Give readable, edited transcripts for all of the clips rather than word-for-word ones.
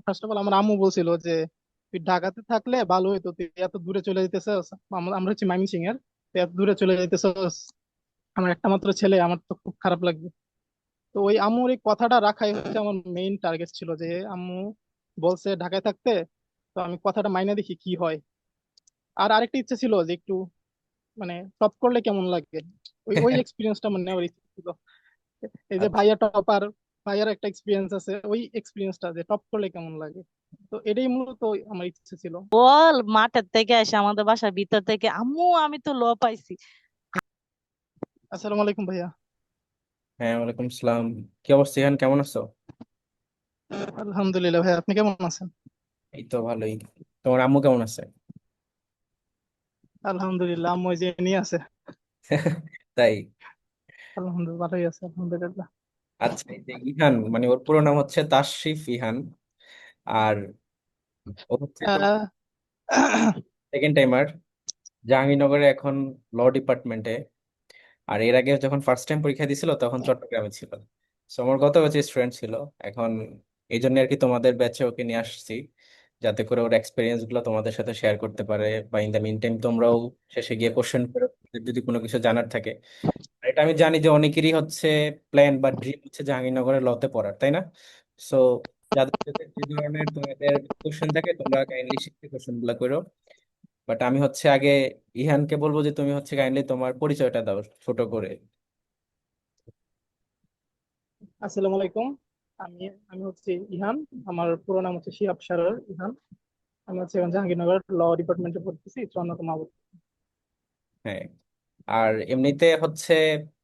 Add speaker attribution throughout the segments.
Speaker 1: First of all আমার আম্মু বলছিল যে তুই ঢাকাতে থাকলে ভালো হইতো, তুই এত দূরে চলে যেতেছস। আমরা হচ্ছে ময়মনসিং এর, তুই এত দূরে চলে যেতেছস, আমার একটা মাত্র ছেলে, আমার তো খুব খারাপ লাগবে। তো ওই আম্মুর এই কথাটা রাখাই হচ্ছে আমার মেইন টার্গেট ছিল, যে আম্মু বলছে ঢাকায় থাকতে, তো আমি কথাটা মাইনে দেখি কি হয়। আর আরেকটা ইচ্ছা ছিল যে একটু মানে টপ করলে কেমন লাগে, ওই ওই এক্সপিরিয়েন্সটা মানে নেওয়ার ইচ্ছা ছিল। এই যে
Speaker 2: আচ্ছা।
Speaker 1: ভাইয়া টপার, ভাইয়ার একটা এক্সপিরিয়েন্স আছে, ওই এক্সপিরিয়েন্সটা যে টপ করলে কেমন লাগে। তো এটাই মূলত আমার ইচ্ছে ছিল।
Speaker 3: বল, মাঠের থেকে এসে আমাদের বাসার ভিতর থেকে আম্মু আমি তো লো পাইছি।
Speaker 1: আসসালামু আলাইকুম ভাইয়া।
Speaker 2: হ্যাঁ, ওয়ালাইকুম আসসালাম। কি অবস্থা ইহান, কেমন আছো?
Speaker 1: আলহামদুলিল্লাহ ভাইয়া, আপনি কেমন আছেন?
Speaker 2: এই তো ভালোই। তোমার আম্মু কেমন আছে?
Speaker 1: আলহামদুলিল্লাহ, আম্মু এই যে নিয়ে আছে।
Speaker 2: তাই?
Speaker 1: আলহামদুলিল্লাহ, ভালোই আছে আলহামদুলিল্লাহ।
Speaker 2: আচ্ছা, এই যে ইহান, মানে ওর পুরো নাম হচ্ছে তাশরিফ ইহান। আর ও হচ্ছে তো
Speaker 1: আহ,
Speaker 2: সেকেন্ড টাইমার জাহাঙ্গীরনগরে, এখন ল ডিপার্টমেন্টে। আর এর আগে যখন ফার্স্ট টাইম পরীক্ষা দিছিল তখন চট্টগ্রামে ছিল। সো আমার গত ব্যাচে স্টুডেন্ট ছিল। এখন এই জন্য আর কি তোমাদের ব্যাচে ওকে নিয়ে আসছি, যাতে করে ওর এক্সপিরিয়েন্স গুলো তোমাদের সাথে শেয়ার করতে পারে, বা ইন দ্য মিন টাইম তোমরাও শেষে গিয়ে কোশ্চেন করে যদি কোনো কিছু জানার থাকে। আর এটা আমি জানি যে অনেকেরই হচ্ছে প্ল্যান বা ড্রিম হচ্ছে জাহাঙ্গীরনগরের লতে পড়ার, তাই না? সো যাদের সাথে যে ধরনের তোমাদের কোশ্চেন থাকে তোমরা কাইন্ডলি শিখতে কোশ্চেন গুলো করো। বাট আমি হচ্ছে আগে ইহানকে বলবো যে তুমি হচ্ছে কাইন্ডলি তোমার পরিচয়টা দাও ছোট করে।
Speaker 1: আসসালামু আলাইকুম। আমি আমি হচ্ছে ইহান। আমার পুরো নাম হচ্ছে শিহাব শারর ইহান। আমি হচ্ছে এখন জাহাঙ্গীরনগর ল ডিপার্টমেন্টে পড়তেছি, 54তম আবর্ষে।
Speaker 2: হ্যাঁ। আর এমনিতে হচ্ছে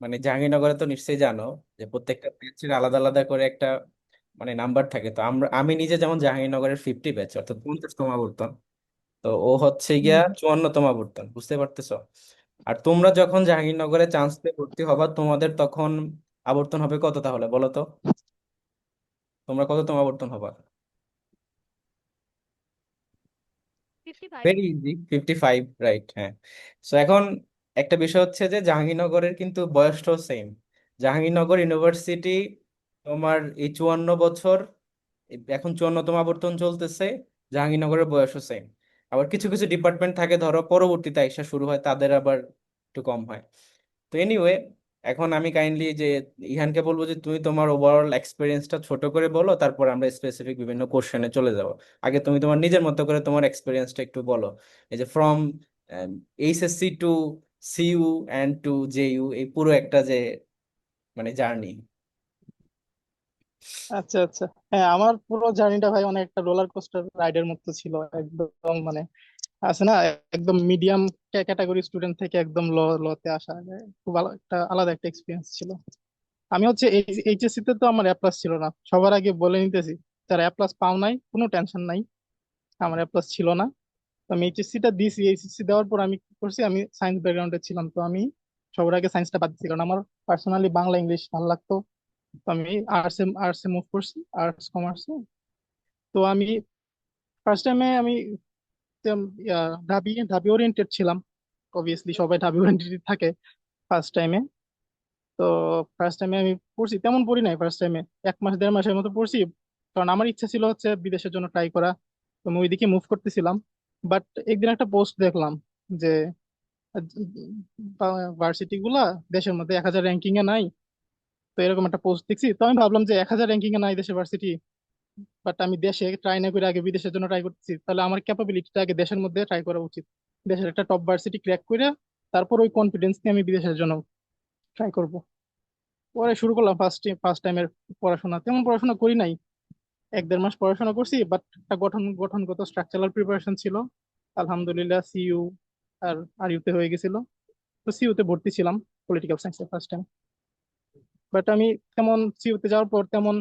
Speaker 2: মানে জাহাঙ্গীরনগরে তো নিশ্চয়ই জানো যে প্রত্যেকটা ব্যাচের আলাদা আলাদা করে একটা মানে নাম্বার থাকে। তো আমি নিজে যেমন জাহাঙ্গীরনগরের 50 ব্যাচ, অর্থাৎ 50তম আবর্তন। তো ও হচ্ছে গিয়া
Speaker 1: হুম।
Speaker 2: 54তম আবর্তন, বুঝতে পারতেছো? আর তোমরা যখন জাহাঙ্গীরনগরে চান্স পেয়ে ভর্তি হবা তোমাদের তখন আবর্তন হবে কত তাহলে বলো তো? তোমরা কততম আবর্তন হবা?
Speaker 3: 55।
Speaker 2: ভেরি ইজি, 55, রাইট, হ্যাঁ। সো এখন একটা বিষয় হচ্ছে যে জাহাঙ্গীরনগরের কিন্তু বয়সটাও সেম। জাহাঙ্গীরনগর ইউনিভার্সিটি তোমার এই 54 বছর, এখন 54তম আবর্তন চলতেছে। জাহাঙ্গীরনগরের বয়সও সেম। আবার কিছু কিছু ডিপার্টমেন্ট থাকে ধরো পরবর্তীতে আইসা শুরু হয়, তাদের আবার একটু কম হয়। তো এনিওয়ে, এখন আমি কাইন্ডলি যে ইহানকে বলবো যে তুমি তোমার ওভারঅল এক্সপিরিয়েন্সটা ছোট করে বলো, তারপর আমরা স্পেসিফিক বিভিন্ন কোশ্চেনে চলে যাব। আগে তুমি তোমার নিজের মতো করে তোমার এক্সপিরিয়েন্সটা একটু বলো। এই যে from HSC to CU and to JU, এই পুরো একটা যে মানে জার্নি।
Speaker 1: আচ্ছা আচ্ছা। হ্যাঁ, আমার পুরো জার্নিটা ভাই অনেক একটা রোলার কোস্টার রাইডের মতো ছিল একদম। মানে আছে না, একদম মিডিয়াম ক্যাটাগরি স্টুডেন্ট থেকে একদম লতে আসা, খুব ভালো একটা আলাদা একটা এক্সপিরিয়েন্স ছিল। আমি হচ্ছে এইচএসসি তে তো আমার এ প্লাস ছিল না, সবার আগে বলে নিতেছি। যারা এ প্লাস পাও নাই কোনো টেনশন নাই, আমার এ প্লাস ছিল না। তো আমি এইচএসসি টা দিছি, এইচএসসি দেওয়ার পর আমি কি করছি, আমি সায়েন্স ব্যাকগ্রাউন্ডে ছিলাম, তো আমি সবার আগে সায়েন্সটা বাদ দিচ্ছি, কারণ আমার পার্সোনালি বাংলা ইংলিশ ভালো লাগতো। তো আমি আর্টসে মুভ করছি, আর্টস কমার্সে। তো আমি ফার্স্ট টাইমে আমি ঢাবি ঢাবি ওরিয়েন্টেড ছিলাম। অবভিয়াসলি সবাই ঢাবি ওরিয়েন্টেড থাকে ফার্স্ট টাইমে। তো ফার্স্ট টাইমে আমি পড়ছি, তেমন পড়ি নাই ফার্স্ট টাইমে, 1 মাস 1.5 মাসের মতো পড়ছি। কারণ আমার ইচ্ছা ছিল হচ্ছে বিদেশের জন্য ট্রাই করা, তো আমি ওইদিকে মুভ করতেছিলাম। বাট একদিন একটা পোস্ট দেখলাম যে ভার্সিটি গুলা দেশের মধ্যে 1,000 র্যাঙ্কিং এ নাই। তো এরকম একটা পোস্ট দেখছি, তো আমি ভাবলাম যে 1,000 র্যাঙ্কিং এ নাই দেশের ভার্সিটি, বাট আমি দেশে ট্রাই না করে আগে বিদেশের জন্য ট্রাই করতেছি, তাহলে আমার ক্যাপাবিলিটিটা আগে দেশের মধ্যে ট্রাই করা উচিত। দেশের একটা টপ ভার্সিটি ক্র্যাক করে তারপর ওই কনফিডেন্স নিয়ে আমি বিদেশের জন্য ট্রাই করব। পরে শুরু করলাম ফার্স্ট টাইমের পড়াশোনা। তেমন পড়াশোনা করি নাই, 1-1.5 মাস পড়াশোনা করছি, বাট একটা গঠনগত স্ট্রাকচারাল প্রিপারেশন ছিল। আলহামদুলিল্লাহ সিইউ আর আর ইউতে হয়ে গেছিল। তো সিইউতে ভর্তি ছিলাম, পলিটিক্যাল সায়েন্সে ফার্স্ট টাইম। বাট আমি তেমন সিইউতে যাওয়ার পর তেমন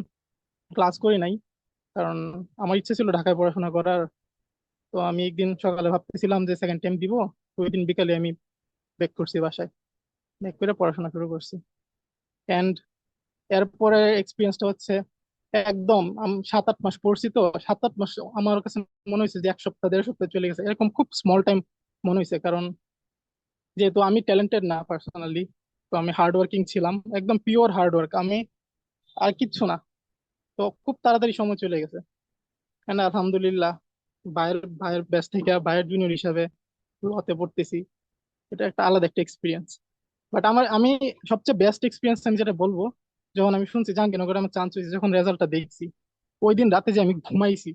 Speaker 1: ক্লাস করি নাই, কারণ আমার ইচ্ছে ছিল ঢাকায় পড়াশোনা করার। তো আমি একদিন সকালে ভাবতেছিলাম যে সেকেন্ড টাইম দিব, তো ওই দিন বিকালে আমি ব্যাক করছি বাসায়, ব্যাক করে পড়াশোনা শুরু করছি। অ্যান্ড এরপরে এক্সপিরিয়েন্সটা হচ্ছে একদম 7-8 মাস পড়ছি, তো 7-8 মাস আমার কাছে মনে হয়েছে যে 1 সপ্তাহ 1.5 সপ্তাহ চলে গেছে, এরকম খুব স্মল টাইম মনে হয়েছে। কারণ যেহেতু আমি ট্যালেন্টেড না পার্সোনালি, তো আমি হার্ড ওয়ার্কিং ছিলাম, একদম পিওর হার্ড ওয়ার্ক আমি, আর কিচ্ছু না। তো খুব তাড়াতাড়ি সময় চলে গেছে। না, আলহামদুলিল্লাহ, ভাইয়ের ভাইয়ের ব্যাচ থেকে ভাইয়ের জুনিয়র হিসাবে লতে পড়তেছি। এটা একটা আলাদা একটা এক্সপিরিয়েন্স। বাট আমি সবচেয়ে বেস্ট এক্সপিরিয়েন্স আমি যেটা বলবো, যখন আমি শুনছি জাহাঙ্গীরনগরে আমার চান্স হয়েছে, যখন রেজাল্টটা দেখছি, ওই দিন রাতে যে আমি ঘুমাইছি,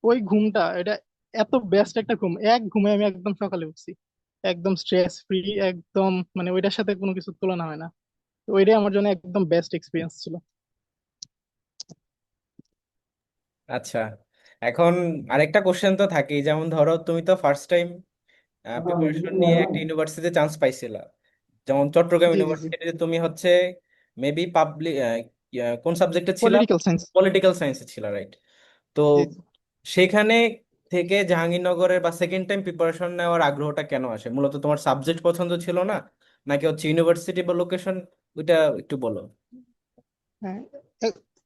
Speaker 1: ওই ঘুমটা এটা এত বেস্ট একটা ঘুম, এক ঘুমে আমি একদম সকালে উঠছি, একদম স্ট্রেস ফ্রি, একদম মানে ওইটার সাথে কোনো কিছু তুলনা হয় না। তো ওইটাই আমার জন্য একদম বেস্ট এক্সপিরিয়েন্স ছিল।
Speaker 2: আচ্ছা, এখন আরেকটা কোশ্চেন তো থাকেই, যেমন ধরো তুমি তো ফার্স্ট টাইম প্রিপারেশন নিয়ে একটা ইউনিভার্সিটিতে চান্স পাইছিলা, যেমন চট্টগ্রাম
Speaker 1: জি জি জি।
Speaker 2: ইউনিভার্সিটিতে তুমি হচ্ছে মেবি পাবলিক কোন সাবজেক্টে ছিল?
Speaker 1: Political science.
Speaker 2: পলিটিক্যাল সায়েন্সে ছিল, রাইট? তো
Speaker 1: জি জি।
Speaker 2: সেখানে থেকে জাহাঙ্গীরনগরের বা সেকেন্ড টাইম প্রিপারেশন নেওয়ার আগ্রহটা কেন আসে? মূলত তোমার সাবজেক্ট পছন্দ ছিল না, নাকি হচ্ছে ইউনিভার্সিটি বা লোকেশন? ওইটা একটু বলো।
Speaker 1: হ্যাঁ,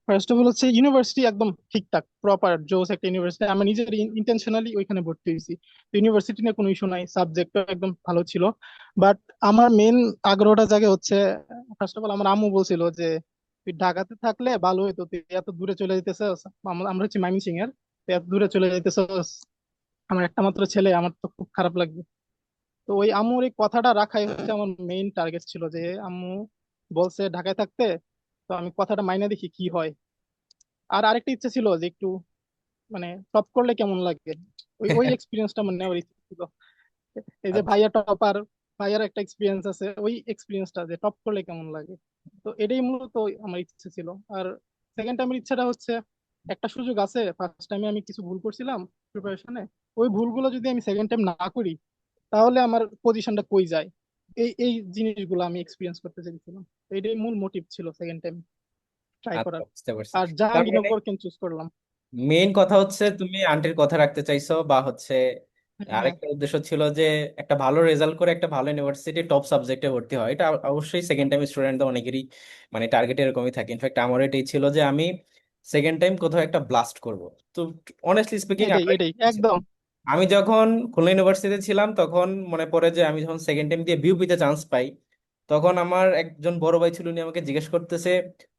Speaker 1: ফার্স্ট অফ অল হচ্ছে ইউনিভার্সিটি একদম ঠিকঠাক প্রপার জোস একটা ইউনিভার্সিটি, আমি নিজের ইন্টেনশনালি ওইখানে ভর্তি হয়েছি। তো ইউনিভার্সিটি নিয়ে কোনো ইস্যু নাই, সাবজেক্ট একদম ভালো ছিল। বাট আমার মেন আগ্রহটা জাগে হচ্ছে, ফার্স্ট অফ অল আমার আম্মু বলছিল যে তুই ঢাকাতে থাকলে ভালো হতো, তুই এত দূরে চলে যেতেছস, আমরা হচ্ছে ময়মনসিংহ এর, তুই এত দূরে চলে যেতেছস, আমার একটা মাত্র ছেলে, আমার তো খুব খারাপ লাগবে। তো ওই আম্মুর এই কথাটা রাখাই হচ্ছে আমার মেইন টার্গেট ছিল, যে আম্মু বলছে ঢাকায় থাকতে, তো আমি কথাটা মাইনা দেখি কি হয়। আর আরেকটা ইচ্ছা ছিল যে একটু মানে টপ করলে কেমন লাগে, ওই ওই এক্সপিরিয়েন্সটা আমার নেওয়ার ইচ্ছা ছিল। এই যে
Speaker 2: আচ্ছা,
Speaker 1: ভাইয়া টপার, ভাইয়ার একটা এক্সপিরিয়েন্স আছে, ওই এক্সপিরিয়েন্সটা যে টপ করলে কেমন লাগে। তো এটাই মূলত আমার ইচ্ছে ছিল। আর সেকেন্ড টাইমের ইচ্ছাটা হচ্ছে, একটা সুযোগ আছে, ফার্স্ট টাইমে আমি কিছু ভুল করছিলাম প্রিপারেশনে, ওই ভুলগুলো যদি আমি সেকেন্ড টাইম না করি, তাহলে আমার পজিশনটা কই যায়, এই এই জিনিসগুলো আমি এক্সপিরিয়েন্স করতে চাইছিলাম। তো এটাই মূল মোটিভ ছিল সেকেন্ড টাইম ট্রাই
Speaker 2: আচ্ছা,
Speaker 1: করার।
Speaker 2: বুঝতে পারছি।
Speaker 1: আর
Speaker 2: তার মানে
Speaker 1: জাহাঙ্গীরনগর কেন চুজ করলাম?
Speaker 2: মেইন কথা হচ্ছে তুমি আন্টির কথা রাখতে চাইছো, বা হচ্ছে
Speaker 1: হ্যাঁ
Speaker 2: আরেকটা উদ্দেশ্য ছিল যে একটা ভালো রেজাল্ট করে একটা ভালো ইউনিভার্সিটি টপ সাবজেক্টে ভর্তি হয়। এটা অবশ্যই সেকেন্ড টাইম স্টুডেন্টদের অনেকেরই মানে টার্গেট এরকমই থাকে। ইনফ্যাক্ট আমার এটাই ছিল যে আমি সেকেন্ড টাইম কোথাও একটা ব্লাস্ট করব। তো অনেস্টলি স্পিকিং
Speaker 1: এটাই
Speaker 2: আমার
Speaker 1: এটাই একদম।
Speaker 2: আমি যখন খুলনা ইউনিভার্সিটিতে ছিলাম, তখন মনে পড়ে যে আমি যখন সেকেন্ড টাইম দিয়ে বিউপিতে চান্স পাই, তখন আমার একজন বড় ভাই ছিল, উনি আমাকে জিজ্ঞেস করতেছে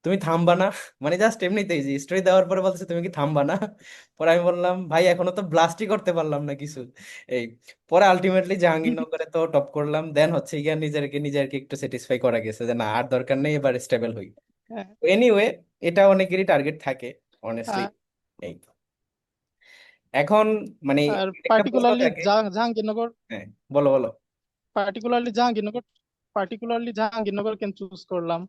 Speaker 2: তুমি থামবা না? মানে জাস্ট এমনিতেই যে স্টোরি দেওয়ার পরে বলতেছে তুমি কি থামবা না? পরে আমি বললাম ভাই এখনো তো ব্লাস্টই করতে পারলাম না কিছু। এই পরে আলটিমেটলি জাহাঙ্গীরনগরে তো টপ করলাম, দেন হচ্ছে গিয়ে নিজেকে একটু স্যাটিসফাই করা গেছে যে না আর দরকার নেই, এবার স্টেবল হই।
Speaker 1: হ্যাঁ,
Speaker 2: এনিওয়ে, এটা অনেকেরই টার্গেট থাকে অনেস্টলি।
Speaker 1: আর
Speaker 2: এই এখন মানে
Speaker 1: আর
Speaker 2: একটা প্রশ্ন
Speaker 1: পার্টিকুলারলি
Speaker 2: থাকে।
Speaker 1: জাহাঙ্গীরনগর,
Speaker 2: হ্যাঁ, বলো বলো।
Speaker 1: পার্টিকুলারলি জাহাঙ্গীরনগর পার্টিকুলারলি জাহাঙ্গীরনগর কেন চুজ করলাম,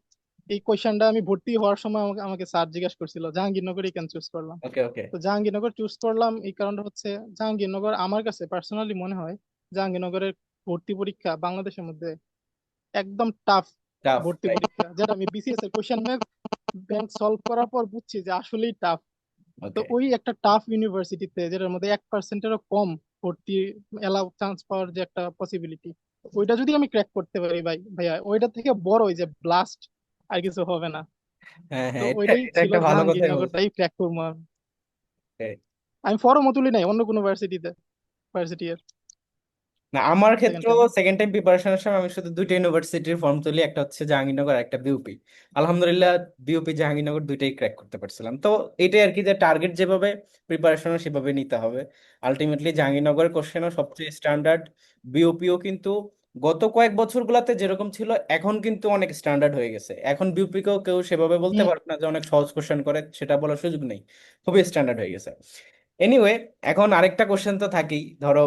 Speaker 1: এই কোয়েশ্চেনটা আমি ভর্তি হওয়ার সময় আমাকে আমাকে স্যার জিজ্ঞাসা করছিল জাহাঙ্গীরনগরই কেন চুজ করলাম।
Speaker 2: ওকে ওকে।
Speaker 1: তো জাহাঙ্গীরনগর চুজ করলাম এই কারণটা হচ্ছে, জাহাঙ্গীরনগর আমার কাছে পার্সোনালি মনে হয় জাহাঙ্গীরনগরের ভর্তি পরীক্ষা বাংলাদেশের মধ্যে একদম টাফ
Speaker 2: টাফ,
Speaker 1: ভর্তি
Speaker 2: রাইট।
Speaker 1: পরীক্ষা, যেটা আমি বিসিএস এর কোয়েশ্চেন ব্যাংক সলভ করার পর বুঝছি যে আসলেই টাফ। তো
Speaker 2: ওকে।
Speaker 1: ওই একটা টাফ ইউনিভার্সিটিতে, যেটার মধ্যে 1%-এরও কম ভর্তি এলাও চান্স পাওয়ার যে একটা পসিবিলিটি, ওইটা যদি আমি ক্র্যাক করতে পারি ভাইয়া, ওইটা থেকে বড় ওই যে ব্লাস্ট আর কিছু হবে না।
Speaker 2: হ্যাঁ
Speaker 1: তো
Speaker 2: হ্যাঁ, এটা
Speaker 1: ওইটাই
Speaker 2: এটা
Speaker 1: ছিল,
Speaker 2: একটা ভালো কথাই বলছো।
Speaker 1: জাহাঙ্গীরনগরটাই ক্র্যাক করবো আমি।
Speaker 2: Okay.
Speaker 1: আমি ফর্মও তুলি নাই অন্য কোনো ভার্সিটি এর
Speaker 2: না, আমার
Speaker 1: সেকেন্ড
Speaker 2: ক্ষেত্রেও
Speaker 1: টাইমে।
Speaker 2: সেকেন্ড টাইম প্রিপারেশনের সময় আমি শুধু দুইটা ইউনিভার্সিটির ফর্ম তুলি, একটা হচ্ছে জাহাঙ্গীরনগর, একটা বিউপি। আলহামদুলিল্লাহ, বিউপি জাহাঙ্গীরনগর দুইটাই ক্র্যাক করতে পারছিলাম। তো এটাই আর কি, যে টার্গেট যেভাবে প্রিপারেশনও সেভাবে নিতে হবে। আলটিমেটলি জাহাঙ্গীরনগরের কোশ্চেনও সবচেয়ে স্ট্যান্ডার্ড, বিউপিও কিন্তু গত কয়েক বছরগুলোতে যেরকম ছিল এখন কিন্তু অনেক স্ট্যান্ডার্ড হয়ে গেছে। এখন বিউপিকেও কেউ সেভাবে বলতে
Speaker 1: হুম।
Speaker 2: পারবে না যে অনেক সহজ কোশ্চেন করে, সেটা বলার সুযোগ নেই, খুবই স্ট্যান্ডার্ড হয়ে গেছে। এনিওয়ে, এখন আরেকটা কোশ্চেন তো থাকেই। ধরো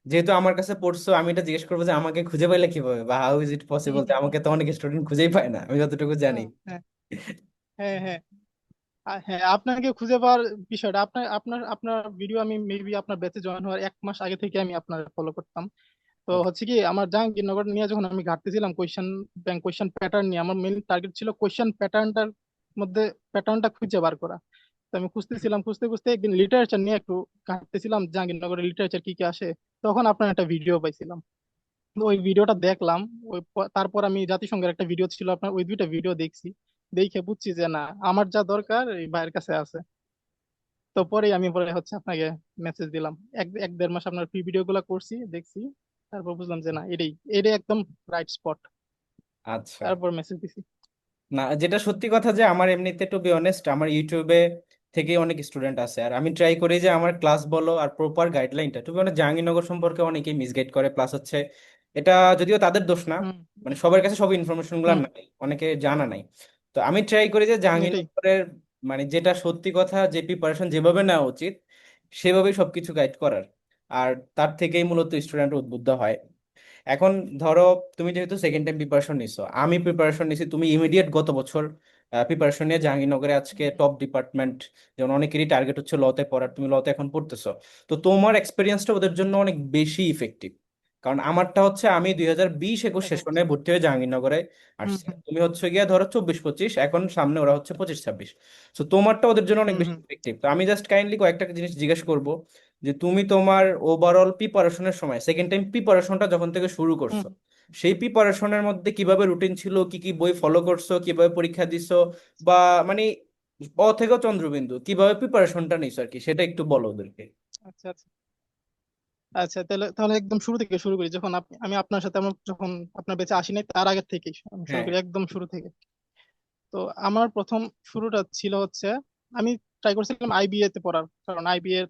Speaker 2: যেহেতু আমার কাছে পড়ছো, আমি এটা জিজ্ঞেস করবো যে আমাকে খুঁজে পাইলে কিভাবে, বা how is it
Speaker 1: hmm
Speaker 2: possible যে
Speaker 1: হুম।
Speaker 2: আমাকে তো অনেক স্টুডেন্ট খুঁজেই পায় না, আমি যতটুকু জানি।
Speaker 1: হ্যাঁ হ্যাঁ হ্যাঁ হ্যাঁ। হ্যাঁ, আপনাকে খুঁজে পাওয়ার বিষয়টা, আপনার আপনার আপনার ভিডিও আমি মেবি আপনার ব্যাচে জয়েন হওয়ার 1 মাস আগে থেকে আমি আপনার ফলো করতাম। তো
Speaker 2: Okay.
Speaker 1: হচ্ছে কি, আমার জাহাঙ্গীরনগর নিয়ে যখন আমি ঘাটতেছিলাম কোয়েশ্চেন ব্যাংক, কোয়েশ্চেন প্যাটার্ন নিয়ে আমার মেইন টার্গেট ছিল কোয়েশ্চেন প্যাটার্নটার মধ্যে প্যাটার্নটা খুঁজে বার করা। তো আমি খুঁজতেছিলাম, খুঁজতে খুঁজতে একদিন লিটারেচার নিয়ে একটু ঘাটতেছিলাম, জাহাঙ্গীরনগরের লিটারেচার কি কি আসে, তখন আপনার একটা ভিডিও পাইছিলাম। তো ওই ভিডিওটা দেখলাম, তারপর আমি জাতিসংঘের একটা ভিডিও ছিল আপনার, ওই দুইটা ভিডিও দেখছি, দেখে বুঝছি যে না, আমার যা দরকার এই ভাইয়ের কাছে আছে। তো পরেই আমি পরে হচ্ছে আপনাকে মেসেজ দিলাম, এক এক দেড় মাস আপনার ফ্রি ভিডিও গুলা করছি, দেখছি, তারপর বুঝলাম যে না, এটাই এটাই একদম রাইট স্পট,
Speaker 2: আচ্ছা।
Speaker 1: তারপর মেসেজ দিছি।
Speaker 2: না, যেটা সত্যি কথা যে আমার এমনিতে টু বি অনেস্ট, আমার ইউটিউবে থেকেই অনেক স্টুডেন্ট আছে। আর আমি ট্রাই করি যে আমার ক্লাস বলো আর প্রপার গাইডলাইনটা, টু বি অনেস্ট জাহাঙ্গীরনগর সম্পর্কে অনেকেই মিসগাইড করে, প্লাস হচ্ছে এটা যদিও তাদের দোষ না,
Speaker 1: হুম
Speaker 2: মানে সবার কাছে সব ইনফরমেশন গুলো
Speaker 1: হুম
Speaker 2: নাই, অনেকে জানা নাই। তো আমি ট্রাই করি যে
Speaker 1: এটাই।
Speaker 2: জাহাঙ্গীরনগরের মানে যেটা সত্যি কথা, যে প্রিপারেশন যেভাবে নেওয়া উচিত সেভাবেই সবকিছু গাইড করার। আর তার থেকেই মূলত স্টুডেন্ট উদ্বুদ্ধ হয়। এখন ধরো তুমি যেহেতু সেকেন্ড টাইম প্রিপারেশন নিছো, আমি প্রিপারেশন নিছি, তুমি ইমিডিয়েট গত বছর প্রিপারেশন নিয়ে জাহাঙ্গীরনগরে আজকে টপ ডিপার্টমেন্ট, যেমন অনেকেরই টার্গেট হচ্ছে লতে পড়ার, তুমি লতে এখন পড়তেছো। তো তোমার এক্সপিরিয়েন্সটা ওদের জন্য অনেক বেশি ইফেক্টিভ। কারণ আমারটা হচ্ছে আমি 2020-21
Speaker 1: আচ্ছা
Speaker 2: সেশনে ভর্তি হয়ে জাহাঙ্গীরনগরে
Speaker 1: হুম
Speaker 2: আসছি,
Speaker 1: হুম
Speaker 2: তুমি হচ্ছে গিয়া ধরো 24-25, এখন সামনে ওরা হচ্ছে 25-26। তো তোমারটা ওদের জন্য অনেক
Speaker 1: হুম
Speaker 2: বেশি
Speaker 1: হুম
Speaker 2: ইফেক্টিভ। তো আমি জাস্ট কাইন্ডলি কয়েকটা জিনিস জিজ্ঞেস করব, যে তুমি তোমার ওভারঅল প্রিপারেশনের সময় সেকেন্ড টাইম প্রিপারেশনটা যখন থেকে শুরু
Speaker 1: হুম।
Speaker 2: করছো, সেই প্রিপারেশনের মধ্যে কিভাবে রুটিন ছিল, কি কি বই ফলো করছো, কিভাবে পরীক্ষা দিছো, বা মানে অ থেকে চন্দ্রবিন্দু কিভাবে প্রিপারেশনটা নিছো আর কি, সেটা একটু বলো ওদেরকে।
Speaker 1: আচ্ছা আচ্ছা আচ্ছা, তাহলে তাহলে একদম শুরু থেকে শুরু করি। যখন আমি আপনার সাথে যখন আপনার বেঁচে আসি নাই তার আগের থেকেই আমি শুরু
Speaker 2: হ্যাঁ।
Speaker 1: করি, একদম শুরু থেকে। তো আমার প্রথম শুরুটা ছিল হচ্ছে, আমি ট্রাই করছিলাম আইবিএ তে পড়ার, কারণ আইবিএ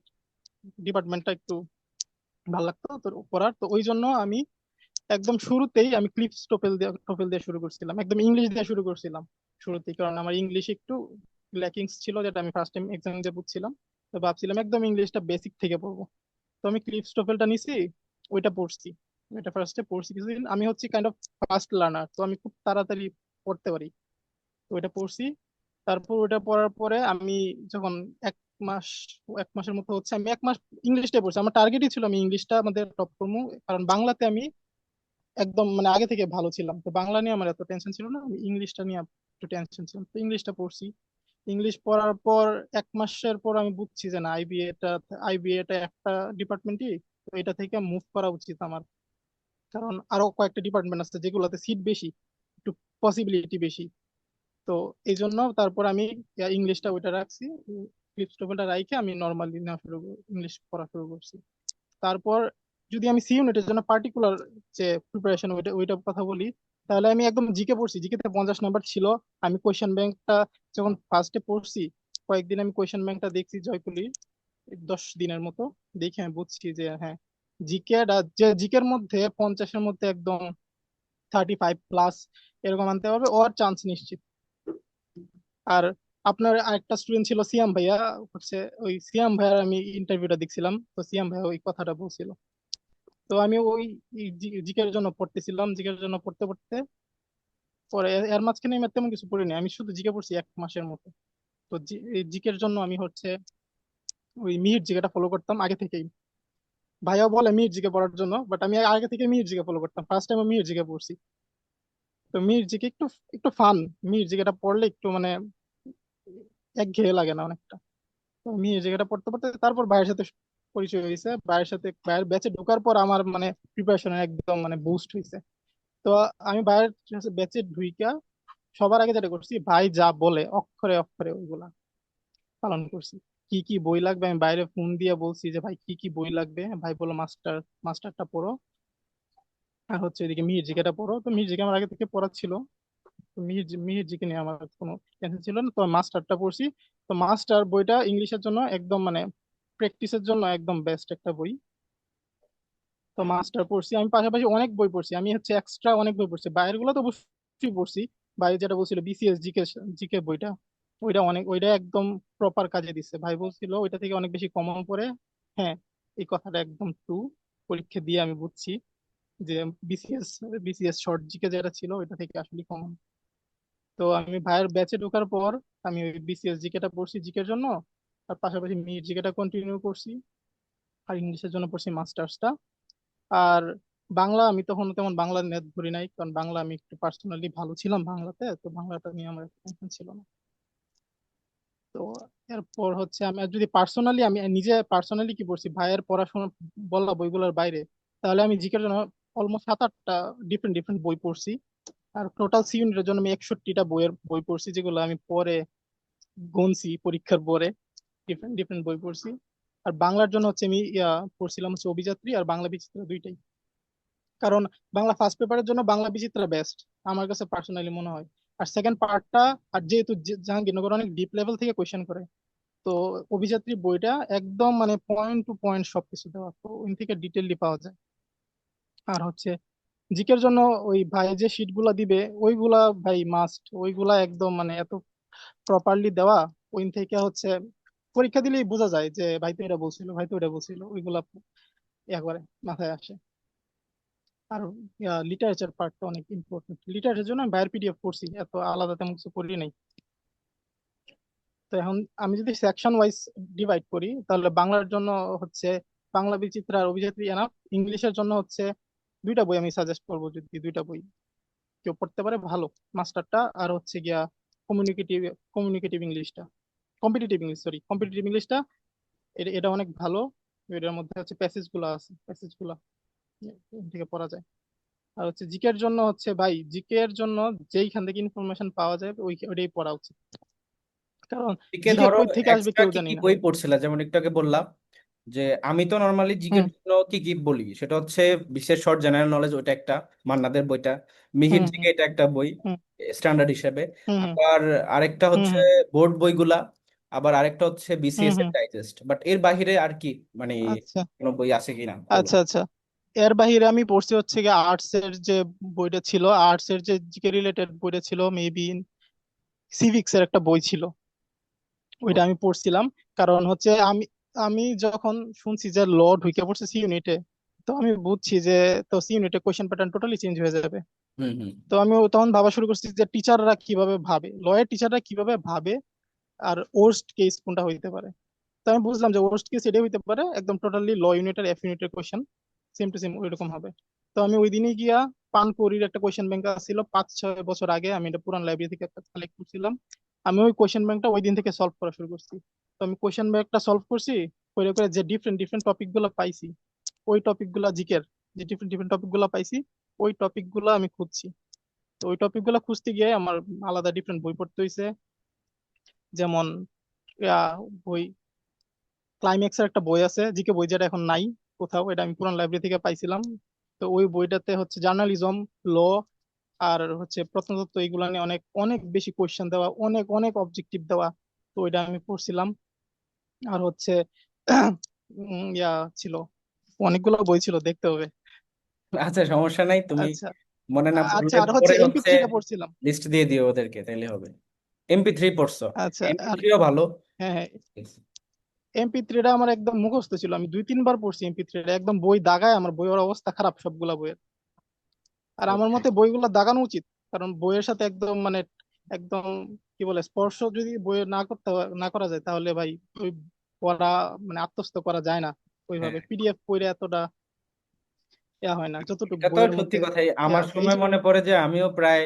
Speaker 1: ডিপার্টমেন্টটা একটু ভালো লাগতো তো পড়ার। তো ওই জন্য আমি একদম শুরুতেই আমি ক্লিপস টোফেল দিয়ে শুরু করছিলাম, একদম ইংলিশ দিয়ে শুরু করছিলাম শুরুতেই, কারণ আমার ইংলিশ একটু ল্যাকিংস ছিল, যেটা আমি ফার্স্ট টাইম এক্সাম দিয়ে বুঝছিলাম। তো ভাবছিলাম একদম ইংলিশটা বেসিক থেকে পড়বো। তো আমি ক্লিপস টোফেলটা নিছি, ওইটা পড়ছি। ওইটা ফার্স্টে পড়ছি কিছুদিন, আমি হচ্ছে কাইন্ড অফ ফাস্ট লার্নার, তো আমি খুব তাড়াতাড়ি পড়তে পারি। তো ওইটা পড়ছি। তারপর ওইটা পড়ার পরে আমি যখন এক মাস, এক মাসের মতো হচ্ছে, আমি এক মাস ইংলিশটাই পড়ছি। আমার টার্গেটই ছিল আমি ইংলিশটা আমাদের টপ করবো, কারণ বাংলাতে আমি একদম মানে আগে থেকে ভালো ছিলাম। তো বাংলা নিয়ে আমার এত টেনশন ছিল না, আমি ইংলিশটা নিয়ে একটু টেনশন ছিল। তো ইংলিশটা পড়ছি। ইংলিশ পড়ার পর এক মাসের পর আমি বুঝছি যে না, আইবিএটা একটা ডিপার্টমেন্টই, তো এটা থেকে মুভ করা উচিত আমার। কারণ আরো কয়েকটা ডিপার্টমেন্ট আছে যেগুলোতে সিট বেশি, একটু পসিবিলিটি বেশি। তো এই জন্য তারপর আমি ইংলিশটা ওইটা রাখছি, ফিফথ লেভেলটা রাইখে আমি নর্মালি নেওয়া ইংলিশ পড়া শুরু করছি। তারপর যদি আমি সি ইউনিটের জন্য পার্টিকুলার যে প্রিপারেশন ওইটা ওইটার কথা বলি, তাহলে আমি একদম জিকে পড়ছি। জিকে তে 50 নাম্বার ছিল। আমি কোয়েশ্চেন ব্যাংকটা যখন ফার্স্টে পড়ছি, কয়েকদিন আমি কোয়েশ্চেন ব্যাংকটা দেখছি জয়পুরীর, 10 দিনের মতো দেখে আমি বুঝছি যে হ্যাঁ, জিকে, যে জিকের মধ্যে 50-এর মধ্যে একদম 35+, এরকম আনতে পারবে, ওর চান্স নিশ্চিত। আর আপনার আরেকটা স্টুডেন্ট ছিল সিয়াম ভাইয়া, হচ্ছে ওই সিয়াম ভাইয়ার আমি ইন্টারভিউটা দেখছিলাম, তো সিয়াম ভাইয়া ওই কথাটা বলছিল। তো আমি ওই জিকের জন্য পড়তেছিলাম, জিকের জন্য পড়তে পড়তে পরে এর মাঝখানে আমি আর তেমন কিছু পড়িনি, আমি শুধু জিকে পড়ছি এক মাসের মতো। তো এই জিকের জন্য আমি হচ্ছে ওই মিহির জিকেটা ফলো করতাম আগে থেকেই। ভাইয়াও বলে মিহির জিকে পড়ার জন্য, বাট আমি আগে থেকে মিহির জিকে ফলো করতাম, ফার্স্ট টাইম মিহির জিকে পড়ছি। তো মিহির জিকে একটু একটু ফান, মিহির জিকেটা পড়লে একটু মানে একঘেয়ে লাগে না অনেকটা। তো আমি এই জায়গাটা পড়তে পড়তে তারপর ভাইয়ের সাথে পরিচয় হয়েছে। ভাইয়ের ব্যাচে ঢোকার পর আমার মানে প্রিপারেশন একদম মানে বুস্ট হয়েছে। তো আমি ভাইয়ের ব্যাচে ঢুইকা সবার আগে যেটা করছি, ভাই যা বলে অক্ষরে অক্ষরে ওইগুলা পালন করছি। কি কি বই লাগবে আমি বাইরে ফোন দিয়ে বলছি যে ভাই কি কি বই লাগবে, ভাই বললো মাস্টারটা পড়ো, আর হচ্ছে এদিকে মিহির জিকেটা পড়ো। তো মিহির জিকে আমার আগে থেকে পড়া ছিল, তো মিহির জিকে নিয়ে আমার কোনো টেনশন ছিল না। তো মাস্টারটা পড়ছি। তো মাস্টার বইটা ইংলিশের জন্য একদম মানে প্র্যাকটিসের জন্য একদম বেস্ট একটা বই। তো মাস্টার পড়ছি, আমি পাশাপাশি অনেক বই পড়ছি, আমি হচ্ছে এক্সট্রা অনেক বই পড়ছি, বাইরের গুলো তো অবশ্যই পড়ছি। বাইরে যেটা বলছিল বিসিএস জিকে, জিকে বইটা, ওইটা একদম প্রপার কাজে দিচ্ছে। ভাই বলছিল ওইটা থেকে অনেক বেশি কমন পড়ে। হ্যাঁ, এই কথাটা একদম ট্রু। পরীক্ষা দিয়ে আমি বুঝছি যে বিসিএস বিসিএস শর্ট জিকে যেটা ছিল ওইটা থেকে আসলে কমন। তো আমি ভাইয়ের ব্যাচে ঢোকার পর আমি ওই বিসিএস জিকেটা পড়ছি জিকের জন্য, আর পাশাপাশি মিড জিকেটা কন্টিনিউ করছি, আর ইংলিশের জন্য পড়ছি মাস্টার্সটা। আর বাংলা আমি তখন তেমন বাংলা নেট ধরি নাই, কারণ বাংলা আমি একটু পার্সোনালি ভালো ছিলাম বাংলাতে, তো বাংলাটা নিয়ে আমার টেনশন ছিল না। তো এরপর হচ্ছে আমি আর যদি পার্সোনালি আমি নিজে পার্সোনালি কি পড়ছি ভাইয়ের পড়াশোনা বলা বইগুলোর বাইরে, তাহলে আমি জিকের জন্য অলমোস্ট 7-8টা ডিফারেন্ট ডিফারেন্ট বই পড়ছি। আর টোটাল সি ইউনিটের জন্য আমি 61টা বই পড়ছি, যেগুলো আমি পরে গুনছি পরীক্ষার পরে। ডিফারেন্ট ডিফারেন্ট বই পড়ছি। আর বাংলার জন্য হচ্ছে আমি পড়ছিলাম হচ্ছে অভিযাত্রী আর বাংলা বিচিত্রা, দুইটাই। কারণ বাংলা ফার্স্ট পেপারের জন্য বাংলা বিচিত্রা বেস্ট আমার কাছে পার্সোনালি মনে হয়। আর সেকেন্ড পার্টটা, আর যেহেতু জাহাঙ্গীরনগর অনেক ডিপ লেভেল থেকে কোয়েশ্চেন করে, তো অভিযাত্রী বইটা একদম মানে পয়েন্ট টু পয়েন্ট সবকিছু দেওয়া, তো ওই থেকে ডিটেইললি পাওয়া যায়। আর হচ্ছে জিকের জন্য ওই ভাই যে শিট গুলা দিবে ওইগুলা ভাই মাস্ট, ওইগুলা একদম মানে এত প্রপারলি দেওয়া। ওই থেকে হচ্ছে পরীক্ষা দিলেই বোঝা যায় যে ভাই তো এটা বলছিল, ভাই তো এটা বলছিল, ওইগুলা ইয়া করে মাথায় আসে। আর লিটারেচার পার্টটা অনেক ইম্পর্টেন্ট, লিটারেচার জন্য আমি ভাইয়ের পিডিএফ পড়ছি, এত আলাদা তেমন কিছু পড়ি নাই। তো এখন আমি যদি সেকশন ওয়াইজ ডিভাইড করি তাহলে বাংলার জন্য হচ্ছে বাংলা বিচিত্রা আর অভিযাত্রী এনাফ। ইংলিশের জন্য হচ্ছে দুইটা বই আমি সাজেস্ট করবো, যদি দুইটা বই কেউ পড়তে পারে ভালো, মাস্টারটা আর হচ্ছে গিয়া কমিউনিকেটিভ কমিউনিকেটিভ ইংলিশটা, কম্পিটিটিভ ইংলিশ, সরি কম্পিটিটিভ ইংলিশটা। এটা এটা অনেক ভালো। এটার মধ্যে হচ্ছে প্যাসেজ গুলা আছে, প্যাসেজ গুলা থেকে পড়া যায়। আর হচ্ছে জিকের জন্য হচ্ছে ভাই, জিকের জন্য যেইখান থেকে ইনফরমেশন পাওয়া যায় ওইটাই পড়া উচিত, কারণ
Speaker 2: জিকে
Speaker 1: জিকে
Speaker 2: ধরো
Speaker 1: কই থেকে আসবে
Speaker 2: এক্সট্রা
Speaker 1: কেউ
Speaker 2: কি
Speaker 1: জানি
Speaker 2: কি
Speaker 1: না।
Speaker 2: বই পড়ছিলা, যেমন একটু আগে বললাম যে আমি তো নর্মালি জিকের
Speaker 1: হুম
Speaker 2: জন্য কি কি বলি সেটা হচ্ছে বিশেষ শর্ট জেনারেল নলেজ, ওইটা একটা, মান্নাদের বইটা, মিহির
Speaker 1: হুম
Speaker 2: জিকে
Speaker 1: হুম
Speaker 2: এটা একটা বই
Speaker 1: হুম
Speaker 2: স্ট্যান্ডার্ড হিসেবে।
Speaker 1: হুম
Speaker 2: আবার আরেকটা
Speaker 1: হুম
Speaker 2: হচ্ছে
Speaker 1: হুম
Speaker 2: বোর্ড বইগুলা, আবার আরেকটা হচ্ছে
Speaker 1: হুম
Speaker 2: বিসিএস এর
Speaker 1: হুম।
Speaker 2: ডাইজেস্ট। বাট এর বাহিরে আর কি মানে
Speaker 1: আচ্ছা
Speaker 2: কোনো বই আছে কিনা বলো।
Speaker 1: আচ্ছা আচ্ছা। এর বাহিরে আমি পড়ছি হচ্ছে গিয়ে আর্টস এর যে বইটা ছিল, আর্টস এর যে জিকে রিলেটেড বইটা ছিল, মেবি সিভিক্স এর একটা বই ছিল, ওইটা আমি পড়ছিলাম। কারণ হচ্ছে আমি আমি যখন শুনছি যে ল ঢুকে পড়ছে সি ইউনিটে, তো আমি বুঝছি যে তো সি ইউনিটে কোয়েশ্চেন প্যাটার্ন টোটালি চেঞ্জ হয়ে যাবে।
Speaker 2: হুম হুম।
Speaker 1: তো আমি তখন ভাবা শুরু করছি যে টিচাররা কিভাবে ভাবে, লয়ের টিচাররা কিভাবে ভাবে, আর ওর্স্ট কেস কোনটা হইতে পারে। তো আমি বুঝলাম যে ওর্স্ট কেস এটাই হইতে পারে, একদম টোটালি ল ইউনিটের এফ ইউনিটের কোয়েশ্চেন সেম টু সেম ওইরকম হবে। তো আমি ওই দিনই গিয়া পানকৌড়ির একটা কোয়েশ্চেন ব্যাংক ছিল 5-6 বছর আগে, আমি এটা পুরান লাইব্রেরি থেকে কালেক্ট করছিলাম। আমি ওই কোয়েশ্চেন ব্যাংকটা ওই দিন থেকে সলভ করা শুরু করছি। তো আমি কোয়েশ্চেন ব্যাংকটা সলভ করছি, করে করে যে ডিফারেন্ট ডিফারেন্ট টপিক গুলো পাইছি, ওই টপিক গুলা জিকের যে ডিফারেন্ট ডিফারেন্ট টপিক গুলা পাইছি, ওই টপিক গুলো আমি খুঁজছি। তো ওই টপিক গুলা খুঁজতে গিয়ে আমার আলাদা ডিফারেন্ট বই পড়তে হয়েছে। যেমন বই ক্লাইম্যাক্স এর একটা বই আছে জিকে বই, যেটা এখন নাই কোথাও, এটা আমি পুরান লাইব্রেরি থেকে পাইছিলাম। তো ওই বইটাতে হচ্ছে জার্নালিজম, ল আর হচ্ছে প্রত্নতত্ত্ব এইগুলা নিয়ে অনেক অনেক বেশি কোয়েশ্চেন দেওয়া, অনেক অনেক অবজেক্টিভ দেওয়া। তো ওইটা আমি পড়ছিলাম। আর হচ্ছে ইয়া ছিল, অনেকগুলো বই ছিল, দেখতে হবে।
Speaker 2: আচ্ছা সমস্যা নাই, তুমি
Speaker 1: আচ্ছা
Speaker 2: মনে না
Speaker 1: আচ্ছা।
Speaker 2: পড়লে
Speaker 1: আর হচ্ছে
Speaker 2: পরে
Speaker 1: এমপি
Speaker 2: হচ্ছে
Speaker 1: থ্রিটা পড়ছিলাম।
Speaker 2: লিস্ট দিয়ে দিও ওদেরকে, তাইলে হবে। MP3 পড়ছো?
Speaker 1: আচ্ছা।
Speaker 2: এমপি
Speaker 1: আর
Speaker 2: থ্রিও ভালো।
Speaker 1: হ্যাঁ হ্যাঁ, এমপি 3টা আমার একদম মুখস্থ ছিল, আমি 2-3 বার পড়ছি এমপি 3টা, একদম বই দাগায় আমার বইয়ের অবস্থা খারাপ সবগুলা বইয়ের। আর আমার মতে বইগুলো দাগানো উচিত, কারণ বইয়ের সাথে একদম মানে একদম কি বলে স্পর্শ যদি বইয়ের না করা যায় তাহলে ভাই ওই পড়া মানে আত্মস্থ করা যায় না ওইভাবে,
Speaker 2: হ্যাঁ,
Speaker 1: পিডিএফ পড়ে এতটা ইয়া হয় না যতটুকু
Speaker 2: এটা তো
Speaker 1: বইয়ের
Speaker 2: সত্যি
Speaker 1: মধ্যে
Speaker 2: কথাই।
Speaker 1: ইয়া
Speaker 2: আমার
Speaker 1: আছে। এই
Speaker 2: সময়
Speaker 1: যে
Speaker 2: মনে পড়ে যে আমিও প্রায়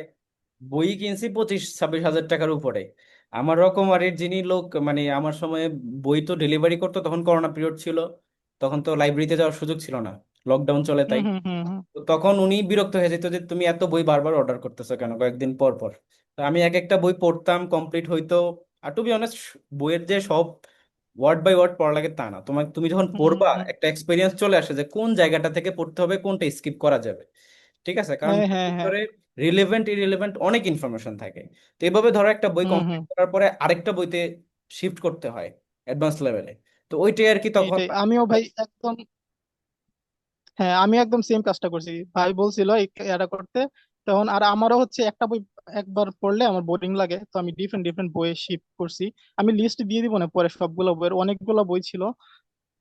Speaker 2: বই কিনছি 25-26 হাজার টাকার উপরে। আমার রকমারির যিনি লোক মানে আমার সময়ে বই তো ডেলিভারি করতো, তখন করোনা পিরিয়ড ছিল, তখন তো লাইব্রেরিতে যাওয়ার সুযোগ ছিল না, লকডাউন চলে
Speaker 1: হুম
Speaker 2: তাই।
Speaker 1: হুম হুম হুম
Speaker 2: তো তখন উনি বিরক্ত হয়ে যেত যে তুমি এত বই বারবার অর্ডার করতেছো কেন কয়েকদিন পর পর। তো আমি এক একটা বই পড়তাম, কমপ্লিট হইতো। আর টু বি অনেস্ট, বইয়ের যে সব ওয়ার্ড বাই ওয়ার্ড পড়া লাগে তা না, তুমি যখন
Speaker 1: হুম
Speaker 2: পড়বা
Speaker 1: হুম।
Speaker 2: একটা এক্সপিরিয়েন্স চলে আসে যে কোন জায়গাটা থেকে পড়তে হবে, কোনটা স্কিপ করা যাবে। ঠিক আছে, কারণ
Speaker 1: হ্যাঁ
Speaker 2: বইয়ের
Speaker 1: হ্যাঁ হ্যাঁ।
Speaker 2: ভিতরে রিলেভেন্ট ইরিলেভেন্ট অনেক ইনফরমেশন থাকে। তো এইভাবে ধরো একটা বই
Speaker 1: হুম হুম।
Speaker 2: কমপ্লিট করার পরে আরেকটা বইতে শিফট করতে হয় অ্যাডভান্স লেভেলে। তো ওইটাই আর কি তখন।
Speaker 1: এইটাই আমিও ভাই একদম, হ্যাঁ আমি একদম সেম কাজটা করছি, ভাই বলছিল এটা করতে। তখন আর আমারও হচ্ছে একটা বই একবার পড়লে আমার বোরিং লাগে, তো আমি ডিফারেন্ট ডিফারেন্ট বইয়ে শিফট করছি। আমি লিস্ট দিয়ে দিব না পরে, সবগুলো বইয়ের অনেকগুলো বই ছিল।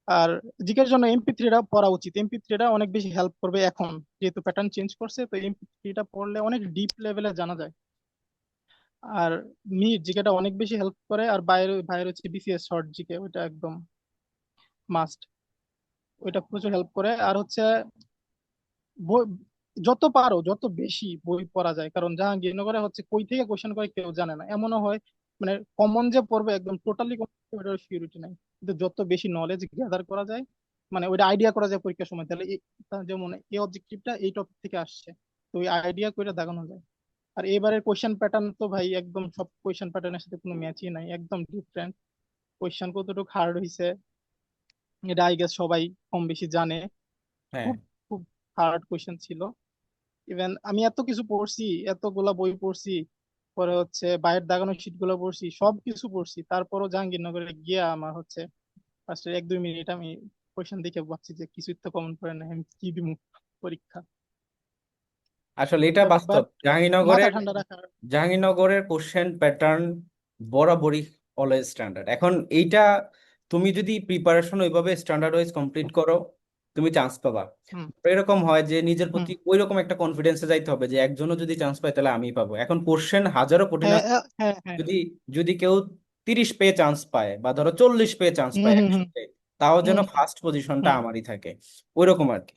Speaker 1: আর জিকের জন্য এমপি 3টা পড়া উচিত, এমপি 3টা অনেক বেশি হেল্প করবে এখন, যেহেতু প্যাটার্ন চেঞ্জ করছে, তো এমপি 3টা পড়লে অনেক ডিপ লেভেলে জানা যায়। আর নিট জিকেটা অনেক বেশি হেল্প করে। আর বাইরে বাইরে হচ্ছে বিসিএস শর্ট জিকে, ওইটা একদম মাস্ট, ওইটা প্রচুর হেল্প করে। আর হচ্ছে বই যত পারো যত বেশি বই পড়া যায়, কারণ জাহাঙ্গীরনগরে হচ্ছে কই থেকে কোশ্চেন করে কেউ জানে না, এমনও হয় মানে কমন যে পড়বে একদম টোটালি ওটার সিউরিটি নাই। কিন্তু যত বেশি নলেজ গ্যাদার করা যায়, মানে ওইটা আইডিয়া করা যায় পরীক্ষার সময়, তাহলে যেমন এই অবজেক্টিভটা এই টপিক থেকে আসছে, তো ওই আইডিয়া করে দাগানো যায়। আর এবারের কোশ্চেন প্যাটার্ন তো ভাই একদম সব কোশ্চেন প্যাটার্নের সাথে কোনো ম্যাচই নাই, একদম ডিফারেন্ট। কোশ্চেন কতটুকু হার্ড হয়েছে এটা আই গেস সবাই কম বেশি জানে।
Speaker 2: হ্যাঁ,
Speaker 1: খুব খুব হার্ড কোশ্চেন ছিল। ইভেন আমি এত কিছু পড়ছি, এতগুলা বই পড়ছি, পরে হচ্ছে বাইরের দাগানো শীট গুলো পড়ছি, সবকিছু পড়ছি, তারপরও জাহাঙ্গীরনগরে গিয়ে আমার হচ্ছে ফার্স্ট 1-2 মিনিট আমি কোয়েশ্চেন দেখে ভাবছি যে কিছুই তো কমন পড়ে না, আমি কি দিব পরীক্ষা।
Speaker 2: আসলে এটা
Speaker 1: তো
Speaker 2: বাস্তব।
Speaker 1: বাট মাথা ঠান্ডা রাখার।
Speaker 2: জাহাঙ্গীরনগরের কোশ্চেন প্যাটার্ন বরাবরই অলওয়েজ স্ট্যান্ডার্ড। এখন এইটা তুমি যদি প্রিপারেশন ওইভাবে স্ট্যান্ডার্ড ওয়াইজ কমপ্লিট করো, তুমি চান্স পাবা।
Speaker 1: হুম
Speaker 2: এরকম হয় যে নিজের
Speaker 1: হুম।
Speaker 2: প্রতি ওই রকম একটা কনফিডেন্সে যাইতে হবে যে একজনও যদি চান্স পায় তাহলে আমি পাবো। এখন কোশ্চেন হাজারো কঠিন
Speaker 1: হ্যাঁ
Speaker 2: আছে,
Speaker 1: হ্যাঁ হ্যাঁ।
Speaker 2: যদি যদি কেউ 30 পেয়ে চান্স পায় বা ধরো 40 পেয়ে চান্স
Speaker 1: হুম
Speaker 2: পায়
Speaker 1: হুম
Speaker 2: 100
Speaker 1: হুম
Speaker 2: পেয়ে, তাও যেন
Speaker 1: হুম
Speaker 2: ফার্স্ট পজিশনটা
Speaker 1: হুম।
Speaker 2: আমারই থাকে, ওইরকম আর কি।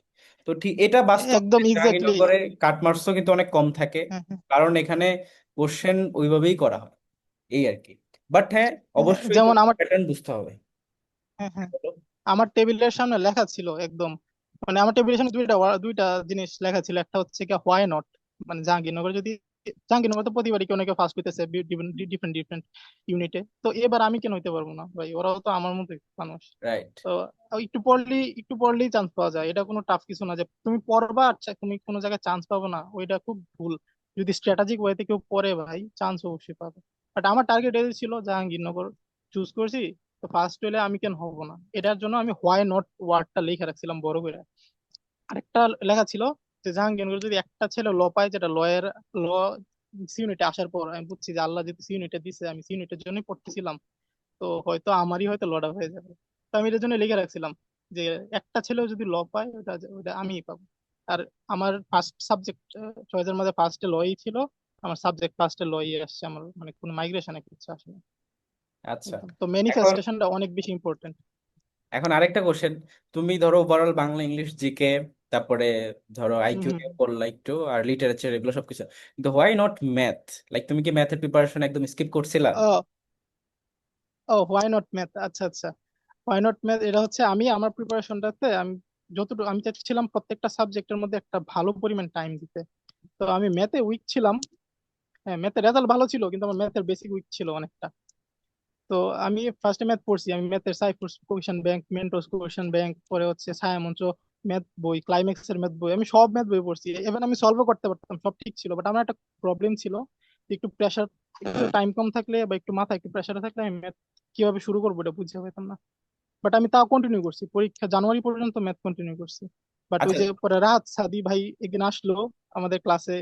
Speaker 2: তো ঠিক এটা বাস্তব যে
Speaker 1: একদম এক্স্যাক্টলি।
Speaker 2: জাহাঙ্গীরনগরে কাট মার্কসও কিন্তু অনেক কম থাকে,
Speaker 1: হ্যাঁ হ্যাঁ
Speaker 2: কারণ এখানে কোশ্চেন ওইভাবেই করা হয়, এই আর কি। বাট হ্যাঁ,
Speaker 1: হ্যাঁ,
Speaker 2: অবশ্যই
Speaker 1: যেমন
Speaker 2: তোমার
Speaker 1: আমার,
Speaker 2: প্যাটার্ন বুঝতে হবে।
Speaker 1: হ্যাঁ হ্যাঁ, আমার টেবিলের সামনে লেখা ছিল একদম, মানে আমার টেবিলের সামনে দুইটা জিনিস লেখা ছিল। একটা হচ্ছে কি হোয়াই নট, মানে জাহাঙ্গীরনগর যদি, জাহাঙ্গীরনগর তো প্রতিবারই কেউ না কেউ ফার্স্ট হইতেছে ডিফারেন্ট ডিফারেন্ট ইউনিটে, তো এবার আমি কেন হইতে পারবো না ভাই? ওরাও তো আমার মতোই মানুষ।
Speaker 2: রাইট।
Speaker 1: তো একটু পড়লেই চান্স পাওয়া যায়, এটা কোনো টাফ কিছু না যে তুমি পড়বা আচ্ছা তুমি কোনো জায়গায় চান্স পাবো না, ওইটা খুব ভুল। যদি স্ট্র্যাটেজিক ওয়েতে কেউ পড়ে ভাই, চান্স অবশ্যই পাবে। বাট আমার টার্গেট এই ছিল জাহাঙ্গীরনগর চুজ করছি, তো ফার্স্ট হইলে আমি কেন হবো না? এটার জন্য আমি হোয়াই নট ওয়ার্ডটা লিখে রাখছিলাম বড় করে। আরেকটা লেখা ছিল যে জাহাঙ্গীরনগর যদি একটা ছেলে ল পায়, যেটা লয়ের ল সি ইউনিটে আসার পর আমি বুঝছি যে আল্লাহ যেহেতু সি ইউনিটে দিছে, আমি সি ইউনিটের জন্যই পড়তেছিলাম, তো হয়তো আমারই হয়তো লটা হয়ে যাবে। তো আমি এটার জন্য লিখে রাখছিলাম যে একটা ছেলেও যদি ল পায় ওটা ওটা আমিই পাবো। আর আমার ফার্স্ট সাবজেক্ট চয়েসের মধ্যে ফার্স্টে লই ছিল, আমার সাবজেক্ট ফার্স্টে লই আসছে, আমার মানে কোনো মাইগ্রেশনে কিছু আসে না
Speaker 2: আচ্ছা,
Speaker 1: একদম। তো
Speaker 2: এখন
Speaker 1: ম্যানিফেস্টেশনটা অনেক বেশি ইম্পর্টেন্ট।
Speaker 2: এখন আরেকটা কোশ্চেন, তুমি ধরো ওভারঅল বাংলা ইংলিশ জিকে, তারপরে ধরো
Speaker 1: হুম
Speaker 2: আইকিউ
Speaker 1: হুম।
Speaker 2: নিয়ে পড়লা একটু, আর লিটারেচার, এগুলো সবকিছু, কিন্তু হোয়াই নট ম্যাথ? লাইক তুমি কি ম্যাথের প্রিপারেশন একদম স্কিপ করছিলা?
Speaker 1: ও ও, হোয়াই নট ম্যাথ, আচ্ছা আচ্ছা। হোয়াই নট ম্যাথ এটা হচ্ছে আমি আমার প্রিপারেশনটাতে আমি যতটুকু আমি চাচ্ছিলাম প্রত্যেকটা সাবজেক্টের মধ্যে একটা ভালো পরিমাণ টাইম দিতে। তো আমি ম্যাথে উইক ছিলাম, হ্যাঁ ম্যাথের রেজাল্ট ভালো ছিল কিন্তু আমার ম্যাথের বেসিক উইক ছিল অনেকটা। তো আমি ফার্স্টে ম্যাথ পড়ছি, আমি ম্যাথের সাইফার্স কোয়েশ্চন ব্যাংক, মেন্টস কোয়েশ্চন ব্যাংক, পরে হচ্ছে ছায়ামঞ্চ ম্যাথ বই, ক্লাইম্যাক্স এর ম্যাথ বই, আমি সব ম্যাথ বই পড়ছি। এবার আমি সলভও করতে পারতাম, সব ঠিক ছিল, বাট আমার একটা প্রবলেম ছিল যে একটু প্রেশার, একটু টাইম কম থাকলে বা একটু মাথায় একটু প্রেশারে থাকলে আমি ম্যাথ কিভাবে শুরু করবো এটা বুঝতে পারতাম না। বাট আমি তাও কন্টিনিউ করছি, পরীক্ষা জানুয়ারি পর্যন্ত ম্যাথ কন্টিনিউ করছি। বাট ওই
Speaker 2: আচ্ছা।
Speaker 1: যে পরে রাহাত সাদি ভাই একদিন আসলো আমাদের ক্লাসে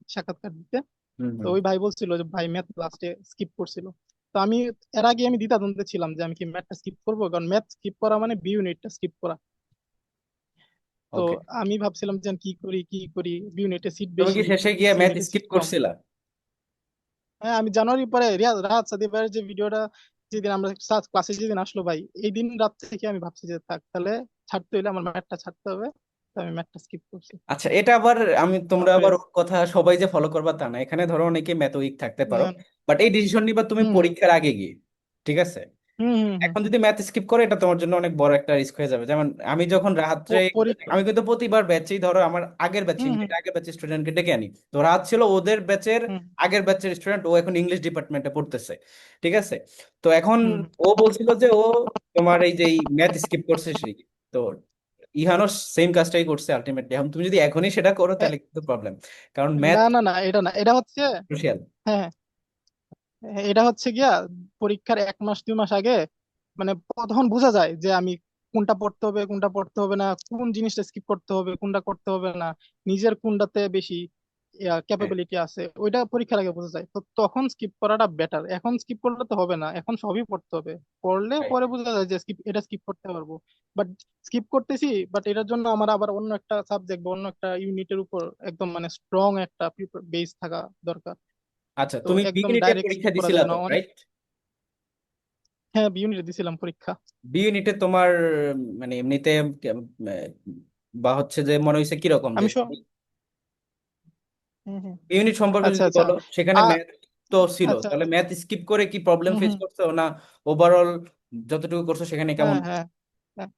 Speaker 1: সাক্ষাৎকার দিতে,
Speaker 2: হুম
Speaker 1: তো
Speaker 2: হুম।
Speaker 1: ওই ভাই বলছিল যে ভাই ম্যাথ লাস্টে স্কিপ করছিল। তো আমি এর আগে আমি দ্বিধাদ্বন্দ্বে ছিলাম যে আমি কি ম্যাথটা স্কিপ করবো, কারণ ম্যাথ স্কিপ করা মানে বি ইউনিটটা স্কিপ করা। তো
Speaker 2: ওকে,
Speaker 1: আমি ভাবছিলাম যে আমি কি করি, বি ইউনিটে সিট
Speaker 2: তুমি কি
Speaker 1: বেশি,
Speaker 2: শেষে গিয়ে
Speaker 1: সি
Speaker 2: ম্যাথ
Speaker 1: ইউনিটে
Speaker 2: স্কিপ
Speaker 1: সিট কম।
Speaker 2: করছিলা?
Speaker 1: হ্যাঁ আমি জানুয়ারি পরে রাহাত সাদি ভাইয়ের যে ভিডিওটা যেদিন আমরা ক্লাসে যেদিন আসলো ভাই, এই দিন রাত থেকে আমি ভাবছি যে থাক তাহলে ছাড়তে হইলে আমার ম্যাথটা ছাড়তে হবে, তো আমি ম্যাথটা স্কিপ করছি।
Speaker 2: আচ্ছা, এটা আবার আমি, তোমরা
Speaker 1: তারপরে
Speaker 2: আবার ওর কথা সবাই যে ফলো করবা তা না, এখানে ধরো অনেকে ম্যাথ উইক থাকতে পারো,
Speaker 1: না,
Speaker 2: বাট এই ডিসিশন নিবা তুমি
Speaker 1: হুম
Speaker 2: পরীক্ষার আগে গিয়ে, ঠিক আছে?
Speaker 1: হুম হুম হুম
Speaker 2: এখন
Speaker 1: হুম।
Speaker 2: যদি ম্যাথ স্কিপ করে, এটা তোমার জন্য অনেক বড় একটা রিস্ক হয়ে যাবে। যেমন আমি যখন রাত্রে,
Speaker 1: পরীক্ষা।
Speaker 2: আমি কিন্তু প্রতিবার ব্যাচেই ধরো আমার আগের ব্যাচ,
Speaker 1: হুম হুম
Speaker 2: ইন্ডিয়ার আগের ব্যাচের স্টুডেন্টকে ডেকে আনি। তো রাত ছিল ওদের ব্যাচের
Speaker 1: হুম
Speaker 2: আগের ব্যাচের স্টুডেন্ট, ও এখন ইংলিশ ডিপার্টমেন্টে পড়তেছে, ঠিক আছে? তো এখন
Speaker 1: হুম হুম।
Speaker 2: ও বলছিল যে ও তোমার এই যে ম্যাথ স্কিপ করছে সেই, তো ইহানও সেম কাজটাই করছে আলটিমেটলি। এখন তুমি যদি এখনই সেটা করো
Speaker 1: এ-
Speaker 2: তাহলে কিন্তু প্রবলেম, কারণ ম্যাথ
Speaker 1: না না না, এটা না, এটা হচ্ছে,
Speaker 2: ক্রুশিয়াল।
Speaker 1: হ্যাঁ হ্যাঁ, এটা হচ্ছে গিয়া পরীক্ষার 1 মাস 2 মাস আগে মানে তখন বোঝা যায় যে আমি কোনটা পড়তে হবে কোনটা পড়তে হবে না, কোন জিনিসটা স্কিপ করতে হবে কোনটা করতে হবে না, নিজের কোনটাতে বেশি
Speaker 2: হ্যাঁ,
Speaker 1: ক্যাপাবিলিটি আছে ওইটা পরীক্ষার আগে বোঝা যায়। তো তখন স্কিপ করাটা বেটার, এখন স্কিপ করলে তো হবে না, এখন সবই পড়তে হবে। পড়লে
Speaker 2: রাইট।
Speaker 1: পরে বোঝা যায় যে এটা স্কিপ করতে পারবো। বাট স্কিপ করতেছি, বাট এটার জন্য আমার আবার অন্য একটা সাবজেক্ট বা অন্য একটা ইউনিটের উপর একদম মানে স্ট্রং একটা বেস থাকা দরকার।
Speaker 2: আচ্ছা,
Speaker 1: তো
Speaker 2: তুমি বি
Speaker 1: একদম
Speaker 2: ইউনিটে
Speaker 1: ডাইরেক্ট
Speaker 2: পরীক্ষা
Speaker 1: স্কিপ করা
Speaker 2: দিছিলা
Speaker 1: যাবে না
Speaker 2: তো,
Speaker 1: অনেক।
Speaker 2: রাইট?
Speaker 1: হ্যাঁ বি ইউনিটে দিছিলাম পরীক্ষা।
Speaker 2: বি ইউনিটে তোমার মানে এমনিতে বা হচ্ছে যে মনে হয়েছে কিরকম যে
Speaker 1: আমি সব, হুম হুম।
Speaker 2: বি ইউনিট সম্পর্কে
Speaker 1: আচ্ছা
Speaker 2: যদি
Speaker 1: আচ্ছা।
Speaker 2: বলো, সেখানে
Speaker 1: আ
Speaker 2: ম্যাথ তো ছিল,
Speaker 1: আচ্ছা
Speaker 2: তাহলে
Speaker 1: আচ্ছা।
Speaker 2: ম্যাথ স্কিপ করে কি প্রবলেম
Speaker 1: হুম
Speaker 2: ফেস
Speaker 1: হুম।
Speaker 2: করছো না? ওভারঅল যতটুকু করছো সেখানে কেমন?
Speaker 1: হ্যাঁ হ্যাঁ হ্যাঁ।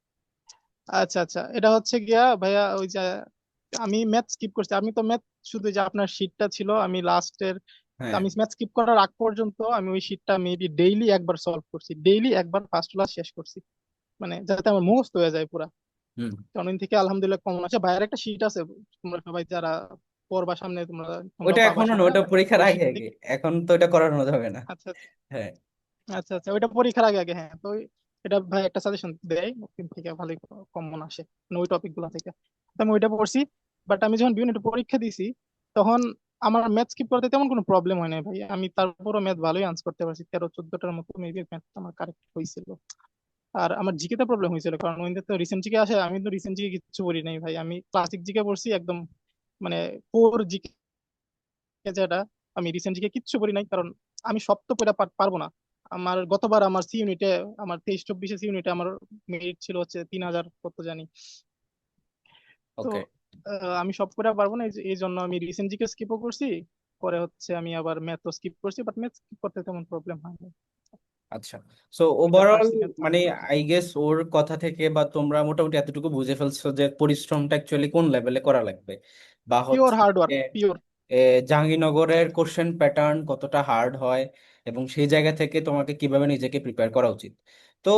Speaker 1: আচ্ছা আচ্ছা, এটা হচ্ছে গিয়া ভাইয়া ওই যে আমি ম্যাথ স্কিপ করছি, আমি তো ম্যাথ শুধু যে আপনার শীটটা ছিল আমি লাস্টের,
Speaker 2: হ্যাঁ।
Speaker 1: আমি ম্যাথ স্কিপ করার আগ পর্যন্ত আমি ওই শীটটা মেবি ডেইলি একবার সলভ করছি, ডেইলি একবার ফার্স্ট ক্লাস শেষ করছি, মানে যাতে আমার মুখস্থ হয়ে যায় পুরা।
Speaker 2: হুম।
Speaker 1: অনলাইন থেকে আলহামদুলিল্লাহ কমন আছে, ভাইয়ের একটা শীট আছে, তোমরা সবাই যারা পর বা সামনে তোমরাও
Speaker 2: ওইটা
Speaker 1: পাবা
Speaker 2: এখনো না,
Speaker 1: সেটা
Speaker 2: ওইটা পরীক্ষার
Speaker 1: ওই
Speaker 2: আগে আগে, এখন তো এটা করানো যাবে না।
Speaker 1: আচ্ছা আচ্ছা
Speaker 2: হ্যাঁ।
Speaker 1: আচ্ছা আচ্ছা ওইটা পরীক্ষার আগে আগে, হ্যাঁ। তো এটা ভাই একটা সাজেশন দেয় ওখান থেকে ভালোই কমন আসে, মানে ওই টপিক গুলা থেকে। তো আমি ওইটা পড়ছি। বাট আমি যখন বিভিন্ন পরীক্ষা দিছি তখন আমার ম্যাথ স্কিপ করতে তেমন কোনো প্রবলেম হয় না ভাই। আমি তারপরও ম্যাথ ভালোই আনসার করতে পারছি, 13-14টার মতো মেবি ম্যাথ আমার কারেক্ট হয়েছিল। আর আমার জিকে তে প্রবলেম হয়েছিল, কারণ ওইটা তো রিসেন্ট জিকে আসে, আমি তো রিসেন্ট জিকে কিছু পড়ি নাই ভাই। আমি ক্লাসিক জিকে পড়ছি একদম, মানে কোর জিকে যেটা। আমি রিসেন্ট জিকে কিচ্ছু পড়ি নাই, কারণ আমি সব তো পড়া পারবো না। আমার গতবার আমার সি ইউনিটে, আমার 23-24 সি ইউনিটে আমার মেরিট ছিল হচ্ছে 3000 কত জানি। তো
Speaker 2: ওকে।
Speaker 1: আমি সব করে পারবো না, এই জন্য আমি রিসেন্ট জিকে স্কিপও করছি। পরে হচ্ছে আমি আবার ম্যাথও স্কিপ করছি, বাট ম্যাথ স্কিপ করতে তেমন প্রবলেম হয় না।
Speaker 2: আচ্ছা, সো
Speaker 1: ওইটা
Speaker 2: ওভারঅল
Speaker 1: পারছি ম্যাথ ভালো
Speaker 2: মানে
Speaker 1: করে।
Speaker 2: আই গেস ওর কথা থেকে বা তোমরা মোটামুটি এতটুকু বুঝে ফেলছো যে পরিশ্রমটা অ্যাকচুয়ালি কোন লেভেলে করা লাগবে, বা
Speaker 1: পিওর
Speaker 2: হচ্ছে
Speaker 1: হার্ড
Speaker 2: যে,
Speaker 1: ওয়ার্ক, পিওর।
Speaker 2: জাহাঙ্গীরনগরের কোশ্চেন প্যাটার্ন কতটা হার্ড হয় এবং সেই জায়গা থেকে তোমাকে কিভাবে নিজেকে প্রিপেয়ার করা উচিত। তো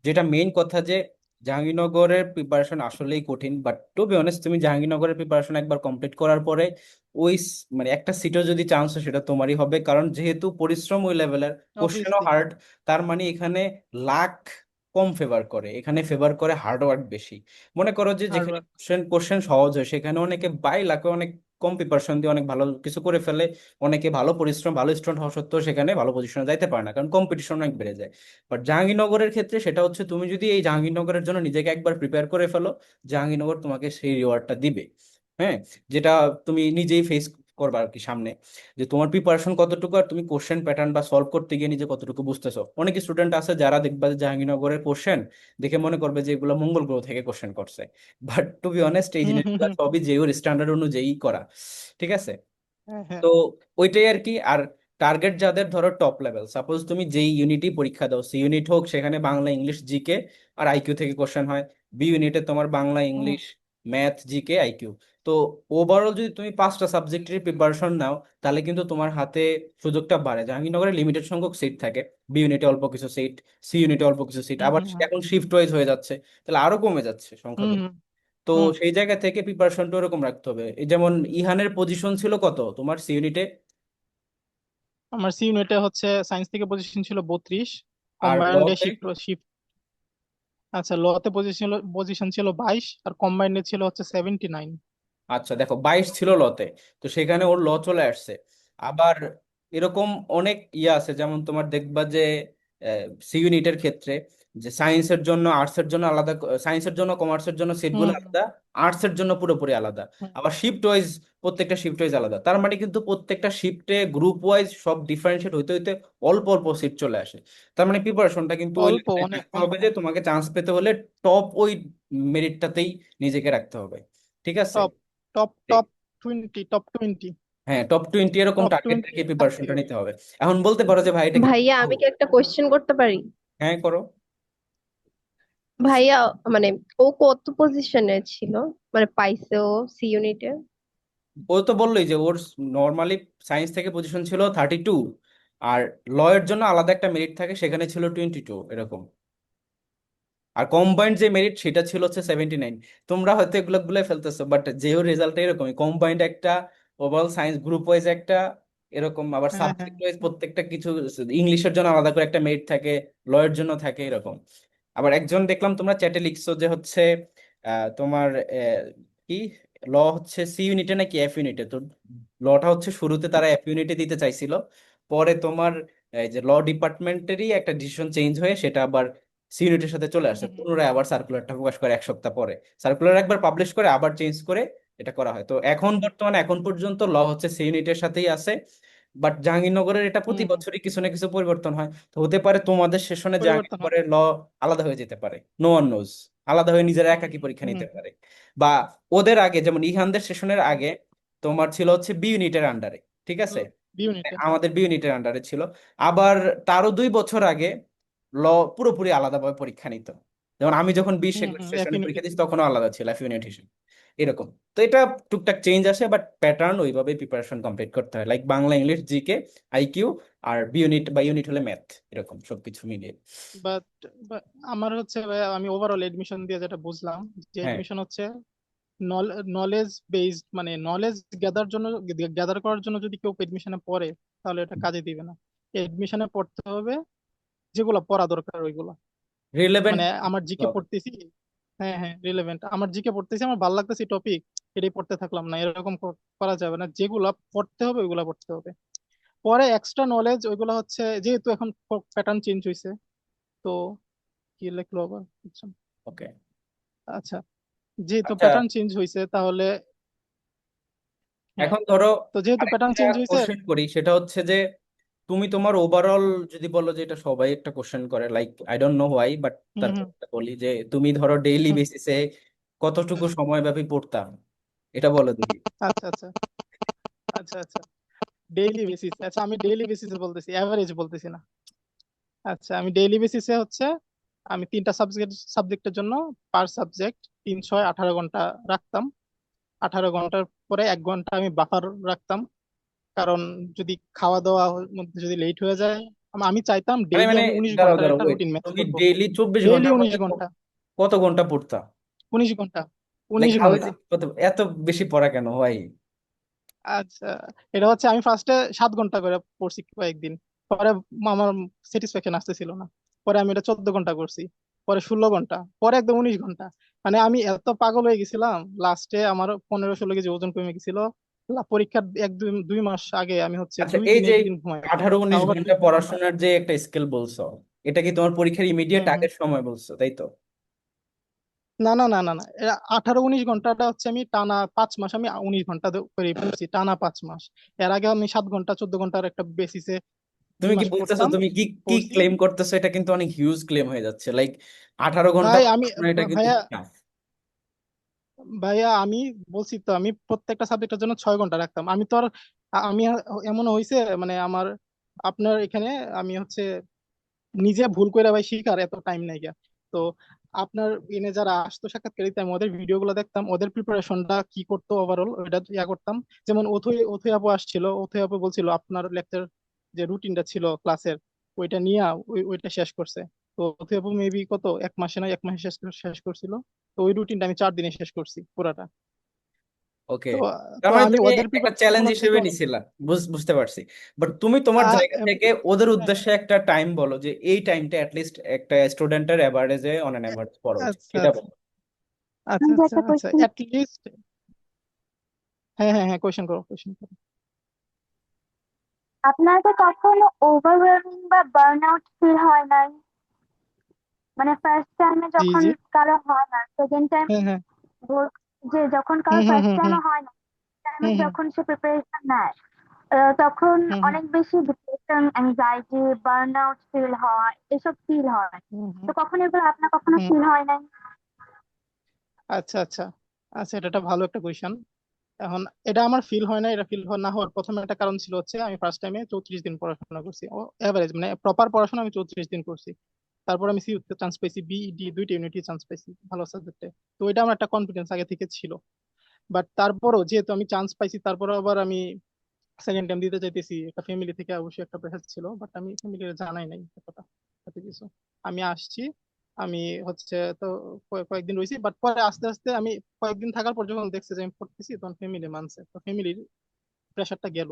Speaker 2: যেটা মেইন কথা যে জাহাঙ্গীরনগরের প্রিপারেশন আসলেই কঠিন, বাট টু বি অনেস্ট তুমি জাহাঙ্গীরনগরের প্রিপারেশন একবার কমপ্লিট করার পরে ওই মানে একটা সিটও যদি চান্স হয় সেটা তোমারই হবে, কারণ যেহেতু পরিশ্রম ওই লেভেলের, কোশ্চেনও
Speaker 1: অবভিয়াসলি
Speaker 2: হার্ড। তার মানে এখানে লাক কম ফেভার করে, এখানে ফেভার করে হার্ড ওয়ার্ক বেশি। মনে করো যে
Speaker 1: হার্ড
Speaker 2: যেখানে
Speaker 1: ওয়ার্ক।
Speaker 2: কোশ্চেন কোশ্চেন সহজ হয় সেখানে অনেকে বাই লাখে অনেক কম প্রিপারেশন দিয়ে অনেক ভালো কিছু করে ফেলে। অনেকে ভালো পরিশ্রম ভালো স্টুডেন্ট হওয়া সত্ত্বেও সেখানে ভালো পজিশনে যাইতে পারে না, কারণ কম্পিটিশন অনেক বেড়ে যায়। বাট জাহাঙ্গীরনগরের ক্ষেত্রে সেটা হচ্ছে তুমি যদি এই জাহাঙ্গীরনগরের জন্য নিজেকে একবার প্রিপেয়ার করে ফেলো, জাহাঙ্গীরনগর তোমাকে সেই রিওয়ার্ডটা দিবে। হ্যাঁ, যেটা তুমি নিজেই ফেস করবা আর কি সামনে, যে তোমার প্রিপারেশন কতটুকু আর তুমি কোশ্চেন প্যাটার্ন বা সলভ করতে গিয়ে নিজে কতটুকু বুঝতেছো। অনেক স্টুডেন্ট আছে যারা দেখবা যে জাহাঙ্গীরনগরের কোশ্চেন দেখে মনে করবে যে এগুলো মঙ্গল গ্রহ থেকে কোশ্চেন করছে, বাট টু বি অনেস্ট এই
Speaker 1: হুম হুম
Speaker 2: জিনিসগুলো
Speaker 1: হুম।
Speaker 2: সবই যেও স্ট্যান্ডার্ড অনুযায়ী করা। ঠিক আছে।
Speaker 1: হ্যাঁ হ্যাঁ।
Speaker 2: তো ওইটাই আর কি। আর টার্গেট যাদের ধরো টপ লেভেল, সাপোজ তুমি যেই ইউনিটই পরীক্ষা দাও, সি ইউনিট হোক, সেখানে বাংলা ইংলিশ জিকে আর আইকিউ থেকে কোশ্চেন হয়। বি ইউনিটে তোমার বাংলা
Speaker 1: হুম
Speaker 2: ইংলিশ ম্যাথ জিকে আইকিউ। তো ওভারঅল যদি তুমি 5টা সাবজেক্টের প্রিপারেশন নাও, তাহলে কিন্তু তোমার হাতে সুযোগটা বাড়ে। জাহাঙ্গীরনগরে লিমিটেড সংখ্যক সিট থাকে, বি ইউনিটে অল্প কিছু সিট, সি ইউনিটে অল্প কিছু সিট,
Speaker 1: হুম
Speaker 2: আবার
Speaker 1: হুম হুম
Speaker 2: এখন শিফট ওয়াইজ হয়ে যাচ্ছে, তাহলে আরো কমে যাচ্ছে
Speaker 1: হুম
Speaker 2: সংখ্যাগুলো।
Speaker 1: হুম
Speaker 2: তো
Speaker 1: হুম।
Speaker 2: সেই জায়গা থেকে প্রিপারেশনটা ওরকম রাখতে হবে। এই যেমন ইহানের পজিশন ছিল কত তোমার সি ইউনিটে,
Speaker 1: আমার সি ইউনিটে হচ্ছে সায়েন্স থেকে পজিশন ছিল 32,
Speaker 2: আর
Speaker 1: কম্বাইন্ডে
Speaker 2: লতে?
Speaker 1: Shift shift. আচ্ছা, লতে পজিশন ছিল 22, আর কম্বাইন্ডে ছিল হচ্ছে 79।
Speaker 2: আচ্ছা দেখো, 22 ছিল লতে, তো সেখানে ওর ল চলে আসছে। আবার এরকম অনেক ইয়ে আছে, যেমন তোমার দেখবা যে সি ইউনিটের ক্ষেত্রে যে সায়েন্সের জন্য আর্টসের জন্য আলাদা, সায়েন্সের জন্য কমার্সের জন্য সিটগুলো
Speaker 1: হুম
Speaker 2: আলাদা, আর্টসের জন্য পুরোপুরি আলাদা।
Speaker 1: হুম।
Speaker 2: আবার শিফট ওয়াইজ প্রত্যেকটা শিফট ওয়াইজ আলাদা। তার মানে কিন্তু প্রত্যেকটা শিফটে গ্রুপ ওয়াইজ সব ডিফারেন্সিয়েট হইতে হইতে অল্প অল্প সিট চলে আসে। তার মানে প্রিপারেশনটা কিন্তু ওই
Speaker 1: অল্প,
Speaker 2: লেভেলে
Speaker 1: অনেক
Speaker 2: রাখতে
Speaker 1: অনেক
Speaker 2: হবে যে
Speaker 1: অনেক।
Speaker 2: তোমাকে চান্স পেতে হলে টপ ওই মেরিটটাতেই নিজেকে রাখতে হবে। ঠিক আছে।
Speaker 1: Top top top 20, top 20।
Speaker 2: হ্যাঁ, টপ 20 এরকম
Speaker 1: টপ
Speaker 2: টার্গেট
Speaker 1: 20
Speaker 2: রেখে প্রিপারেশনটা নিতে হবে। এখন বলতে পারো যে ভাই এটা কি
Speaker 4: ভাইয়া, আমি
Speaker 2: সম্ভব?
Speaker 4: কি একটা কোয়েশ্চেন করতে পারি?
Speaker 2: হ্যাঁ, করো।
Speaker 4: ভাইয়া, মানে ও কত পজিশনে ছিল, মানে পাইছে ও সি ইউনিটে?
Speaker 2: ও তো বললোই যে ওর নর্মালি সায়েন্স থেকে পজিশন ছিল 32, আর ল এর জন্য আলাদা একটা মেরিট থাকে, সেখানে ছিল 22 এরকম। আর কম্বাইন্ড যে মেরিট সেটা ছিল হচ্ছে 79। তোমরা হয়তো এগুলো গুলো ফেলতেছো, বাট যেও রেজাল্ট এরকমই, কম্বাইন্ড একটা, ওভারঅল সায়েন্স গ্রুপ ওয়াইজ একটা, এরকম আবার
Speaker 1: হ্যাঁ হ্যাঁ
Speaker 2: সাবজেক্ট ওয়াইজ
Speaker 1: হ্যাঁ।
Speaker 2: প্রত্যেকটা কিছু, ইংলিশের জন্য আলাদা করে একটা মেরিট থাকে, ল এর জন্য থাকে, এরকম। আবার একজন দেখলাম তোমরা চ্যাটে লিখছো যে হচ্ছে তোমার কি ল হচ্ছে সি ইউনিটে নাকি এফ ইউনিটে। তো লটা হচ্ছে শুরুতে তারা এফ ইউনিটে দিতে চাইছিল, পরে তোমার এই যে ল ডিপার্টমেন্টেরই একটা ডিসিশন চেঞ্জ হয়ে সেটা আবার সি ইউনিটের সাথে চলে আসে,
Speaker 1: হুম হুম
Speaker 2: পুনরায় আবার সার্কুলারটা প্রকাশ করে 1 সপ্তাহ পরে। সার্কুলার একবার পাবলিশ করে আবার চেঞ্জ করে এটা করা হয়। তো এখন
Speaker 1: হুম
Speaker 2: বর্তমানে এখন পর্যন্ত ল হচ্ছে সি ইউনিটের সাথেই আছে। বাট জাহাঙ্গীরনগরের এটা
Speaker 1: হুম
Speaker 2: প্রতি
Speaker 1: হুম।
Speaker 2: বছরই কিছু না কিছু পরিবর্তন হয়। তো হতে পারে তোমাদের সেশনে
Speaker 1: পরিবর্তন হবে।
Speaker 2: জাহাঙ্গীরনগরের ল আলাদা হয়ে যেতে পারে, নো ওয়ান নোজ। আলাদা হয়ে নিজেরা একাকী পরীক্ষা
Speaker 1: হুম
Speaker 2: নিতে
Speaker 1: হুম
Speaker 2: পারে। বা ওদের আগে যেমন ইহানদের সেশনের আগে তোমার ছিল হচ্ছে বি ইউনিটের আন্ডারে, ঠিক আছে,
Speaker 1: বি ইউনিটে।
Speaker 2: আমাদের বি ইউনিটের আন্ডারে ছিল। আবার তারও 2 বছর আগে ল পুরোপুরি আলাদাভাবে পরীক্ষা নিত। যেমন আমি যখন বিশ
Speaker 1: হুম হুম, এক
Speaker 2: সেশনে
Speaker 1: ইউনিটে।
Speaker 2: পরীক্ষা দিয়েছি তখনও আলাদা ছিল এফ ইউনিট হিসেবে, এরকম। তো এটা টুকটাক চেঞ্জ আসে, বাট প্যাটার্ন ওইভাবেই প্রিপারেশন কমপ্লিট করতে হয়, like Bangla English GK IQ, আর বি ইউনিট বা ইউনিট হলে ম্যাথ, এরকম সবকিছু মিলিয়ে।
Speaker 1: বাট আমার হচ্ছে ভাই, আমি ওভারঅল এডমিশন দিয়ে যেটা বুঝলাম, যে
Speaker 2: হ্যাঁ।
Speaker 1: এডমিশন হচ্ছে নলেজ বেসড মানে নলেজ গ্যাদার করার জন্য যদি কেউ এডমিশনে পড়ে তাহলে এটা কাজে দিবে না। এডমিশনে পড়তে হবে যেগুলো পড়া দরকার ওইগুলো।
Speaker 2: রিলেভেন্ট
Speaker 1: মানে আমার জিকে
Speaker 2: হবে।
Speaker 1: পড়তেছি, হ্যাঁ হ্যাঁ রিলেভেন্ট, আমার জিকে পড়তেছি, আমার ভালো লাগতেছে টপিক, এটাই পড়তে থাকলাম না, এরকম করা যাবে না। যেগুলা পড়তে হবে ওইগুলা পড়তে হবে। পরে এক্সট্রা নলেজ ওইগুলা হচ্ছে, যেহেতু এখন প্যাটার্ন চেঞ্জ হয়েছে, তো কি লিখলো আবার বুঝছেন?
Speaker 2: ওকে,
Speaker 1: আচ্ছা, যেহেতু
Speaker 2: আচ্ছা
Speaker 1: প্যাটার্ন চেঞ্জ হয়েছে তাহলে, হ্যাঁ,
Speaker 2: এখন ধরো
Speaker 1: তো যেহেতু প্যাটার্ন
Speaker 2: আরেকটা
Speaker 1: চেঞ্জ হয়েছে,
Speaker 2: কোশ্চেন করি, সেটা হচ্ছে যে তুমি তোমার ওভারঅল যদি বলো, যে এটা সবাই একটা কোশ্চেন করে, like I don't know why, but
Speaker 1: হুম
Speaker 2: তারপর
Speaker 1: হুম
Speaker 2: বলি যে তুমি ধরো ডেইলি
Speaker 1: হুম,
Speaker 2: বেসিসে কতটুকু সময় ব্যাপী পড়তা, এটা বলো দেখি।
Speaker 1: আচ্ছা আচ্ছা আচ্ছা আচ্ছা, ডেইলি বেসিস, আচ্ছা আমি ডেইলি বেসিসে বলতেছি, অ্যাভারেজ বলতেছি না। আচ্ছা আমি ডেইলি বেসিসে হচ্ছে আমি 3টা সাবজেক্টের জন্য পার সাবজেক্ট 3 6 18 ঘন্টা রাখতাম। 18 ঘন্টার পরে 1 ঘন্টা আমি বাফার রাখতাম, কারণ যদি খাওয়া দাওয়া মধ্যে যদি লেট হয়ে যায়, আমি চাইতাম
Speaker 2: আরে
Speaker 1: ডেইলি
Speaker 2: মানে
Speaker 1: আমি 19
Speaker 2: দাঁড়াও
Speaker 1: ঘন্টার
Speaker 2: দাঁড়াও,
Speaker 1: একটা
Speaker 2: ওয়েট,
Speaker 1: রুটিন ম্যাচ
Speaker 2: তুমি
Speaker 1: করব।
Speaker 2: ডেইলি 24 ঘন্টার
Speaker 1: ডেইলি
Speaker 2: মধ্যে
Speaker 1: 19 ঘন্টা,
Speaker 2: কত ঘন্টা পড়তা?
Speaker 1: 19 ঘন্টা,
Speaker 2: লাইক
Speaker 1: 19
Speaker 2: হাউ ইজ
Speaker 1: ঘন্টা
Speaker 2: ইট, কত এত বেশি পড়া কেন হয়?
Speaker 1: আচ্ছা, এটা হচ্ছে আমি ফার্স্টে 7 ঘন্টা করে পড়ছি কয়েকদিন, পরে আমার স্যাটিসফ্যাকশন আসতেছিল না, পরে আমি এটা 14 ঘন্টা করছি, পরে 16 ঘন্টা, পরে একদম 19 ঘন্টা। মানে আমি এত পাগল হয়ে গেছিলাম, লাস্টে আমার 15 16 কেজি ওজন কমে গেছিল। পরীক্ষার 1 2 2 মাস আগে আমি হচ্ছে
Speaker 2: আচ্ছা,
Speaker 1: দুই
Speaker 2: এই
Speaker 1: দিন
Speaker 2: যে
Speaker 1: একদিন ঘুমাইতাম,
Speaker 2: 18 19
Speaker 1: তাও আবার
Speaker 2: ঘন্টা
Speaker 1: 2 3 ঘন্টা।
Speaker 2: পড়াশোনার যে একটা স্কেল বলছো, এটা কি তোমার পরীক্ষার ইমিডিয়েট
Speaker 1: হুম হুম,
Speaker 2: আগের সময় বলছো, তাই তো?
Speaker 1: না না না না না, 18 19 ঘন্টাটা হচ্ছে আমি টানা 5 মাস, আমি 19 ঘন্টা করে পড়ছি টানা 5 মাস। এর আগে আমি 7 ঘন্টা 14 ঘন্টার একটা বেসিসে দুই
Speaker 2: তুমি কি
Speaker 1: মাস
Speaker 2: বলতেছো,
Speaker 1: পড়তাম,
Speaker 2: তুমি কি কি
Speaker 1: পড়ছি।
Speaker 2: ক্লেম করতেছো? এটা কিন্তু অনেক হিউজ ক্লেম হয়ে যাচ্ছে, লাইক 18 ঘন্টা
Speaker 1: ভাই আমি
Speaker 2: পড়াশোনা, এটা কিন্তু
Speaker 1: ভাইয়া
Speaker 2: tough।
Speaker 1: ভাইয়া আমি বলছি তো, আমি প্রত্যেকটা সাবজেক্টের জন্য 6 ঘন্টা রাখতাম। আমি তো আর আমি এমন হয়েছে মানে আমার আপনার এখানে আমি হচ্ছে নিজে ভুল করে ভাই শিখার এত টাইম নাই গিয়া। তো আপনার এনে যারা আসতো সাক্ষাৎকার দিতে, আমি ওদের ভিডিও গুলো দেখতাম, ওদের প্রিপারেশনটা কি করতো ওভারঅল ওইটা ইয়া করতাম। যেমন অথৈ অথৈ আপু আসছিল, অথৈ আপু বলছিল আপনার লেকচার যে রুটিনটা ছিল ক্লাসের, ওইটা নিয়ে ওইটা শেষ করছে। তো অথৈ আপু মেবি কত 1 মাসে না 1 মাসে শেষ করছিল। তো ওই রুটিনটা আমি 4 দিনে শেষ করছি পুরাটা।
Speaker 2: ওকে,
Speaker 1: তো
Speaker 2: তার
Speaker 1: তো
Speaker 2: মানে
Speaker 1: আমি
Speaker 2: তুমি
Speaker 1: ওদের
Speaker 2: একটা
Speaker 1: প্রিপারেশন
Speaker 2: চ্যালেঞ্জ
Speaker 1: গুলো থেকে
Speaker 2: হিসেবে নিছিলা, বুঝতে পারছি। বাট তুমি তোমার
Speaker 1: আহ,
Speaker 2: জায়গা
Speaker 1: এম,
Speaker 2: থেকে ওদের
Speaker 1: হ্যাঁ,
Speaker 2: উদ্দেশ্যে একটা টাইম বলো, যে এই টাইমটা অ্যাটলিস্ট একটা স্টুডেন্টের এভারেজে অন অ্যান এভারেজ পড়া উচিত,
Speaker 1: আচ্ছা
Speaker 2: এটা
Speaker 1: আচ্ছা
Speaker 2: বলো।
Speaker 1: আচ্ছা
Speaker 5: আমি যে
Speaker 1: আচ্ছা
Speaker 5: একটা
Speaker 1: আচ্ছা
Speaker 5: কোয়েশ্চেন,
Speaker 1: অ্যাট লিস্ট, হ্যাঁ হ্যাঁ হ্যাঁ কোয়েশ্চেন করো কোয়েশ্চেন করো।
Speaker 5: আপনার কি কখনো ওভারওয়েলমিং বা বার্ন আউট ফিল হয় নাই? মানে ফার্স্ট টাইমে
Speaker 1: জি
Speaker 5: যখন
Speaker 1: জি,
Speaker 5: কারো হয় না, সেকেন্ড টাইম
Speaker 1: হ্যাঁ হ্যাঁ,
Speaker 5: যে যখন কারো
Speaker 1: হুম হুম
Speaker 5: ফার্স্ট
Speaker 1: হুম হুম
Speaker 5: টাইমে হয় না, টাইমে
Speaker 1: হুম
Speaker 5: যখন সে প্রিপারেশন নেয়, তখন
Speaker 1: হুম হুম
Speaker 5: অনেক বেশি depression, anxiety, burn out feel হয়, এসব ফিল হয়।
Speaker 1: হুম
Speaker 5: তো
Speaker 1: হুম
Speaker 5: কখনো এগুলো আপনার কখনো
Speaker 1: হুম,
Speaker 5: ফিল হয় নাই?
Speaker 1: আচ্ছা আচ্ছা আচ্ছা, এটা একটা ভালো একটা কোয়েশ্চেন। এখন এটা আমার ফিল হয় না, এটা ফিল না হওয়ার প্রথম একটা কারণ ছিল হচ্ছে আমি ফার্স্ট টাইমে 34 দিন পড়াশোনা করছি, ও এভারেজ মানে প্রপার পড়াশোনা আমি 34 দিন করছি। তারপর আমি সিইউতে চান্স পাইছি, বিইডি দুইটা ইউনিটে চান্স পাইছি ভালো সাবজেক্টে। তো এটা আমার একটা কনফিডেন্স আগে থেকে ছিল। বাট তারপরও যেহেতু আমি চান্স পাইছি, তারপরও আবার আমি সেকেন্ড টাইম দিতে চাইতেছি, একটা ফ্যামিলি থেকে অবশ্যই একটা প্রেশার ছিল, বাট আমি ফ্যামিলির জানাই নাই কথা এত কিছু। আমি আসছি, আমি হচ্ছে তো কয়েকদিন রয়েছি, বাট পরে আস্তে আস্তে আমি কয়েকদিন থাকার পর যখন দেখছে যে আমি পড়তেছি, তখন ফ্যামিলি মানছে, তো ফ্যামিলির প্রেশারটা গেল।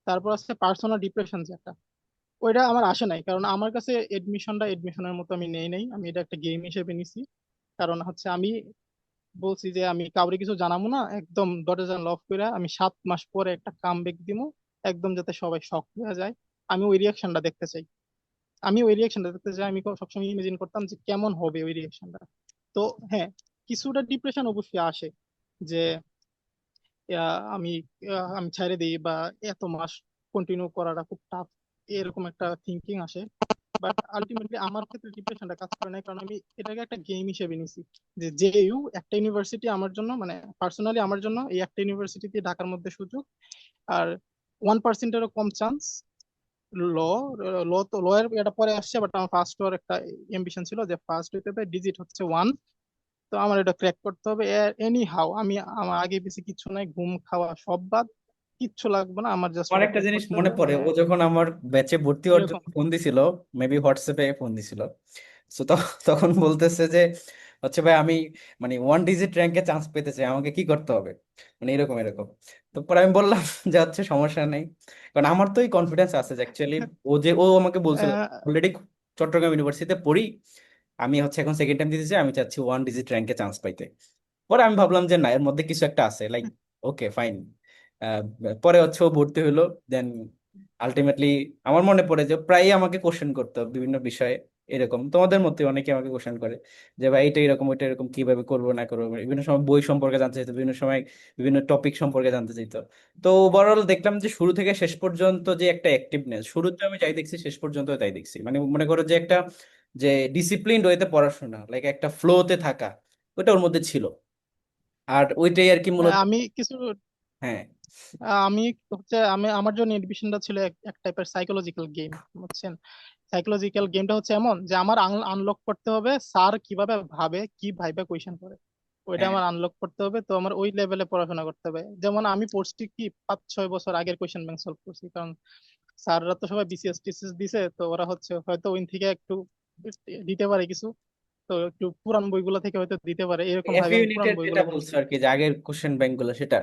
Speaker 1: তারপর আসছে পার্সোনাল ডিপ্রেশন যেটা, ওইটা আমার আসে নাই, কারণ আমার কাছে এডমিশনের মতো আমি নেই নাই, আমি এটা একটা গেম হিসেবে নিছি। কারণ হচ্ছে আমি বলছি যে আমি কাউরে কিছু জানাবো না, একদম দরজা লক করে আমি 7 মাস পরে একটা কাম ব্যাক দিব, একদম যাতে সবাই শক হয়ে যায়। আমি ওই রিয়াকশনটা দেখতে চাই, আমি সবসময় ইমেজিন করতাম যে কেমন হবে ওই রিয়াকশনটা। তো হ্যাঁ, কিছুটা ডিপ্রেশন অবশ্যই আসে যে আমি আমি ছেড়ে দিই, বা এত মাস কন্টিনিউ করাটা খুব টাফ, এরকম একটা থিঙ্কিং আসে। বাট আলটিমেটলি আমার ক্ষেত্রে ডিপ্রেশনটা কাজ করে না, কারণ আমি এটাকে একটা গেম হিসেবে নিছি। যে জেইউ একটা ইউনিভার্সিটি আমার জন্য, মানে পার্সোনালি আমার জন্য এই একটা ইউনিভার্সিটিতে ঢাকার মধ্যে সুযোগ, আর 1%-এরও কম চান্স। ল ল তো ল এর এটা পরে আসছে, বাট আমার ফার্স্ট হওয়ার একটা এম্বিশন ছিল যে ফার্স্ট হইতে হবে, ডিজিট হচ্ছে 1। তো আমার এটা ক্র্যাক করতে হবে এনি হাউ, আমি আমার আগে পিছে কিচ্ছু নাই, ঘুম খাওয়া সব বাদ, কিচ্ছু লাগবে না, আমার জাস্ট
Speaker 2: আমার
Speaker 1: ওটা
Speaker 2: একটা
Speaker 1: ক্র্যাক
Speaker 2: জিনিস
Speaker 1: করতে
Speaker 2: মনে
Speaker 1: হবে
Speaker 2: পড়ে,
Speaker 1: মানে
Speaker 2: ও যখন আমার ব্যাচে ভর্তি হওয়ার
Speaker 1: এরকম।
Speaker 2: জন্য ফোন দিছিল, মেবি হোয়াটসঅ্যাপে ফোন দিছিল, তো তখন বলতেছে যে হচ্ছে ভাই আমি মানে 1 ডিজিট র্যাঙ্কে চান্স পেতে চাই, আমাকে কি করতে হবে, মানে এরকম এরকম। তো পরে আমি বললাম যে হচ্ছে সমস্যা নেই, কারণ আমার তো এই কনফিডেন্স আছে যে অ্যাকচুয়ালি ও আমাকে বলছিল
Speaker 1: আহ,
Speaker 2: অলরেডি চট্টগ্রাম ইউনিভার্সিটিতে পড়ি, আমি হচ্ছে এখন সেকেন্ড টাইম দিতে চাই, আমি চাচ্ছি 1 ডিজিট র্যাঙ্কে চান্স পাইতে। পরে আমি ভাবলাম যে না, এর মধ্যে কিছু একটা আছে, লাইক ওকে ফাইন। পরে হচ্ছে ও ভর্তি হলো, দেন আলটিমেটলি আমার মনে পড়ে যে প্রায়ই আমাকে কোশ্চেন করতো বিভিন্ন বিষয়ে, এরকম তোমাদের মধ্যে অনেকে আমাকে কোশ্চেন করে যে ভাই এটা এরকম ওইটা এরকম কিভাবে করবো না করবো, বিভিন্ন সময় বই সম্পর্কে জানতে চাইতো, বিভিন্ন সময় বিভিন্ন টপিক সম্পর্কে জানতে চাইতো। তো ওভারঅল দেখলাম যে শুরু থেকে শেষ পর্যন্ত যে একটা অ্যাক্টিভনেস, শুরুতে আমি যাই দেখছি শেষ পর্যন্ত তাই দেখছি, মানে মনে করো যে একটা যে ডিসিপ্লিন ওয়েতে পড়াশোনা, লাইক একটা ফ্লোতে থাকা, ওটা ওর মধ্যে ছিল। আর ওইটাই আর কি মূলত।
Speaker 1: আমি কিছু
Speaker 2: হ্যাঁ
Speaker 1: আমি হচ্ছে আমি আমার জন্য এডুকেশনটা ছিল এক টাইপের সাইকোলজিক্যাল গেম, বুঝছেন? সাইকোলজিক্যাল গেমটা হচ্ছে এমন যে আমার আনলক করতে হবে স্যার কিভাবে ভাবে, কি ভাইবে কোয়েশন করে, ওইটা
Speaker 2: হ্যাঁ
Speaker 1: আমার আনলক করতে হবে। তো আমার ওই লেভেলে পড়াশোনা করতে হবে। যেমন আমি পড়ছি কি 5-6 বছর আগের কোয়েশন ব্যাংক সলভ করছি, কারণ স্যাররা তো সবাই বিসিএস টিসিএস দিছে, তো ওরা হচ্ছে হয়তো ওই থেকে একটু দিতে পারে কিছু, তো একটু পুরান বইগুলো থেকে হয়তো দিতে পারে, এরকম
Speaker 2: এফ
Speaker 1: ভাবে আমি পুরান
Speaker 2: ইউনিটের যেটা
Speaker 1: বইগুলো
Speaker 2: বলছো
Speaker 1: পড়ছি।
Speaker 2: আর কি, যে আগের কোশ্চেন ব্যাংক গুলো সেটা।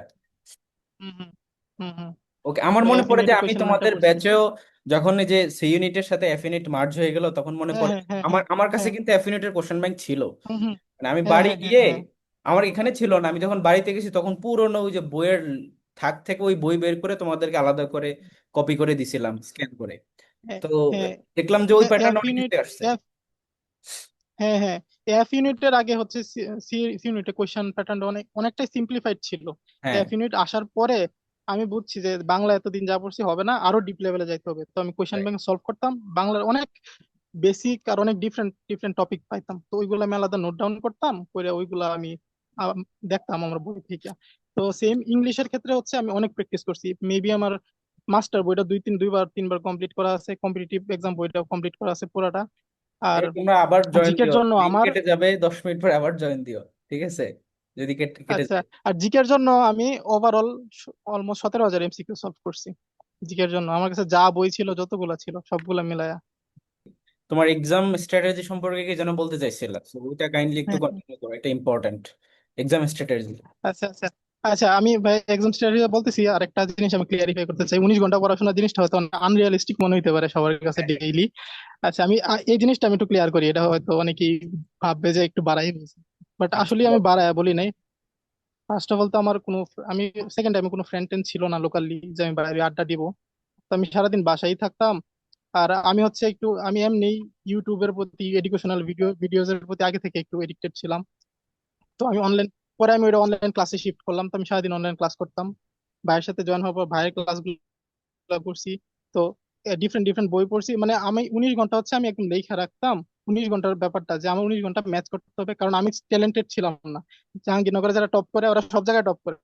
Speaker 1: হম হম হম হম।
Speaker 2: ওকে, আমার
Speaker 1: তো
Speaker 2: মনে
Speaker 1: এফ
Speaker 2: পড়ে যে
Speaker 1: ইউনিটের
Speaker 2: আমি
Speaker 1: কোয়েশন ব্যাংকটা
Speaker 2: তোমাদের
Speaker 1: পড়ছি।
Speaker 2: ব্যাচেও যখন এই যে সি ইউনিটের সাথে এফ ইউনিট মার্জ হয়ে গেল, তখন মনে
Speaker 1: হ্যাঁ
Speaker 2: পড়ে
Speaker 1: হ্যাঁ হ্যাঁ
Speaker 2: আমার
Speaker 1: হ্যাঁ
Speaker 2: আমার কাছে
Speaker 1: হ্যাঁ।
Speaker 2: কিন্তু এফ ইউনিটের কোশ্চেন ব্যাংক ছিল।
Speaker 1: হুম হুম।
Speaker 2: মানে আমি
Speaker 1: হ্যাঁ
Speaker 2: বাড়ি
Speaker 1: হ্যাঁ হ্যাঁ
Speaker 2: গিয়ে,
Speaker 1: হ্যাঁ
Speaker 2: আমার এখানে ছিল না, আমি যখন বাড়িতে গেছি তখন পুরোনো ওই যে বইয়ের থাক থেকে ওই বই বের করে তোমাদেরকে আলাদা করে কপি করে দিছিলাম স্ক্যান করে।
Speaker 1: হ্যাঁ
Speaker 2: তো
Speaker 1: হ্যাঁ।
Speaker 2: দেখলাম যে ওই প্যাটার্ন
Speaker 1: এফ ইউনিট,
Speaker 2: অনেকেতে আসছে।
Speaker 1: হ্যাঁ হ্যাঁ, এফ ইউনিটের আগে হচ্ছে সি ইউনিটের কোয়েশ্চেন প্যাটার্নটা অনেকটাই সিম্পলিফাইড ছিল।
Speaker 2: হ্যাঁ
Speaker 1: এফ ইউনিট আসার পরে আমি বুঝছি যে বাংলা এতদিন যা পড়ছি হবে না, আরো ডিপ লেভেলে যাইতে হবে। তো আমি কোয়েশ্চেন
Speaker 2: right.
Speaker 1: ব্যাংক সলভ করতাম, বাংলার অনেক বেসিক আর অনেক ডিফারেন্ট ডিফারেন্ট টপিক পাইতাম, তো ওইগুলো আমি আলাদা নোট ডাউন করতাম, করে ওইগুলো আমি দেখতাম আমার বই থেকে। তো সেম ইংলিশের ক্ষেত্রে হচ্ছে আমি অনেক প্র্যাকটিস করছি, মেবি আমার মাস্টার বইটা দুইবার তিনবার কমপ্লিট করা আছে, কম্পিটিটিভ এক্সাম বইটা কমপ্লিট করা আছে পুরাটা। আর
Speaker 2: এই তোমরা আবার জয়েন
Speaker 1: জিকের
Speaker 2: দিও,
Speaker 1: জন্য
Speaker 2: লিঙ্ক
Speaker 1: আমার,
Speaker 2: কেটে যাবে 10 মিনিট পরে, আবার জয়েন দিও, ঠিক আছে, যদি কেটে কেটে
Speaker 1: আচ্ছা,
Speaker 2: যায়।
Speaker 1: আর জিকের জন্য আমি ওভারঅল অলমোস্ট 17,000 এমসিকিউ সলভ করছি। জিকের জন্য আমার কাছে যা বই ছিল যতগুলা ছিল সবগুলা মিলায়া।
Speaker 2: তোমার এক্সাম স্ট্র্যাটেজি সম্পর্কে কি যেন বলতে চাইছিলা, তো ওইটা কাইন্ডলি একটু
Speaker 1: হ্যাঁ হ্যাঁ।
Speaker 2: কন্টিনিউ করো, এটা ইম্পর্টেন্ট, এক্সাম স্ট্র্যাটেজি।
Speaker 1: আচ্ছা আচ্ছা। আচ্ছা আমি ভাই এক্সাম স্ট্র্যাটেজি বলতেছি, আর একটা জিনিস আমি ক্লিয়ারিফাই করতে চাই। 19 ঘন্টা পড়াশোনা জিনিসটা হয়তো আনরিয়ালিস্টিক মনে হইতে পারে সবার কাছে ডেইলি। আচ্ছা আমি এই জিনিসটা আমি একটু ক্লিয়ার করি, এটা হয়তো অনেকেই ভাববে যে একটু বাড়াই বলছি, বাট
Speaker 2: আচ্ছা
Speaker 1: আসলে আমি বাড়ায় বলি নাই। ফার্স্ট অফ অল তো আমার কোনো আমি সেকেন্ড টাইমে কোনো ফ্রেন্ড টেন্ড ছিল না লোকালি যে আমি বাইরে আড্ডা দিব। তো আমি সারাদিন বাসায় থাকতাম। আর আমি হচ্ছে একটু আমি এমনি ইউটিউবের প্রতি, এডুকেশনাল ভিডিওজ এর প্রতি আগে থেকে একটু এডিক্টেড ছিলাম। তো আমি অনলাইন, পরে আমি ওটা অনলাইন ক্লাসে শিফট করলাম। তো আমি সারাদিন অনলাইন ক্লাস করতাম, ভাইয়ের সাথে জয়েন হওয়ার পর ভাইয়ের ক্লাসগুলো করছি। তো ডিফারেন্ট ডিফারেন্ট বই পড়ছি, মানে আমি 19 ঘন্টা হচ্ছে আমি একদম লেখা রাখতাম। 19 ঘন্টার ব্যাপারটা যে আমার 19 ঘন্টা ম্যাচ করতে হবে, কারণ আমি ট্যালেন্টেড ছিলাম না। জাহাঙ্গীরনগরে যারা টপ করে ওরা সব জায়গায় টপ করে,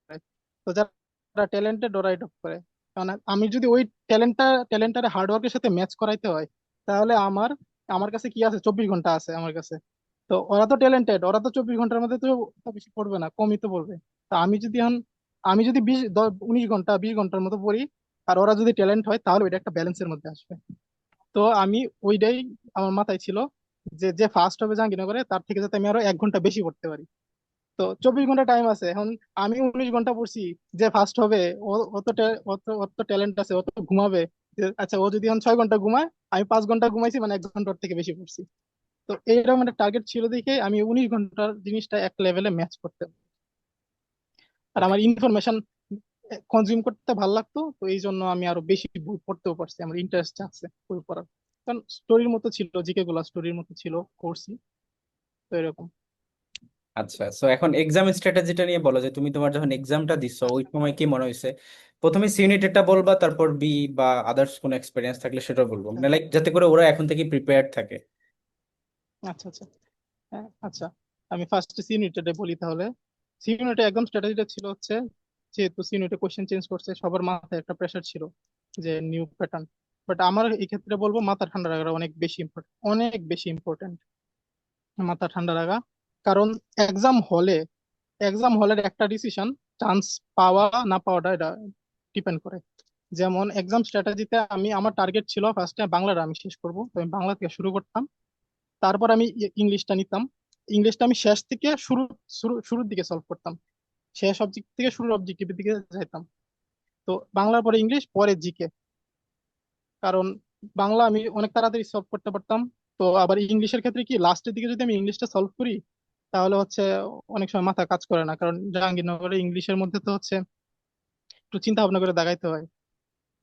Speaker 1: তো যারা ট্যালেন্টেড ওরাই টপ করে। কারণ আমি যদি ওই ট্যালেন্টারে হার্ডওয়ার্কের সাথে ম্যাচ করাইতে হয়, তাহলে আমার আমার কাছে কি আছে, 24 ঘন্টা আছে আমার কাছে। তো ওরা তো ট্যালেন্টেড, ওরা তো 24 ঘন্টার মধ্যে তো অত বেশি পড়বে না, কমই তো পড়বে। তো আমি যদি 19 ঘন্টা 20 ঘন্টার মতো পড়ি, আর ওরা যদি ট্যালেন্ট হয়, তাহলে ওইটা একটা ব্যালেন্সের মধ্যে আসবে। তো আমি ওইটাই আমার মাথায় ছিল, যে যে ফার্স্ট হবে জাহাঙ্গীরনগরে তার থেকে যাতে আমি আরো 1 ঘন্টা বেশি পড়তে পারি। তো 24 ঘন্টা টাইম আছে এখন, আমি 19 ঘন্টা পড়ছি, যে ফার্স্ট হবে অত ট্যালেন্ট আছে, অত ঘুমাবে। যে আচ্ছা ও যদি এখন 6 ঘন্টা ঘুমায়, আমি 5 ঘন্টা ঘুমাইছি, মানে 1 ঘন্টার থেকে বেশি পড়ছি। তো এইরকম একটা টার্গেট ছিল দেখে আমি 19 ঘন্টার জিনিসটা এক লেভেলে ম্যাচ করতে, আর
Speaker 2: ওকে,
Speaker 1: আমার ইনফরমেশন কনজিউম করতে ভালো লাগতো, তো এই জন্য আমি আরো বেশি বই পড়তেও পারছি, আমার ইন্টারেস্ট আছে বই পড়ার। কারণ স্টোরির মতো ছিল, জিকে গুলা স্টোরির মতো ছিল, করছি, তো এরকম।
Speaker 2: আচ্ছা। সো এখন এক্সাম স্ট্র্যাটেজিটা নিয়ে বলো, যে তুমি তোমার যখন এক্সামটা দিছো ওই সময় কি মনে হয়েছে, প্রথমে সি ইউনিটেরটা বলবা, তারপর বি বা আদার্স কোনো এক্সপিরিয়েন্স থাকলে সেটা বলবো, মানে লাইক যাতে করে ওরা এখন থেকে প্রিপেয়ার্ড থাকে।
Speaker 1: আচ্ছা আচ্ছা। হ্যাঁ আচ্ছা, আমি ফার্স্ট সি ইউনিটেড বলি তাহলে। সি ইউনিটে একদম স্ট্র্যাটেজিটা ছিল হচ্ছে, যেহেতু সি ইউনিটে কোশ্চেন চেঞ্জ করছে, সবার মাথায় একটা প্রেশার ছিল যে নিউ প্যাটার্ন। বাট আমার এই ক্ষেত্রে বলবো মাথা ঠান্ডা রাখা অনেক বেশি ইম্পর্টেন্ট, অনেক বেশি ইম্পর্টেন্ট মাথা ঠান্ডা রাখা। কারণ এক্সাম হলে, এক্সাম হলের একটা ডিসিশন, চান্স পাওয়া না পাওয়াটা এটা ডিপেন্ড করে। যেমন এক্সাম স্ট্র্যাটেজিতে আমার টার্গেট ছিল ফার্স্টে বাংলাটা আমি শেষ করব, তো আমি বাংলা থেকে শুরু করতাম, তারপর আমি ইংলিশটা নিতাম, ইংলিশটা আমি শেষ থেকে শুরুর দিকে সলভ করতাম, শেষ অবজেক্ট থেকে শুরুর অবজেক্টিভের দিকে যাইতাম। তো বাংলার পরে ইংলিশ, পরে জিকে। কারণ বাংলা আমি অনেক তাড়াতাড়ি সলভ করতে পারতাম। তো আবার ইংলিশের ক্ষেত্রে কি, লাস্টের দিকে যদি আমি ইংলিশটা সলভ করি তাহলে হচ্ছে অনেক সময় মাথা কাজ করে না, কারণ জাহাঙ্গীরনগরে ইংলিশের মধ্যে তো হচ্ছে একটু চিন্তা ভাবনা করে দাগাইতে হয়।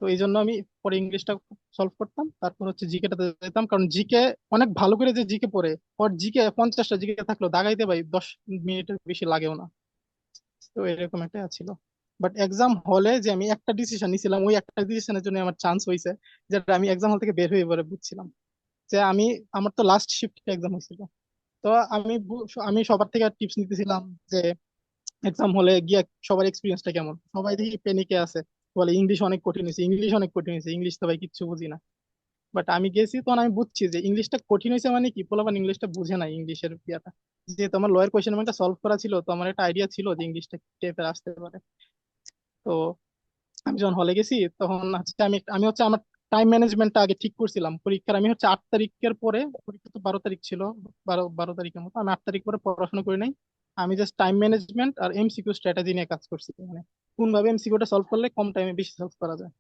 Speaker 1: তো এই জন্য আমি পরে ইংলিশটা সলভ করতাম, তারপর হচ্ছে জিকেটাতে যেতাম, কারণ জিকে অনেক ভালো করে যে জিকে পড়ে, ওর জিকে 50টা জিকে থাকলেও দাগাইতে ভাই 10 মিনিটের বেশি লাগেও না। তো এরকম একটা ছিল। বাট এক্সাম হলে যে আমি একটা ডিসিশন নিছিলাম, ওই একটা ডিসিশনের জন্য আমার চান্স হয়েছে, যেটা আমি এক্সাম হল থেকে বের হয়ে পরে বুঝছিলাম যে আমার তো লাস্ট শিফট এক্সাম হয়েছিল। তো আমি সবার থেকে টিপস নিতেছিলাম যে এক্সাম হলে গিয়ে সবার এক্সপিরিয়েন্সটা কেমন। সবাই দেখি প্যানিকে আছে, বলে ইংলিশ অনেক কঠিন হয়েছে, ইংলিশ অনেক কঠিন হয়েছে, ইংলিশ তো ভাই কিচ্ছু বুঝি না। বাট আমি গেছি তখন আমি বুঝছি যে ইংলিশটা কঠিন হয়েছে মানে কি, পোলাপান ইংলিশটা বুঝে না, ইংলিশের ইয়াটা। যেহেতু আমার লয়ের কোয়েশ্চেন ব্যাংকটা সলভ করা ছিল, তো আমার একটা আইডিয়া ছিল যে ইংলিশটা কি টাইপের আসতে পারে। তো আমি যখন হলে গেছি তখন হচ্ছে আমি হচ্ছে আমার টাইম ম্যানেজমেন্টটা আগে ঠিক করছিলাম। পরীক্ষার আমি হচ্ছে 8 তারিখের পরে, পরীক্ষা তো 12 তারিখ ছিল, বারো তারিখের মতো, আমি 8 তারিখ পরে পড়াশোনা করি নাই। আমি জাস্ট টাইম ম্যানেজমেন্ট আর এমসিকিউ স্ট্র্যাটেজি নিয়ে কাজ করছি, মানে কোন ভাবে এমসিকিউটা সলভ করলে কম টাইমে বেশি সলভ করা যায়।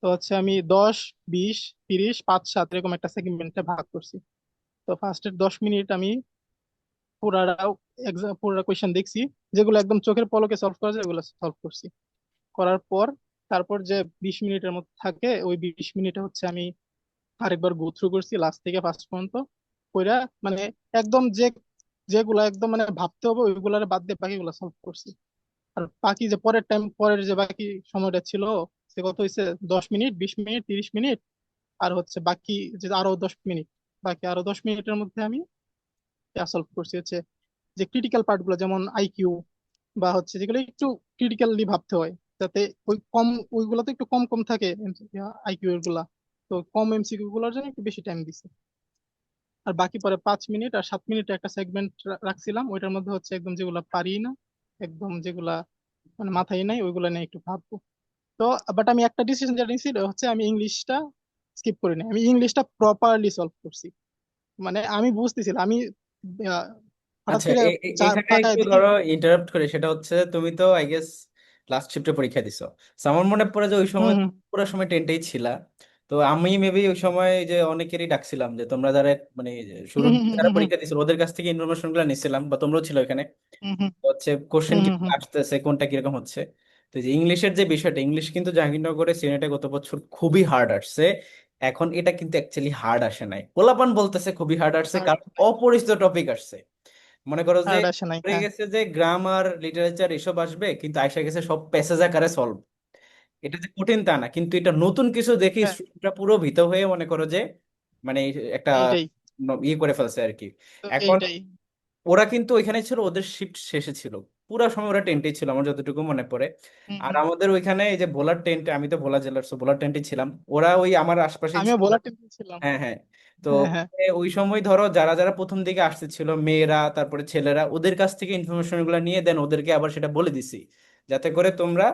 Speaker 1: তো হচ্ছে আমি 10, 20, 30, 5, 7 এরকম একটা সেগমেন্টে ভাগ করছি। তো ফার্স্টের 10 মিনিট আমি পুরাটা পুরা কোয়েশ্চেন দেখছি, যেগুলো একদম চোখের পলকে সলভ করা যায় ওগুলো সলভ করছি। করার পর তারপর যে 20 মিনিটের মতো থাকে, ওই 20 মিনিটে হচ্ছে আমি আরেকবার গো থ্রু করছি লাস্ট থেকে ফার্স্ট পর্যন্ত কইরা, মানে একদম যেগুলা একদম মানে ভাবতে হবে ওইগুলার বাদ দিয়ে বাকিগুলো সলভ করছি। আর বাকি যে পরের যে বাকি সময়টা ছিল, সে কত হয়েছে, 10 মিনিট, 20 মিনিট, 30 মিনিট, আর হচ্ছে বাকি যে আরো 10 মিনিট, বাকি আরো 10 মিনিটের মধ্যে আমি সলভ করছি হচ্ছে যে ক্রিটিক্যাল পার্ট গুলো, যেমন আইকিউ বা হচ্ছে যেগুলো একটু ক্রিটিক্যালি ভাবতে হয়, যাতে ওইগুলো তো একটু কম কম থাকে আইকিউ এর গুলা। তো কম এমসিকিউ গুলোর জন্য একটু বেশি টাইম দিছে। আর বাকি পরে 5 মিনিট আর 7 মিনিটে একটা সেগমেন্ট রাখছিলাম, ওইটার মধ্যে হচ্ছে একদম যেগুলা পারি না, একদম যেগুলা মানে মাথায় নাই, ওইগুলা নিয়ে একটু ভাববো। তো বাট আমি একটা ডিসিশন যেটা নিয়েছি সেটা হচ্ছে আমি ইংলিশটা স্কিপ করি না, আমি ইংলিশটা প্রপারলি সলভ করছি। মানে আমি বুঝতেছিলাম, আমি আহ, হঠাৎ
Speaker 2: আচ্ছা,
Speaker 1: করে
Speaker 2: এখানে
Speaker 1: তাকায়
Speaker 2: একটু
Speaker 1: দেখি।
Speaker 2: ধরো ইন্টারাপ্ট করে, সেটা হচ্ছে তুমি তো আই গেস লাস্ট শিফটে পরীক্ষা দিছো। So, আমার মনে পড়ে যে ওই
Speaker 1: হুম
Speaker 2: সময়
Speaker 1: হুম
Speaker 2: পুরো সময় টেন্টেই ছিলা। তো আমি মেবি ওই সময় যে অনেকেরই ডাকছিলাম যে তোমরা যারা মানে
Speaker 1: হুম
Speaker 2: শুরুর
Speaker 1: হুম
Speaker 2: দিকে
Speaker 1: হুম
Speaker 2: যারা
Speaker 1: হুম
Speaker 2: পরীক্ষা দিছিল ওদের কাছ থেকে ইনফরমেশন গুলো নিচ্ছিলাম, বা তোমরাও ছিল এখানে।
Speaker 1: হুম হুম
Speaker 2: তো হচ্ছে কোশ্চেন
Speaker 1: হুম
Speaker 2: কি
Speaker 1: হুম হুম
Speaker 2: আসতেছে, কোনটা কিরকম হচ্ছে। তো এই যে ইংলিশের যে বিষয়টা, ইংলিশ কিন্তু জাহাঙ্গীরনগরে সিনেটে গত বছর খুবই হার্ড আসছে। এখন এটা কিন্তু অ্যাকচুয়ালি হার্ড আসে নাই, পোলাপান বলতেছে খুবই হার্ড আসছে,
Speaker 1: হার্ড
Speaker 2: কারণ অপরিচিত টপিক আসছে। মনে করো যে
Speaker 1: হার্ড আসে নাই,
Speaker 2: পড়ে
Speaker 1: হ্যাঁ।
Speaker 2: গেছে যে গ্রামার লিটারেচার এসব আসবে, কিন্তু আইসা গেছে সব প্যাসেজ আকারে সলভ। এটা যে কঠিন তা না, কিন্তু এটা নতুন কিছু দেখে
Speaker 1: হ্যাঁ,
Speaker 2: স্টুডেন্টরা পুরো ভীত হয়ে মনে করো যে মানে একটা
Speaker 1: এইটাই।
Speaker 2: ইয়ে করে ফেলছে আর কি।
Speaker 1: তো
Speaker 2: এখন
Speaker 1: এইটাই।
Speaker 2: ওরা কিন্তু ওইখানে ছিল, ওদের শিফট শেষে ছিল, পুরো সময় ওরা টেন্টেই ছিল আমার যতটুকু মনে পড়ে।
Speaker 1: হুম
Speaker 2: আর
Speaker 1: হুম।
Speaker 2: আমাদের ওইখানে এই যে ভোলার টেন্টে, আমি তো ভোলা জেলার, সো ভোলার টেন্টে ছিলাম, ওরা ওই আমার আশপাশেই
Speaker 1: আমিও
Speaker 2: ছিল।
Speaker 1: বলার টেনশন ছিলাম।
Speaker 2: হ্যাঁ হ্যাঁ। তো
Speaker 1: হ্যাঁ হ্যাঁ
Speaker 2: ওই সময় ধরো যারা যারা প্রথম দিকে আসতেছিল মেয়েরা তারপরে ছেলেরা, ওদের কাছ থেকে ইনফরমেশন গুলো নিয়ে দেন ওদেরকে আবার সেটা বলে দিছি, যাতে করে তোমরা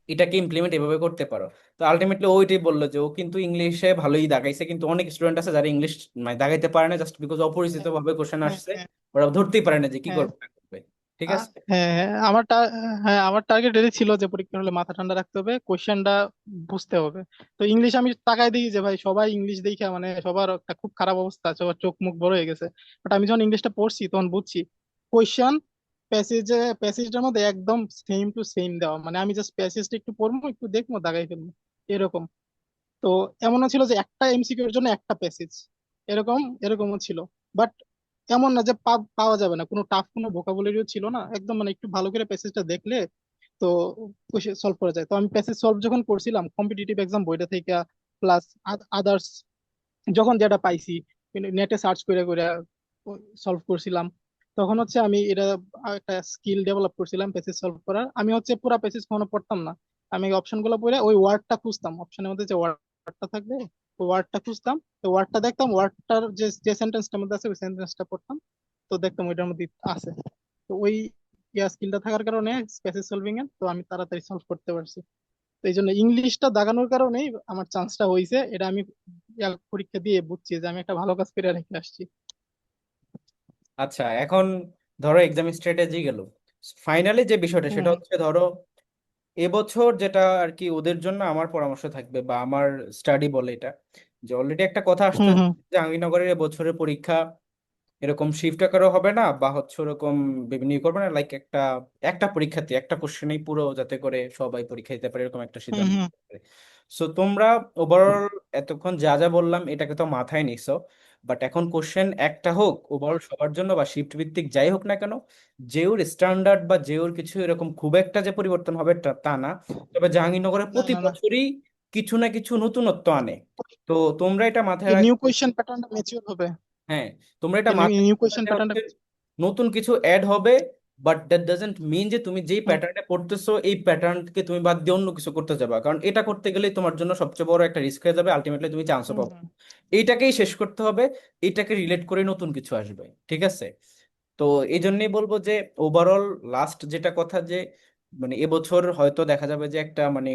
Speaker 2: এটাকে ইমপ্লিমেন্ট এভাবে করতে পারো। তো আলটিমেটলি ওইটাই বললো যে ও কিন্তু ইংলিশে ভালোই দাগাইছে, কিন্তু অনেক স্টুডেন্ট আছে যারা ইংলিশ মানে দাগাইতে পারে না, জাস্ট বিকজ অপরিচিত
Speaker 1: হ্যাঁ
Speaker 2: ভাবে কোশ্চেন
Speaker 1: হ্যাঁ
Speaker 2: আসছে,
Speaker 1: হ্যাঁ
Speaker 2: ওরা ধরতেই পারে না যে কি
Speaker 1: হ্যাঁ।
Speaker 2: করবে না করবে। ঠিক আছে।
Speaker 1: হ্যাঁ হ্যাঁ আমার টার্গেট এটাই ছিল যে পরীক্ষা হলে মাথা ঠান্ডা রাখতে হবে, কোশ্চেনটা বুঝতে হবে। তো ইংলিশ আমি তাকাই দেখি যে ভাই সবাই ইংলিশ দেখে মানে সবার একটা খুব খারাপ অবস্থা, সবার চোখ মুখ বড় হয়ে গেছে। বাট আমি যখন ইংলিশটা পড়ছি তখন বুঝছি কোশ্চেন প্যাসেজটার মধ্যে একদম সেম টু সেম দেওয়া, মানে আমি জাস্ট প্যাসেজটা একটু পড়বো, একটু দেখবো, দাগাই ফেলবো, এরকম। তো এমনও ছিল যে একটা এমসিকিউ এর জন্য একটা প্যাসেজ, এরকমও ছিল। বাট এমন না যে পাওয়া যাবে না, কোনো টাফ কোনো ভোকাবুলারিও ছিল না, একদম মানে একটু ভালো করে প্যাসেজটা দেখলে তো সলভ করা যায়। তো আমি প্যাসেজ সলভ যখন করছিলাম কম্পিটিটিভ এক্সাম বইটা থেকে, প্লাস আদার্স যখন যেটা পাইছি নেটে সার্চ করে করে সলভ করছিলাম, তখন হচ্ছে আমি এটা একটা স্কিল ডেভেলপ করছিলাম প্যাসেজ সলভ করার। আমি হচ্ছে পুরো প্যাসেজ কখনো পড়তাম না, আমি অপশন গুলো পড়ে ওই ওয়ার্ডটা খুঁজতাম, অপশনের মধ্যে যে ওয়ার্ডটা থাকবে ওই ওয়ার্ডটা খুঁজতাম, তো ওয়ার্ডটা দেখতাম, ওয়ার্ডটার যে যে সেন্টেন্সটার মধ্যে আছে ওই সেন্টেন্সটা পড়তাম, তো দেখতাম ওইটার মধ্যে আছে। তো ওই স্কিলটা থাকার কারণে প্যাসেজ সলভিং এ তো আমি তাড়াতাড়ি সলভ করতে পারছি। তো এই জন্য ইংলিশটা দাগানোর কারণেই আমার চান্সটা হয়েছে, এটা আমি পরীক্ষা দিয়ে বুঝছি যে আমি একটা ভালো কাজ করে রেখে আসছি।
Speaker 2: আচ্ছা, এখন ধরো এক্সাম স্ট্র্যাটেজি গেল, ফাইনালি যে বিষয়টা সেটা
Speaker 1: হুম
Speaker 2: হচ্ছে ধরো এবছর যেটা আর কি ওদের জন্য আমার পরামর্শ থাকবে বা আমার স্টাডি বলে এটা, যে অলরেডি একটা কথা
Speaker 1: হুম
Speaker 2: আসতেছে
Speaker 1: হুম
Speaker 2: জাহাঙ্গীরনগরের এবছরের পরীক্ষা এরকম শিফট আকারও হবে না, বা হচ্ছে ওরকম বিভিন্ন করবে না, লাইক একটা একটা পরীক্ষাতে একটা কোশ্চেনেই পুরো, যাতে করে সবাই পরীক্ষা দিতে পারে, এরকম একটা
Speaker 1: হুম
Speaker 2: সিদ্ধান্ত
Speaker 1: হুম
Speaker 2: নিতে পারে। সো তোমরা ওভারঅল এতক্ষণ যা যা বললাম এটাকে তো মাথায় নিছো, বাট এখন কোশ্চেন একটা হোক ওভারঅল সবার জন্য বা শিফট ভিত্তিক যাই হোক না কেন, যেওর স্ট্যান্ডার্ড বা যেওর কিছু এরকম খুব একটা যে পরিবর্তন হবে তা না, তবে জাহাঙ্গীরনগরে
Speaker 1: না
Speaker 2: প্রতি
Speaker 1: না না,
Speaker 2: বছরই কিছু না কিছু নতুনত্ব আনে। তো তোমরা এটা মাথায়
Speaker 1: এই
Speaker 2: রাখ,
Speaker 1: নিউ কোয়েশ্চেন প্যাটার্নটা ম্যাচিউর হবে।
Speaker 2: হ্যাঁ, তোমরা এটা
Speaker 1: এই
Speaker 2: মাথায়
Speaker 1: নিউ
Speaker 2: রাখবে
Speaker 1: কোয়েশ্চেন
Speaker 2: যে
Speaker 1: প্যাটার্নটা।
Speaker 2: হচ্ছে নতুন কিছু অ্যাড হবে, বাট দ্যাট ডাজন্ট মিন যে তুমি যেই
Speaker 1: হুম
Speaker 2: প্যাটার্নে পড়তেছো এই প্যাটার্নকে তুমি বাদ দিয়ে অন্য কিছু করতে যাবা, কারণ এটা করতে গেলেই তোমার জন্য সবচেয়ে বড় একটা রিস্ক হয়ে যাবে, আলটিমেটলি তুমি চান্সও
Speaker 1: হুম
Speaker 2: পাবে
Speaker 1: হুম।
Speaker 2: না। এইটাকেই শেষ করতে হবে, এইটাকে রিলেট করে নতুন কিছু আসবে, ঠিক আছে? তো এই জন্যই বলবো যে ওভারঅল লাস্ট যেটা কথা, যে মানে এবছর হয়তো দেখা যাবে যে একটা মানে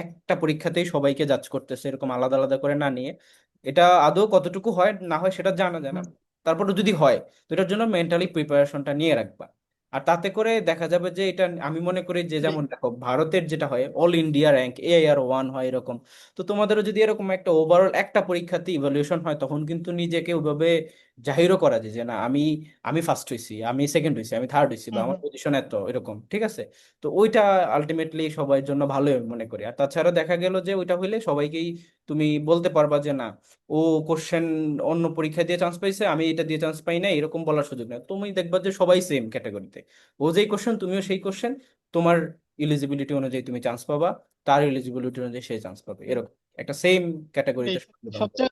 Speaker 2: একটা পরীক্ষাতেই সবাইকে জাজ করতেছে এরকম আলাদা আলাদা করে না নিয়ে, এটা আদৌ কতটুকু হয় না হয় সেটা জানা যায় না,
Speaker 1: হুম।
Speaker 2: তারপরে যদি হয় তো এটার জন্য মেন্টালি প্রিপারেশনটা নিয়ে রাখবা। আর তাতে করে দেখা যাবে যে এটা আমি মনে করি যে,
Speaker 1: এই
Speaker 2: যেমন দেখো ভারতের যেটা হয় অল ইন্ডিয়া র্যাঙ্ক AIR 1 হয় এরকম, তো তোমাদেরও যদি এরকম একটা ওভারঅল একটা পরীক্ষাতে ইভালুয়েশন হয় তখন কিন্তু নিজেকে ওইভাবে জাহিরও করা যায় যে না আমি আমি ফার্স্ট হইছি, আমি সেকেন্ড হইছি, আমি থার্ড হইছি, বা
Speaker 1: হুম
Speaker 2: আমার
Speaker 1: হুম।
Speaker 2: পজিশন এত এরকম, ঠিক আছে? তো ওইটা আলটিমেটলি সবার জন্য ভালোই মনে করি। আর তাছাড়া দেখা গেল যে ওইটা হইলে সবাইকেই তুমি বলতে পারবা যে না, ও কোশ্চেন অন্য পরীক্ষা দিয়ে চান্স পাইছে, আমি এটা দিয়ে চান্স পাই না, এরকম বলার সুযোগ নেই। তুমি দেখবা যে সবাই সেম ক্যাটাগরিতে, ও যেই কোশ্চেন তুমিও সেই কোশ্চেন, তোমার এলিজিবিলিটি অনুযায়ী তুমি চান্স পাবা, তার এলিজিবিলিটি অনুযায়ী সে চান্স পাবে, এরকম একটা সেম
Speaker 1: এই
Speaker 2: ক্যাটাগরিতে সংবিধান করো।
Speaker 1: সবচেয়ে,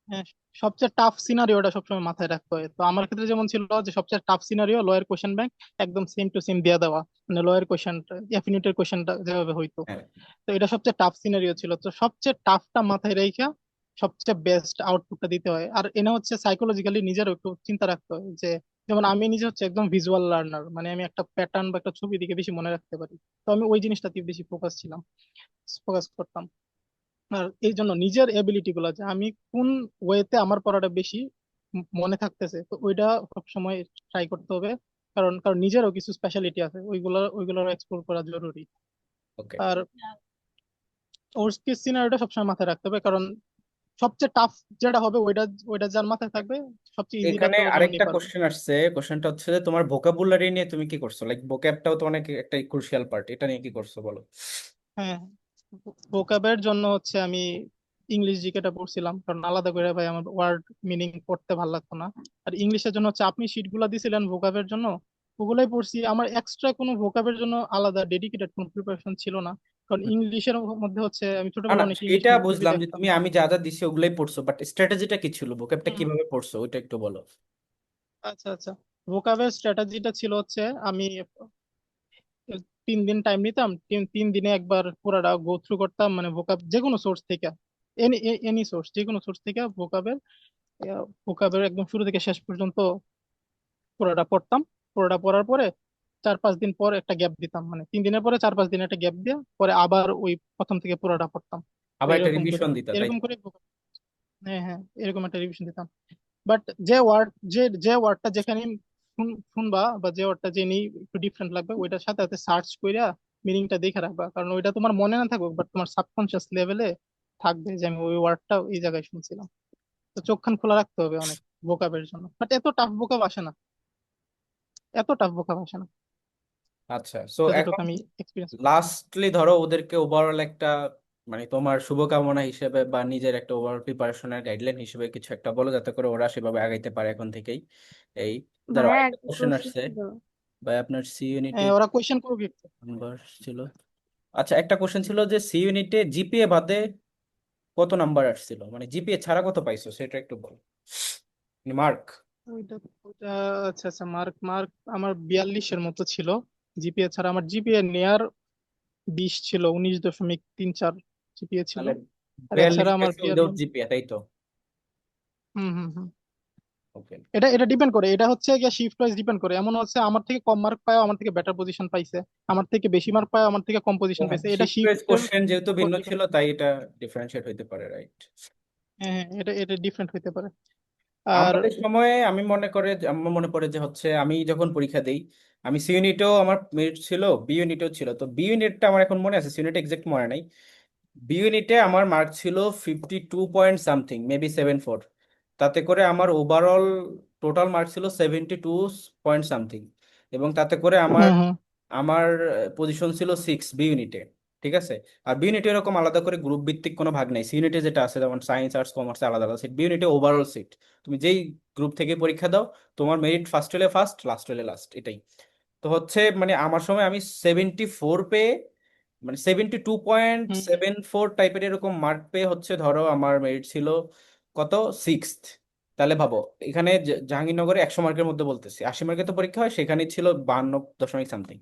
Speaker 1: হ্যাঁ, সবচেয়ে টাফ সিনারিওটা সবসময় মাথায় রাখতে হয়। তো আমার ক্ষেত্রে যেমন ছিল যে সবচেয়ে টাফ সিনারিও লয়ের কোশ্চেন ব্যাংক একদম সেম টু সেম দিয়ে দেওয়া, মানে লয়ের কোশ্চেনটা এফিনিটের কোশ্চেনটা যেভাবে হইতো।
Speaker 2: হ্যাঁ,
Speaker 1: তো এটা সবচেয়ে টাফ সিনারিও ছিল। তো সবচেয়ে টাফটা মাথায় রেখে সবচেয়ে বেস্ট আউটপুটটা দিতে হয়। আর এনে হচ্ছে সাইকোলজিক্যালি নিজেরও একটু চিন্তা রাখতে হয় যে, যেমন আমি নিজে হচ্ছে একদম ভিজুয়াল লার্নার, মানে আমি একটা প্যাটার্ন বা একটা ছবি দিকে বেশি মনে রাখতে পারি। তো আমি ওই জিনিসটাতে বেশি ফোকাস করতাম। আর এই জন্য নিজের এবিলিটি গুলো, যে আমি কোন ওয়েতে আমার পড়াটা বেশি মনে থাকতেছে, তো ওইটা সবসময় ট্রাই করতে হবে। কারণ কারণ নিজেরও কিছু স্পেশালিটি আছে, ওইগুলো এক্সপ্লোর করা জরুরি।
Speaker 2: ওকে।
Speaker 1: আর ওর্স্ট কেস সিনারিওটা সবসময় মাথায় রাখতে হবে, কারণ সবচেয়ে টাফ যেটা হবে ওইটা ওইটা যার মাথায় থাকবে, সবচেয়ে ইজিটা
Speaker 2: এখানে
Speaker 1: তো তেমনি
Speaker 2: আরেকটা
Speaker 1: পারবে।
Speaker 2: কোশ্চেন আসছে, কোশ্চেনটা হচ্ছে যে তোমার ভোকাবুলারি নিয়ে তুমি কি করছো, লাইক ভোক্যাবটাও তো অনেক একটা ক্রুশিয়াল পার্ট, এটা নিয়ে কি করছো বলো।
Speaker 1: হ্যাঁ, ভোকাবের জন্য হচ্ছে আমি ইংলিশ জিকেটা পড়ছিলাম, কারণ আলাদা করে ভাই আমার ওয়ার্ড মিনিং পড়তে ভালো লাগতো না। আর ইংলিশের জন্য হচ্ছে আপনি শিট গুলা দিছিলেন ভোকাবের জন্য, ওগুলাই পড়ছি। আমার এক্সট্রা কোনো ভোকাবের জন্য আলাদা ডেডিকেটেড কোনো প্রিপারেশন ছিল না, কারণ ইংলিশের মধ্যে হচ্ছে আমি
Speaker 2: না না,
Speaker 1: ছোটবেলায় অনেক ইংলিশ
Speaker 2: এটা
Speaker 1: মুভি
Speaker 2: বুঝলাম যে
Speaker 1: দেখতাম।
Speaker 2: তুমি আমি যা যা দিছি ওগুলাই পড়ছো, বাট স্ট্র্যাটেজিটা কি ছিল, ভোক্যাবটা
Speaker 1: হুম,
Speaker 2: কিভাবে পড়ছো ওইটা একটু বলো।
Speaker 1: আচ্ছা আচ্ছা। ভোকাবের স্ট্র্যাটেজিটা ছিল হচ্ছে আমি 3 দিন টাইম নিতাম, 3 দিনে একবার পুরাটা গো থ্রু করতাম, মানে ভোকাব যে কোনো সোর্স থেকে, এনি এনি সোর্স, যে কোনো সোর্স থেকে ভোকাবের একদম শুরু থেকে শেষ পর্যন্ত পুরোটা পড়তাম। পুরোটা পড়ার পরে 4-5 দিন পর একটা গ্যাপ দিতাম, মানে 3 দিনের পরে 4-5 দিন একটা গ্যাপ দিয়ে পরে আবার ওই প্রথম থেকে পুরোটা পড়তাম। তো
Speaker 2: আবার একটা
Speaker 1: এরকম করে
Speaker 2: রিভিশন দিতা, তাই
Speaker 1: এরকম
Speaker 2: তো?
Speaker 1: করে হ্যাঁ হ্যাঁ, এরকম একটা রিভিশন দিতাম। বাট যে ওয়ার্ডটা যেখানে শুনবা, বা যে ওয়ার্ডটা জেনে একটু ডিফারেন্ট লাগবে, ওইটার সাথে সাথে সার্চ কইরা মিনিংটা দেখে রাখবা, কারণ ওইটা তোমার মনে না থাকুক বাট তোমার সাবকনশিয়াস লেভেলে থাকবে যে আমি ওই ওয়ার্ডটা এই জায়গায় শুনছিলাম। তো চোখ কান খোলা রাখতে হবে অনেক ভোকাবের জন্য, বাট এত টাফ ভোকাব আসে না,
Speaker 2: আচ্ছা, সো
Speaker 1: যতটুকু
Speaker 2: এখন
Speaker 1: আমি এক্সপিরিয়েন্স করছি।
Speaker 2: লাস্টলি ধরো ওদেরকে ওভারঅল একটা মানে তোমার শুভকামনা হিসেবে বা নিজের একটা ওভারঅল প্রিপারেশনের গাইডলাইন হিসেবে কিছু একটা বলো, যাতে করে ওরা সেভাবে আগাইতে পারে এখন থেকেই। এই ধরো
Speaker 4: ভাইয়া
Speaker 2: আরেকটা
Speaker 4: একটা
Speaker 2: কোশ্চেন
Speaker 4: প্রশ্ন
Speaker 2: আসছে,
Speaker 4: ছিল।
Speaker 2: ভাই আপনার সি ইউনিটে
Speaker 1: ওরা কোয়েশ্চেন করবে একটু।
Speaker 2: নাম্বার ছিল, আচ্ছা একটা কোশ্চেন ছিল যে সি ইউনিটে জিপিএ বাদে কত নাম্বার আসছিল, মানে জিপিএ ছাড়া কত পাইছো সেটা একটু বল, মার্ক।
Speaker 1: ওইটা ওইটা আচ্ছা আচ্ছা, মার্ক মার্ক আমার 42-এর মতো ছিল জিপিএ ছাড়া। আমার জিপিএ নেয়ার 20 ছিল, 19.34 জিপিএ ছিল।
Speaker 2: তাহলে
Speaker 1: আর
Speaker 2: 42
Speaker 1: এছাড়া আমার
Speaker 2: পাইছো
Speaker 1: পিয়ার।
Speaker 2: উইদাউট জিপিএ, তাই তো?
Speaker 1: হুম হুম হুম।
Speaker 2: ওকে।
Speaker 1: এটা এটা ডিপেন্ড করে, এটা হচ্ছে গিয়ে শিফট ওয়াইজ ডিপেন্ড করে। এমন হচ্ছে আমার থেকে কম মার্ক পায় আমার থেকে বেটার পজিশন পাইছে, আমার থেকে বেশি মার্ক পায় আমার থেকে কম পজিশন পাইছে, এটা
Speaker 2: শিফট ওয়াইজ
Speaker 1: শিফটের
Speaker 2: কোশ্চেন যেহেতু
Speaker 1: উপর
Speaker 2: ভিন্ন
Speaker 1: ডিপেন্ড
Speaker 2: ছিল
Speaker 1: করে।
Speaker 2: তাই এটা ডিফারেন্সিয়েট হইতে পারে, রাইট?
Speaker 1: হ্যাঁ হ্যাঁ, এটা এটা ডিফারেন্ট হতে পারে। আর
Speaker 2: আমাদের সময়ে আমার মনে পড়ে যে হচ্ছে আমি যখন পরীক্ষা দেই, আমি সি ইউনিটেও আমার মেরিট ছিল, বি ইউনিটেও ছিল। তো বি ইউনিটটা আমার এখন মনে আছে, সি ইউনিট এক্সাক্ট মনে নাই। বি ইউনিটে আমার মার্ক ছিল 52 পয়েন্ট সামথিং, মেবি 74। তাতে করে আমার ওভারঅল টোটাল মার্ক ছিল 72 পয়েন্ট সামথিং। এবং তাতে করে আমার
Speaker 1: হুম হুম
Speaker 2: আমার পজিশন ছিল 6 বি ইউনিটে। ঠিক আছে। আর বি ইউনিটে এরকম আলাদা করে গ্রুপ ভিত্তিক কোনো ভাগ নাই। সি ইউনিটে যেটা আছে, যেমন সায়েন্স আর্টস কমার্স আলাদা আলাদা সিট, বি ইউনিটে ওভারঅল সিট। তুমি যেই গ্রুপ থেকে পরীক্ষা দাও, তোমার মেরিট ফার্স্ট হলে ফার্স্ট, লাস্ট হলে লাস্ট, এটাই। তো হচ্ছে মানে আমার সময় আমি 74 পেয়ে, মানে 72.74 টাইপের এরকম মার্ক পেয়ে হচ্ছে ধরো আমার মেরিট ছিল কত, সিক্সথ। তাহলে ভাবো, এখানে জাহাঙ্গীরনগরে 100 মার্কের মধ্যে বলতেছি, 80 মার্কের তো পরীক্ষা হয়, সেখানে ছিল 52 দশমিক সামথিং।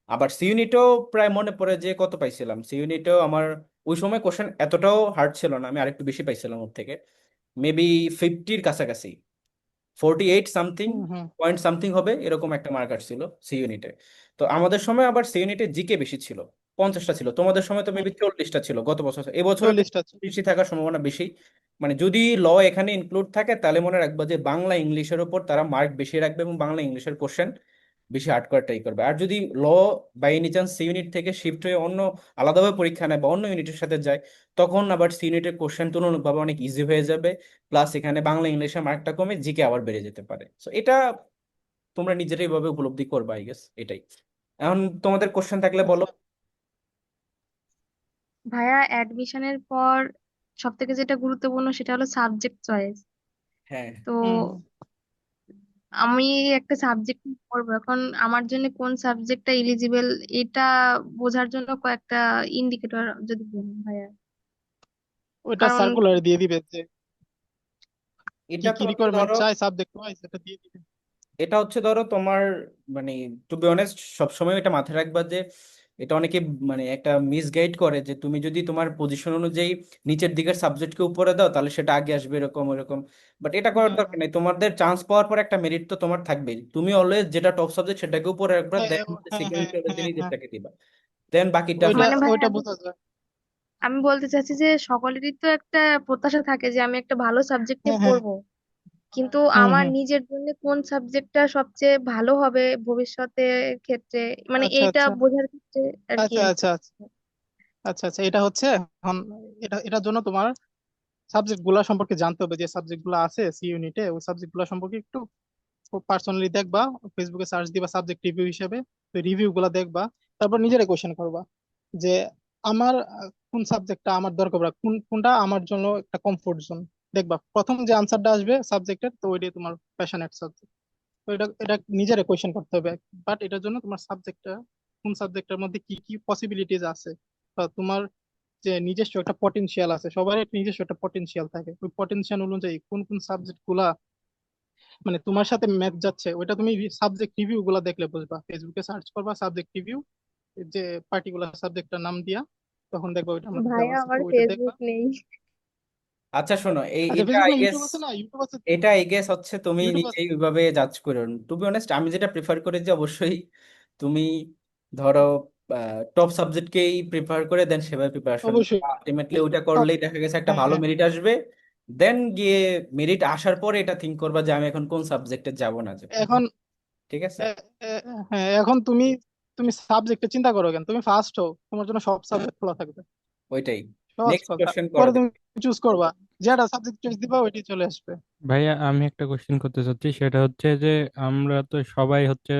Speaker 2: আবার সি ইউনিটেও প্রায় মনে পড়ে যে কত পাইছিলাম। সি ইউনিটেও আমার ওই সময় কোশ্চেন এতটাও হার্ড ছিল না, আমি আরেকটু বেশি পাইছিলাম ওর থেকে, মেবি 50-র কাছাকাছি, 48 সামথিং
Speaker 1: হুম হুম
Speaker 2: পয়েন্ট সামথিং হবে, এরকম একটা মার্কার ছিল সি ইউনিটে। তো আমাদের সময় আবার সি ইউনিটে জিকে বেশি ছিল, 50টা ছিল। তোমাদের সময় তো
Speaker 1: হুম,
Speaker 2: মেবি 40টা ছিল গত বছর, এবছরও
Speaker 1: 40টা আছে।
Speaker 2: বেশি থাকার সম্ভাবনা বেশি। মানে যদি ল এখানে ইনক্লুড থাকে, তাহলে মনে রাখবা যে বাংলা ইংলিশের উপর তারা মার্ক বেশি রাখবে এবং বাংলা ইংলিশের কোশ্চেন বেশি হার্ড করে ট্রাই করবে। আর যদি ল by any chance C unit থেকে শিফট হয়ে অন্য আলাদাভাবে পরীক্ষা নেয় বা অন্য ইউনিটের সাথে যায়, তখন আবার সি ইউনিটের কোশ্চেন তুলনামূলকভাবে অনেক ইজি হয়ে যাবে। প্লাস এখানে বাংলা ইংলিশের মার্কটা কমে, জিকে আবার বেড়ে যেতে পারে। সো এটা তোমরা নিজেরাই ভাবে উপলব্ধি করবে, আই গেস এটাই। এখন তোমাদের কোশ্চেন থাকলে বলো।
Speaker 1: আচ্ছা
Speaker 6: ভাইয়া অ্যাডমিশনের পর সব থেকে যেটা গুরুত্বপূর্ণ সেটা হলো সাবজেক্ট চয়েস।
Speaker 2: হ্যাঁ,
Speaker 6: তো
Speaker 1: হুম হুম।
Speaker 6: আমি একটা সাবজেক্ট পড়বো, এখন আমার জন্য কোন সাবজেক্টটা এলিজিবল এটা বোঝার জন্য কয়েকটা ইন্ডিকেটর যদি বলেন ভাইয়া।
Speaker 1: ওইটা
Speaker 6: কারণ
Speaker 1: সার্কুলার দিয়ে দিবে যে কি
Speaker 2: এটা তো
Speaker 1: কি
Speaker 2: হচ্ছে
Speaker 1: রিকোয়ারমেন্ট
Speaker 2: ধরো,
Speaker 1: চাই সাবজেক্ট ওয়াইজ, এটা দিয়ে দিবে।
Speaker 2: তোমার মানে টু বি অনেস্ট সবসময় এটা মাথায় রাখবা যে এটা অনেকে মানে একটা মিসগাইড করে যে তুমি যদি তোমার পজিশন অনুযায়ী নিচের দিকের সাবজেক্টকে উপরে দাও, তাহলে সেটা আগে আসবে, এরকম এরকম। বাট এটা করার
Speaker 1: হুম
Speaker 2: দরকার
Speaker 1: হুম।
Speaker 2: নেই, তোমাদের চান্স পাওয়ার পর একটা মেরিট তো তোমার থাকবেই। তুমি অলওয়েজ যেটা টপ সাবজেক্ট সেটাকে উপরে রাখবা,
Speaker 1: হ্যাঁ
Speaker 2: দেন
Speaker 1: হ্যাঁ হ্যাঁ
Speaker 2: সেকেন্ডারি হলে
Speaker 1: হ্যাঁ হ্যাঁ।
Speaker 2: নিজেরটাকে দিবা, দেন বাকিটা
Speaker 1: ওইটা
Speaker 6: মানে ভাইয়া
Speaker 1: ওইটা বোঝা যায়।
Speaker 6: আমি বলতে চাচ্ছি যে সকলেরই তো একটা প্রত্যাশা থাকে যে আমি একটা ভালো সাবজেক্টে
Speaker 1: হ্যাঁ হ্যাঁ।
Speaker 6: পড়বো, কিন্তু
Speaker 1: হুম
Speaker 6: আমার
Speaker 1: হুম।
Speaker 6: নিজের জন্য কোন সাবজেক্টটা সবচেয়ে ভালো হবে ভবিষ্যতের ক্ষেত্রে, মানে
Speaker 1: আচ্ছা
Speaker 6: এইটা
Speaker 1: আচ্ছা
Speaker 6: বোঝার ক্ষেত্রে আর কি।
Speaker 1: আচ্ছা আচ্ছা আচ্ছা আচ্ছা আচ্ছা, এটা হচ্ছে এখন এটার জন্য তোমার সাবজেক্ট গুলা সম্পর্কে জানতে হবে, যে সাবজেক্ট গুলো আছে সি ইউনিটে ওই সাবজেক্ট গুলা সম্পর্কে একটু পার্সোনালি দেখবা, ফেসবুকে সার্চ দিবা সাবজেক্ট রিভিউ হিসেবে, তো রিভিউ গুলা দেখবা। তারপর নিজেরাই কোশ্চেন করবা যে আমার কোন সাবজেক্টটা আমার দরকার পড়ে, কোনটা আমার জন্য একটা কমফোর্ট জোন। দেখবা প্রথম যে আনসারটা আসবে সাবজেক্টের, তো ওইটাই তোমার প্যাশনেট সাবজেক্ট। তো এটা এটা নিজেরাই কোশ্চেন করতে হবে। বাট এটার জন্য তোমার সাবজেক্টটা কোন সাবজেক্টের মধ্যে কি কি পসিবিলিটিস আছে, বা তোমার যে নিজস্ব একটা পটেনশিয়াল আছে, সবার একটা নিজস্ব একটা পটেনশিয়াল থাকে, ওই পটেনশিয়াল অনুযায়ী কোন কোন সাবজেক্ট গুলা মানে তোমার সাথে ম্যাচ যাচ্ছে, ওইটা তুমি সাবজেক্ট রিভিউ গুলা দেখলে বুঝবা। ফেসবুকে সার্চ করবা সাবজেক্ট রিভিউ, যে পার্টিকুলার সাবজেক্টটার নাম দিয়া, তখন দেখবা ওইটার মধ্যে দেওয়া
Speaker 6: ভাইয়া
Speaker 1: আছে, তো
Speaker 6: আমার
Speaker 1: ওইটা দেখবা।
Speaker 6: ফেসবুক নেই।
Speaker 2: আচ্ছা শোনো,
Speaker 1: আচ্ছা
Speaker 2: এটা
Speaker 1: ফেসবুক
Speaker 2: আই
Speaker 1: না,
Speaker 2: গেস,
Speaker 1: ইউটিউব আছে, না ইউটিউব আছে,
Speaker 2: এটা আই গেস হচ্ছে তুমি
Speaker 1: ইউটিউব আছে।
Speaker 2: নিজেই ওইভাবে জাজ করো। টু বি অনেস্ট আমি যেটা প্রিফার করি যে অবশ্যই তুমি ধরো টপ সাবজেক্টকেই প্রিফার করে দেন সেভাবে প্রিপারেশন
Speaker 1: অবশ্যই।
Speaker 2: আলটিমেটলি ওইটা
Speaker 1: টপ।
Speaker 2: করলেই দেখা গেছে একটা
Speaker 1: হ্যাঁ
Speaker 2: ভালো
Speaker 1: হ্যাঁ।
Speaker 2: মেরিট আসবে। দেন গিয়ে মেরিট আসার পরে এটা থিঙ্ক করবা যে আমি এখন কোন সাবজেক্টে যাব না যাব।
Speaker 1: এখন
Speaker 2: ঠিক আছে।
Speaker 1: হ্যাঁ এখন তুমি তুমি সাবজেক্টে চিন্তা করো কেন, তুমি ফার্স্ট হও, তোমার জন্য সব সাবজেক্ট খোলা থাকবে।
Speaker 2: ওইটাই।
Speaker 1: সহজ
Speaker 2: নেক্সট
Speaker 1: কথা।
Speaker 2: কোশ্চেন করো
Speaker 1: পরে তুমি
Speaker 2: দেখি।
Speaker 1: চুজ করবা, যেটা সাবজেক্ট চয়েস দিবা ওইটাই চলে আসবে।
Speaker 7: ভাইয়া আমি একটা কোশ্চেন করতে চাচ্ছি, সেটা হচ্ছে যে আমরা তো সবাই হচ্ছে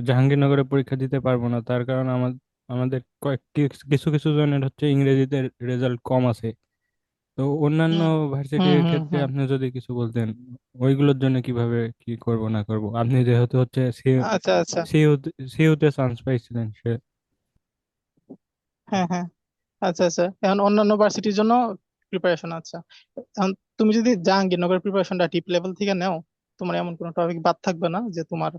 Speaker 7: জাহাঙ্গীরনগরে পরীক্ষা দিতে পারবো না, তার কারণ আমাদের কিছু কিছু জনের হচ্ছে ইংরেজিতে রেজাল্ট কম আছে। তো অন্যান্য
Speaker 1: হুম হুম
Speaker 7: ভার্সিটির
Speaker 1: হুম
Speaker 7: ক্ষেত্রে
Speaker 1: হুম।
Speaker 7: আপনি যদি কিছু বলতেন ওইগুলোর জন্য কিভাবে কি করব না করব, আপনি যেহেতু হচ্ছে
Speaker 1: আচ্ছা আচ্ছা।
Speaker 7: সিইউতে চান্স পাইছিলেন সে।
Speaker 1: হ্যাঁ হ্যাঁ। আচ্ছা আচ্ছা, এখন অন্যান্য ভার্সিটির জন্য প্রিপারেশন। আচ্ছা, এখন তুমি যদি জাহাঙ্গীরনগরের প্রিপারেশনটা ডিপ লেভেল থেকে নাও, তোমার এমন কোনো টপিক বাদ থাকবে না যে তোমার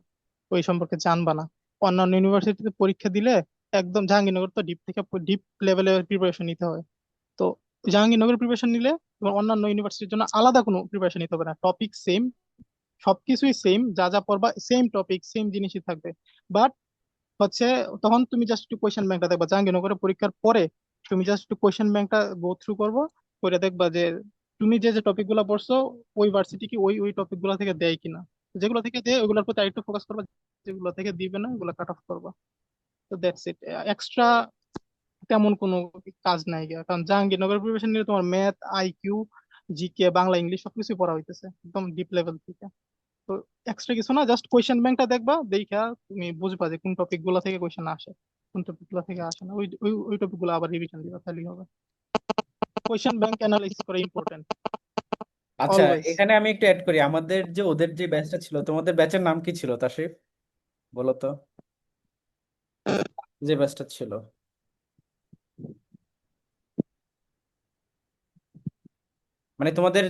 Speaker 1: ওই সম্পর্কে জানবা না। অন্যান্য ইউনিভার্সিটিতে পরীক্ষা দিলে একদম জাহাঙ্গীরনগর তো ডিপ থেকে ডিপ লেভেলের প্রিপারেশন নিতে হয়। তো জাহাঙ্গীরনগরের প্রিপারেশন নিলে তোমার অন্যান্য ইউনিভার্সিটির জন্য আলাদা কোনো প্রিপারেশন নিতে হবে না, টপিক সেম, সবকিছুই সেম, যা যা পড়বা সেম টপিক সেম জিনিসই থাকবে। বাট হচ্ছে তখন তুমি জাস্ট একটু কোয়েশ্চেন ব্যাংকটা দেখবা, জাহাঙ্গীরনগরের পরীক্ষার পরে তুমি জাস্ট একটু কোয়েশ্চেন ব্যাংকটা গো থ্রু করবো, করে দেখবা যে তুমি যে যে টপিক গুলা পড়ছো ওই ভার্সিটি কি ওই ওই টপিক গুলা থেকে দেয় কিনা, যেগুলো থেকে দেয় ওইগুলোর প্রতি আরেকটু ফোকাস করবা, যেগুলো থেকে দিবে না ওগুলো কাট অফ করবা। তো দ্যাটস ইট। এক্সট্রা তেমন কোনো কাজ নাই গিয়া, কারণ জাহাঙ্গীরনগর প্রিপারেশন নিলে তোমার math, IQ, GK, Bangla, English সবকিছু পড়া হইতেছে একদম ডিপ লেভেল থেকে। তো এক্সট্রা কিছু না, জাস্ট কোয়েশ্চেন ব্যাংকটা দেখবা, দেখা তুমি বুঝবা যে কোন টপিক গুলো থেকে কোয়েশ্চেন আসে, কোন টপিক গুলো থেকে আসে না, ওই ওই ওই টপিক গুলো আবার রিভিশন দিবা, তাহলেই হবে। কোয়েশ্চেন ব্যাংক অ্যানালাইসিস করা ইম্পর্টেন্ট
Speaker 2: আচ্ছা,
Speaker 1: অলওয়েজ।
Speaker 2: এখানে আমি একটু অ্যাড করি, আমাদের যে ওদের যে ব্যাচটা ছিল, তোমাদের ব্যাচের নাম কি ছিল তাসিফ, বলো তো, যে ব্যাচটা ছিল? মানে তোমাদের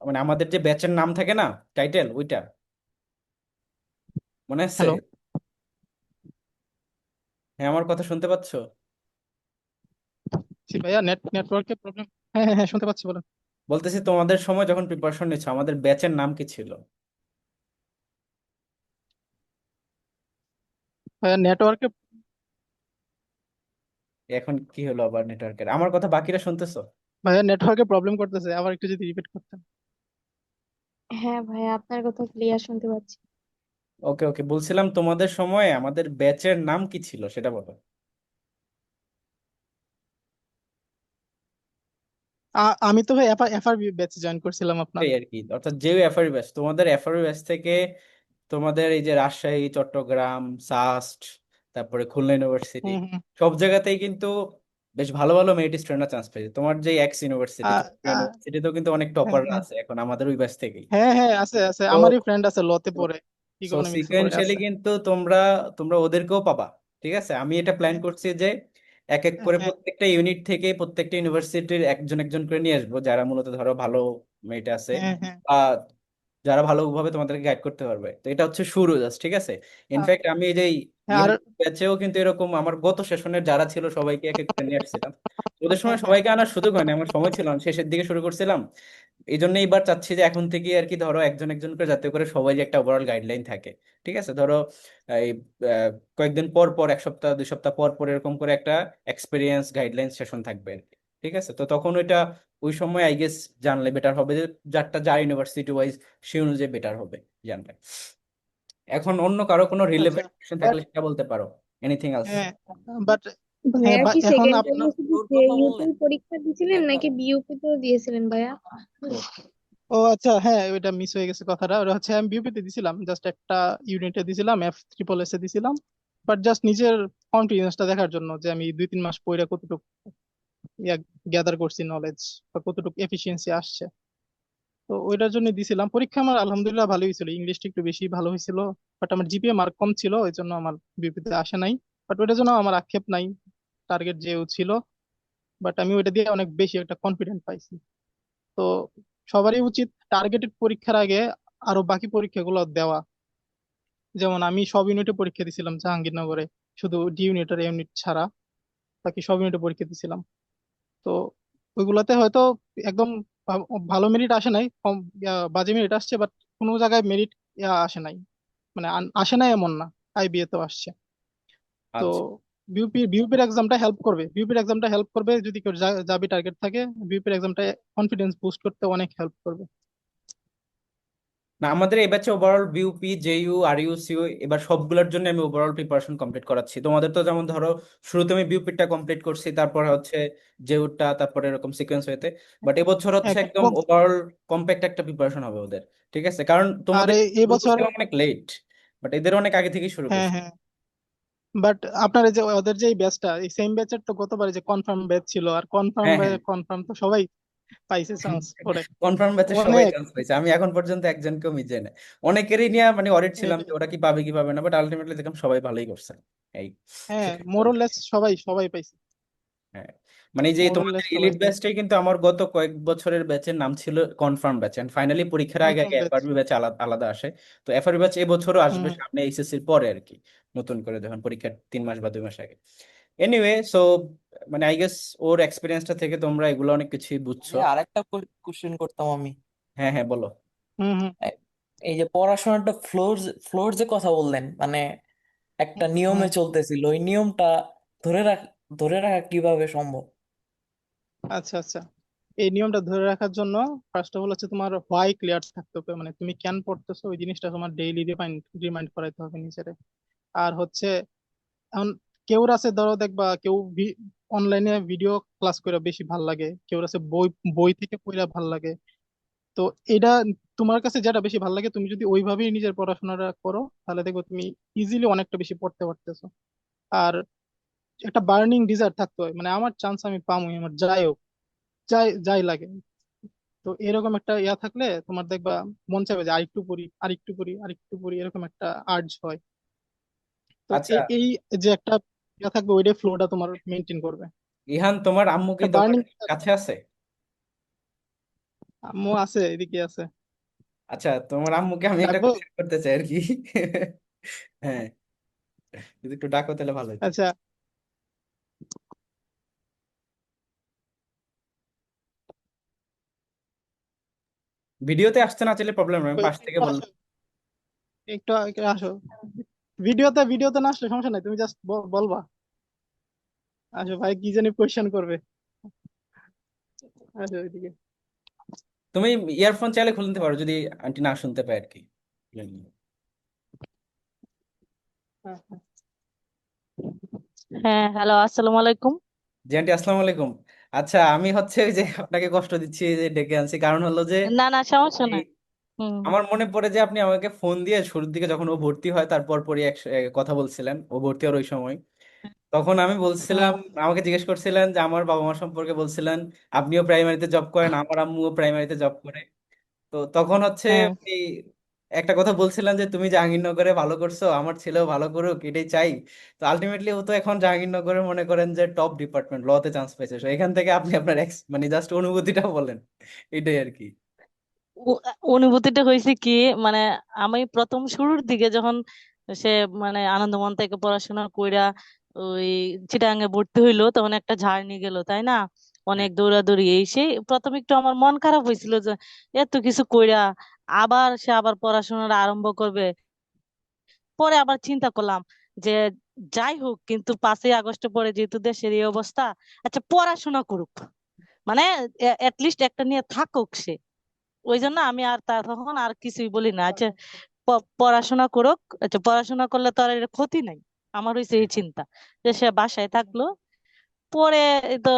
Speaker 2: মানে আমাদের যে ব্যাচের নাম থাকে না, টাইটেল, ওইটা মনে আছে?
Speaker 1: হ্যালো।
Speaker 2: হ্যাঁ, আমার কথা শুনতে পাচ্ছো?
Speaker 1: জি ভাইয়া, নেটওয়ার্কের প্রবলেম। হ্যাঁ হ্যাঁ হ্যাঁ, শুনতে পাচ্ছি, বলেন।
Speaker 2: বলতেছি তোমাদের সময় যখন প্রিপারেশন নিচ্ছ, আমাদের ব্যাচের নাম কি ছিল?
Speaker 1: ভাইয়া নেটওয়ার্কে,
Speaker 2: এখন কি হলো আবার নেটওয়ার্কের? আমার কথা বাকিরা শুনতেছো?
Speaker 1: প্রবলেম করতেছে, আবার একটু যদি রিপিট করতেন।
Speaker 6: হ্যাঁ ভাইয়া, আপনার কথা ক্লিয়ার শুনতে পাচ্ছি।
Speaker 2: ওকে ওকে, বলছিলাম তোমাদের সময় আমাদের ব্যাচের নাম কি ছিল সেটা বলো।
Speaker 1: আমি তো ভাই এফআরবি ব্যাচে জয়েন করছিলাম
Speaker 2: এই
Speaker 1: আপনাদের।
Speaker 2: আর কি, অর্থাৎ যেই এফআরই ব্যাচ, তোমাদের এফআরই ব্যাচ থেকে তোমাদের এই যে রাজশাহী, চট্টগ্রাম, সাস্ট, তারপরে খুলনা ইউনিভার্সিটি,
Speaker 1: হুম হুম।
Speaker 2: সব জায়গাতেই কিন্তু বেশ ভালো ভালো মেরিট স্টুডেন্টরা চান্স পেয়েছে। তোমার যে এক্স ইউনিভার্সিটি,
Speaker 1: আ-
Speaker 2: চট্টগ্রাম
Speaker 1: আ-
Speaker 2: ইউনিভার্সিটিতেও কিন্তু অনেক
Speaker 1: হ্যাঁ
Speaker 2: টপাররা
Speaker 1: হ্যাঁ
Speaker 2: আছে এখন আমাদের ওই ব্যাচ থেকেই।
Speaker 1: হ্যাঁ হ্যাঁ, আছে আছে,
Speaker 2: তো
Speaker 1: আমারই ফ্রেন্ড আছে লতে পড়ে,
Speaker 2: সো
Speaker 1: ইকোনমিক্সে পড়ে
Speaker 2: সিকোয়েন্সিয়ালি
Speaker 1: আছে।
Speaker 2: কিন্তু তোমরা তোমরা ওদেরকেও পাবা। ঠিক আছে, আমি এটা প্ল্যান করছি যে এক এক করে
Speaker 1: হ্যাঁ
Speaker 2: প্রত্যেকটা ইউনিট থেকে প্রত্যেকটা ইউনিভার্সিটির একজন একজন করে নিয়ে আসবো, যারা মূলত ধরো ভালো মেরিট আছে
Speaker 1: হ্যাঁ হ্যাঁ
Speaker 2: বা যারা ভালোভাবে তোমাদেরকে গাইড করতে পারবে। তো এটা হচ্ছে শুরু জাস্ট, ঠিক আছে?
Speaker 1: আ-
Speaker 2: ইনফ্যাক্ট আমি এই যে
Speaker 1: হ্যাঁ আর
Speaker 2: ইউনিট ব্যাচেও কিন্তু এরকম আমার গত সেশনের যারা ছিল সবাইকে এক এক করে নিয়ে আসছিলাম। ওদের
Speaker 1: হ্যাঁ
Speaker 2: সময়
Speaker 1: হ্যাঁ
Speaker 2: সবাইকে আনার সুযোগ হয়নি, আমার সময় ছিল না, শেষের দিকে শুরু করছিলাম। এই জন্য এবার চাচ্ছি যে এখন থেকে আর কি ধরো একজন একজন করে, যাতে করে সবাই যে একটা ওভারঅল গাইডলাইন থাকে। ঠিক আছে, ধরো এই কয়েকদিন পর পর, এক সপ্তাহ দুই সপ্তাহ পর পর এরকম করে একটা এক্সপিরিয়েন্স গাইডলাইন সেশন থাকবে আর কি। ঠিক আছে, তো তখন ওইটা ওই সময় আই গেস জানলে বেটার হবে, যে যারটা যা ইউনিভার্সিটি ওয়াইজ সে অনুযায়ী বেটার হবে জানলে। এখন অন্য কারো কোনো
Speaker 1: আচ্ছা।
Speaker 2: রিলেভেন্ট কোয়েশ্চেন
Speaker 1: বাট
Speaker 2: থাকলে সেটা বলতে পারো, এনিথিং এলস।
Speaker 1: হ্যাঁ, বাট হ্যাঁ
Speaker 4: ভাইয়া কি
Speaker 1: এখন
Speaker 4: সেকেন্ড
Speaker 1: আপনার,
Speaker 4: টাইমে শুধু জেইউতেই পরীক্ষা দিছিলেন নাকি বিইউপি তেও দিয়েছিলেন ভাইয়া?
Speaker 1: ও আচ্ছা, হ্যাঁ ওইটা মিস হয়ে গেছে কথাটা, ওটা হচ্ছে আমি বিউপিতে দিছিলাম, জাস্ট একটা ইউনিটে দিছিলাম, F3 এ দিছিলাম, বাট জাস্ট নিজের কনফিডেন্সটা দেখার জন্য যে আমি 2-3 মাস পড়ে কতটুকু গ্যাদার করছি নলেজ, বা কতটুকু এফিসিয়েন্সি আসছে। তো ওইটার জন্য দিছিলাম। পরীক্ষা আমার আলহামদুলিল্লাহ ভালো হয়েছিল, ইংলিশটা একটু বেশি ভালো হয়েছিল, বাট আমার জিপিএ মার্ক কম ছিল, ওই জন্য আমার বিউপিতে আসে নাই। বাট ওইটার জন্য আমার আক্ষেপ নাই, টার্গেট যেও ছিল, বাট আমি ওইটা দিয়ে অনেক বেশি একটা কনফিডেন্ট পাইছি। তো সবারই উচিত টার্গেটেড পরীক্ষার আগে আরো বাকি পরীক্ষাগুলো দেওয়া। যেমন আমি সব ইউনিটে পরীক্ষা দিছিলাম জাহাঙ্গীরনগরে, শুধু ডি ইউনিট আর ইউনিট ছাড়া বাকি সব ইউনিটে পরীক্ষা দিছিলাম। তো ওইগুলাতে হয়তো একদম ভালো মেরিট আসে নাই, কম বাজে মেরিট আসছে, বাট কোনো জায়গায় মেরিট আসে নাই, মানে আসে নাই এমন না, আইবিএ তো আসছে। তো
Speaker 2: আচ্ছা,
Speaker 1: বিউপির এক্সামটা হেল্প করবে যদি কেউ যাবি টার্গেট থাকে, বিউপির এক্সামটা কনফিডেন্স বুস্ট করতে অনেক হেল্প করবে।
Speaker 2: না আমাদের এই ব্যাচে overall BUP, JU, RU, CU এবার সবগুলোর জন্য আমি ওভারঅল প্রিপারেশন কমপ্লিট করাচ্ছি। তোমাদের তো যেমন ধরো শুরুতে আমি বিউপিটা কমপ্লিট করছি, তারপরে হচ্ছে জেইউটা, তারপরে এরকম সিকোয়েন্স হইতে। বাট এবছর হচ্ছে
Speaker 1: হ্যাঁ
Speaker 2: একদম ওভারঅল কম্প্যাক্ট একটা প্রিপারেশন হবে ওদের। ঠিক আছে, কারণ
Speaker 1: আর
Speaker 2: তোমাদের
Speaker 1: এই
Speaker 2: শুরু
Speaker 1: বছর,
Speaker 2: করছিলাম অনেক লেট, বাট এদের অনেক আগে থেকেই শুরু
Speaker 1: হ্যাঁ
Speaker 2: করছে।
Speaker 1: হ্যাঁ, বাট আপনার এই যে ওদের যে ব্যাচটা, এই সেম ব্যাচের তো গতবারে যে কনফার্ম ব্যাচ ছিল, আর কনফার্ম
Speaker 2: হ্যাঁ হ্যাঁ,
Speaker 1: কনফার্ম তো সবাই পাইছে চান্স পড়ে
Speaker 2: কনফার্ম ব্যাচে সবাই
Speaker 1: অনেক।
Speaker 2: চান্স পাইছে, আমি এখন পর্যন্ত একজনকেও মিস যায় না। অনেকেরই নিয়ে মানে অরিড ছিলাম যে ওরা কি পাবে কি পাবে না, বাট আলটিমেটলি দেখলাম সবাই ভালোই করছে। এই
Speaker 1: হ্যাঁ,
Speaker 2: সেটাই বলতে।
Speaker 1: মোরলেস সবাই সবাই পাইছে,
Speaker 2: হ্যাঁ, মানে এই যে তোমাদের
Speaker 1: মোরলেস সবাই
Speaker 2: এলিট
Speaker 1: পাইছে।
Speaker 2: ব্যাচটাই কিন্তু আমার গত কয়েক বছরের ব্যাচের নাম ছিল কনফার্ম ব্যাচ, এন্ড ফাইনালি পরীক্ষার আগে
Speaker 1: কনফার্ম
Speaker 2: আগে
Speaker 1: ব্যাচ।
Speaker 2: এফআরবি ব্যাচ আলাদা আলাদা আসে। তো এফআরবি ব্যাচ এবছরও আসবে
Speaker 1: হুম।
Speaker 2: সামনে এইচএসসির পরে আর কি, নতুন করে যখন পরীক্ষার 3 মাস বা 2 মাস আগে। এনিওয়ে, সো মানে আই গেস ওর এক্সপিরিয়েন্সটা থেকে তোমরা এগুলো অনেক কিছুই বুঝছো।
Speaker 8: ভাইয়া আরেকটা কোশ্চেন করতাম আমি।
Speaker 2: হ্যাঁ হ্যাঁ, বলো।
Speaker 1: হুম হুম
Speaker 8: এ- এই যে পড়াশোনাটা ফ্লোর ফ্লোর যে কথা বললেন, মানে একটা
Speaker 1: হুম।
Speaker 8: নিয়মে চলতেছিল, ওই নিয়মটা ধরে রাখ ধরে রাখা কিভাবে সম্ভব?
Speaker 1: আচ্ছা আচ্ছা, এই নিয়মটা ধরে রাখার জন্য ফার্স্ট অফ অল হচ্ছে তোমার হোয়াই ক্লিয়ার থাকতে হবে, মানে তুমি কেন পড়তেছো ওই জিনিসটা তোমার ডেইলি রিমাইন্ড করাইতে হবে নিজেরে। আর হচ্ছে এখন কেউ আছে ধরো দেখবা কেউ অনলাইনে ভিডিও ক্লাস করে বেশি ভাল লাগে, কেউ আছে বই বই থেকে পড়া ভাল লাগে। তো এটা তোমার কাছে যেটা বেশি ভালো লাগে তুমি যদি ওইভাবেই নিজের পড়াশোনাটা করো তাহলে দেখো তুমি ইজিলি অনেকটা বেশি পড়তে পারতেছো। আর একটা বার্নিং ডিজায়ার থাকতে হয়, মানে আমার চান্স আমি পামই, আমার যাই হোক, যাই যাই লাগে। তো এরকম একটা ইয়া থাকলে তোমার দেখবা মন চাইবে যে আরেকটু পড়ি আরেকটু পড়ি আরেকটু পড়ি, এরকম একটা আর্জ হয়। তো
Speaker 2: আচ্ছা
Speaker 1: এই এই যে একটা ইয়া থাকবে ওইটাই ফ্লোটা তোমার মেনটেন করবে।
Speaker 2: ইহান, তোমার আম্মু কি
Speaker 1: একটা
Speaker 2: তোমার
Speaker 1: বার্নিং
Speaker 2: কাছে আছে?
Speaker 1: আম্মু আছে, এদিকে আছে।
Speaker 2: আচ্ছা, তোমার আম্মুকে আমি একটা
Speaker 1: ডাকবো?
Speaker 2: কোশ্চেন করতে চাই আর কি। হ্যাঁ, যদি একটু ডাকো তাহলে ভালো হতো।
Speaker 1: আচ্ছা,
Speaker 2: ভিডিওতে আসতে না চাইলে প্রবলেম নেই, আমি
Speaker 1: ওই
Speaker 2: পাশ থেকে
Speaker 1: একটু
Speaker 2: বললাম।
Speaker 1: আসো, একটু আসো। ভিডিওতে না আসলে সমস্যা নাই, তুমি জাস্ট বলবা। আসো ভাই, কি জানি কোয়েশ্চেন করবে। আসো ওইদিকে।
Speaker 2: তুমি ইয়ারফোন চাইলে খুলে নিতে পারো যদি আন্টি না শুনতে পায় আর কি। খুলে নিও।
Speaker 1: হ্যাঁ, হ্যাঁ।
Speaker 3: হ্যাঁ, হ্যালো, আসসালামু আলাইকুম।
Speaker 2: জি আন্টি, আসসালামু আলাইকুম। আচ্ছা, আমি হচ্ছে ওই যে আপনাকে কষ্ট দিচ্ছি এই যে ডেকে আনছি, কারণ হলো যে
Speaker 3: না না, সমস্যা
Speaker 2: এই
Speaker 3: নাই। হুম।
Speaker 2: আমার মনে পড়ে যে আপনি আমাকে ফোন দিয়ে শুরুর দিকে যখন ও ভর্তি হয় তারপর পরই কথা বলছিলেন, ও ভর্তি হওয়ার ওই সময়। তখন আমি বলছিলাম,
Speaker 3: হুম।
Speaker 2: আমাকে জিজ্ঞেস করছিলেন যে আমার বাবা মা সম্পর্কে বলছিলেন, আপনিও প্রাইমারিতে জব করেন, আমার আম্মুও প্রাইমারিতে জব করে। তো তখন হচ্ছে
Speaker 3: হ্যাঁ।
Speaker 2: আপনি একটা কথা বলছিলেন যে তুমি জাহাঙ্গীরনগরে ভালো করছো, আমার ছেলেও ভালো করুক এটাই চাই। তো আলটিমেটলি ও তো এখন জাহাঙ্গীরনগরে মনে করেন যে টপ ডিপার্টমেন্ট, লতে চান্স পেয়েছে। So এখান থেকে আপনি আপনার মানে জাস্ট অনুভূতিটা বলেন, এটাই আর কি।
Speaker 3: অনুভূতিটা হয়েছে কি, মানে আমি প্রথম শুরুর দিকে যখন সে মানে আনন্দমন থেকে পড়াশোনা কইরা ওই চিটাগাঙে ভর্তি হইলো, তখন একটা ঝাড়নি গেল, তাই না?
Speaker 2: হ্যাঁ,
Speaker 3: অনেক দৌড়াদৌড়ি এই সেই প্রথম একটু আমার মন খারাপ হয়েছিল যে এত কিছু কইরা আবার পড়াশোনাটা আরম্ভ করবে। পরে আবার চিন্তা করলাম যে যাই হোক, কিন্তু 5ই আগস্ট পরে যেহেতু দেশের এই অবস্থা, আচ্ছা পড়াশোনা করুক, মানে লিস্ট একটা নিয়ে থাকুক সে। ওই জন্য আমি আর তার তখন আর কিছুই বলি না। আচ্ছা, পড়াশোনা করুক, আচ্ছা পড়াশোনা করলে তো আর এর ক্ষতি নাই। আমার হয়েছে এই চিন্তা যে সে বাসায় থাকলো। পরে এই তো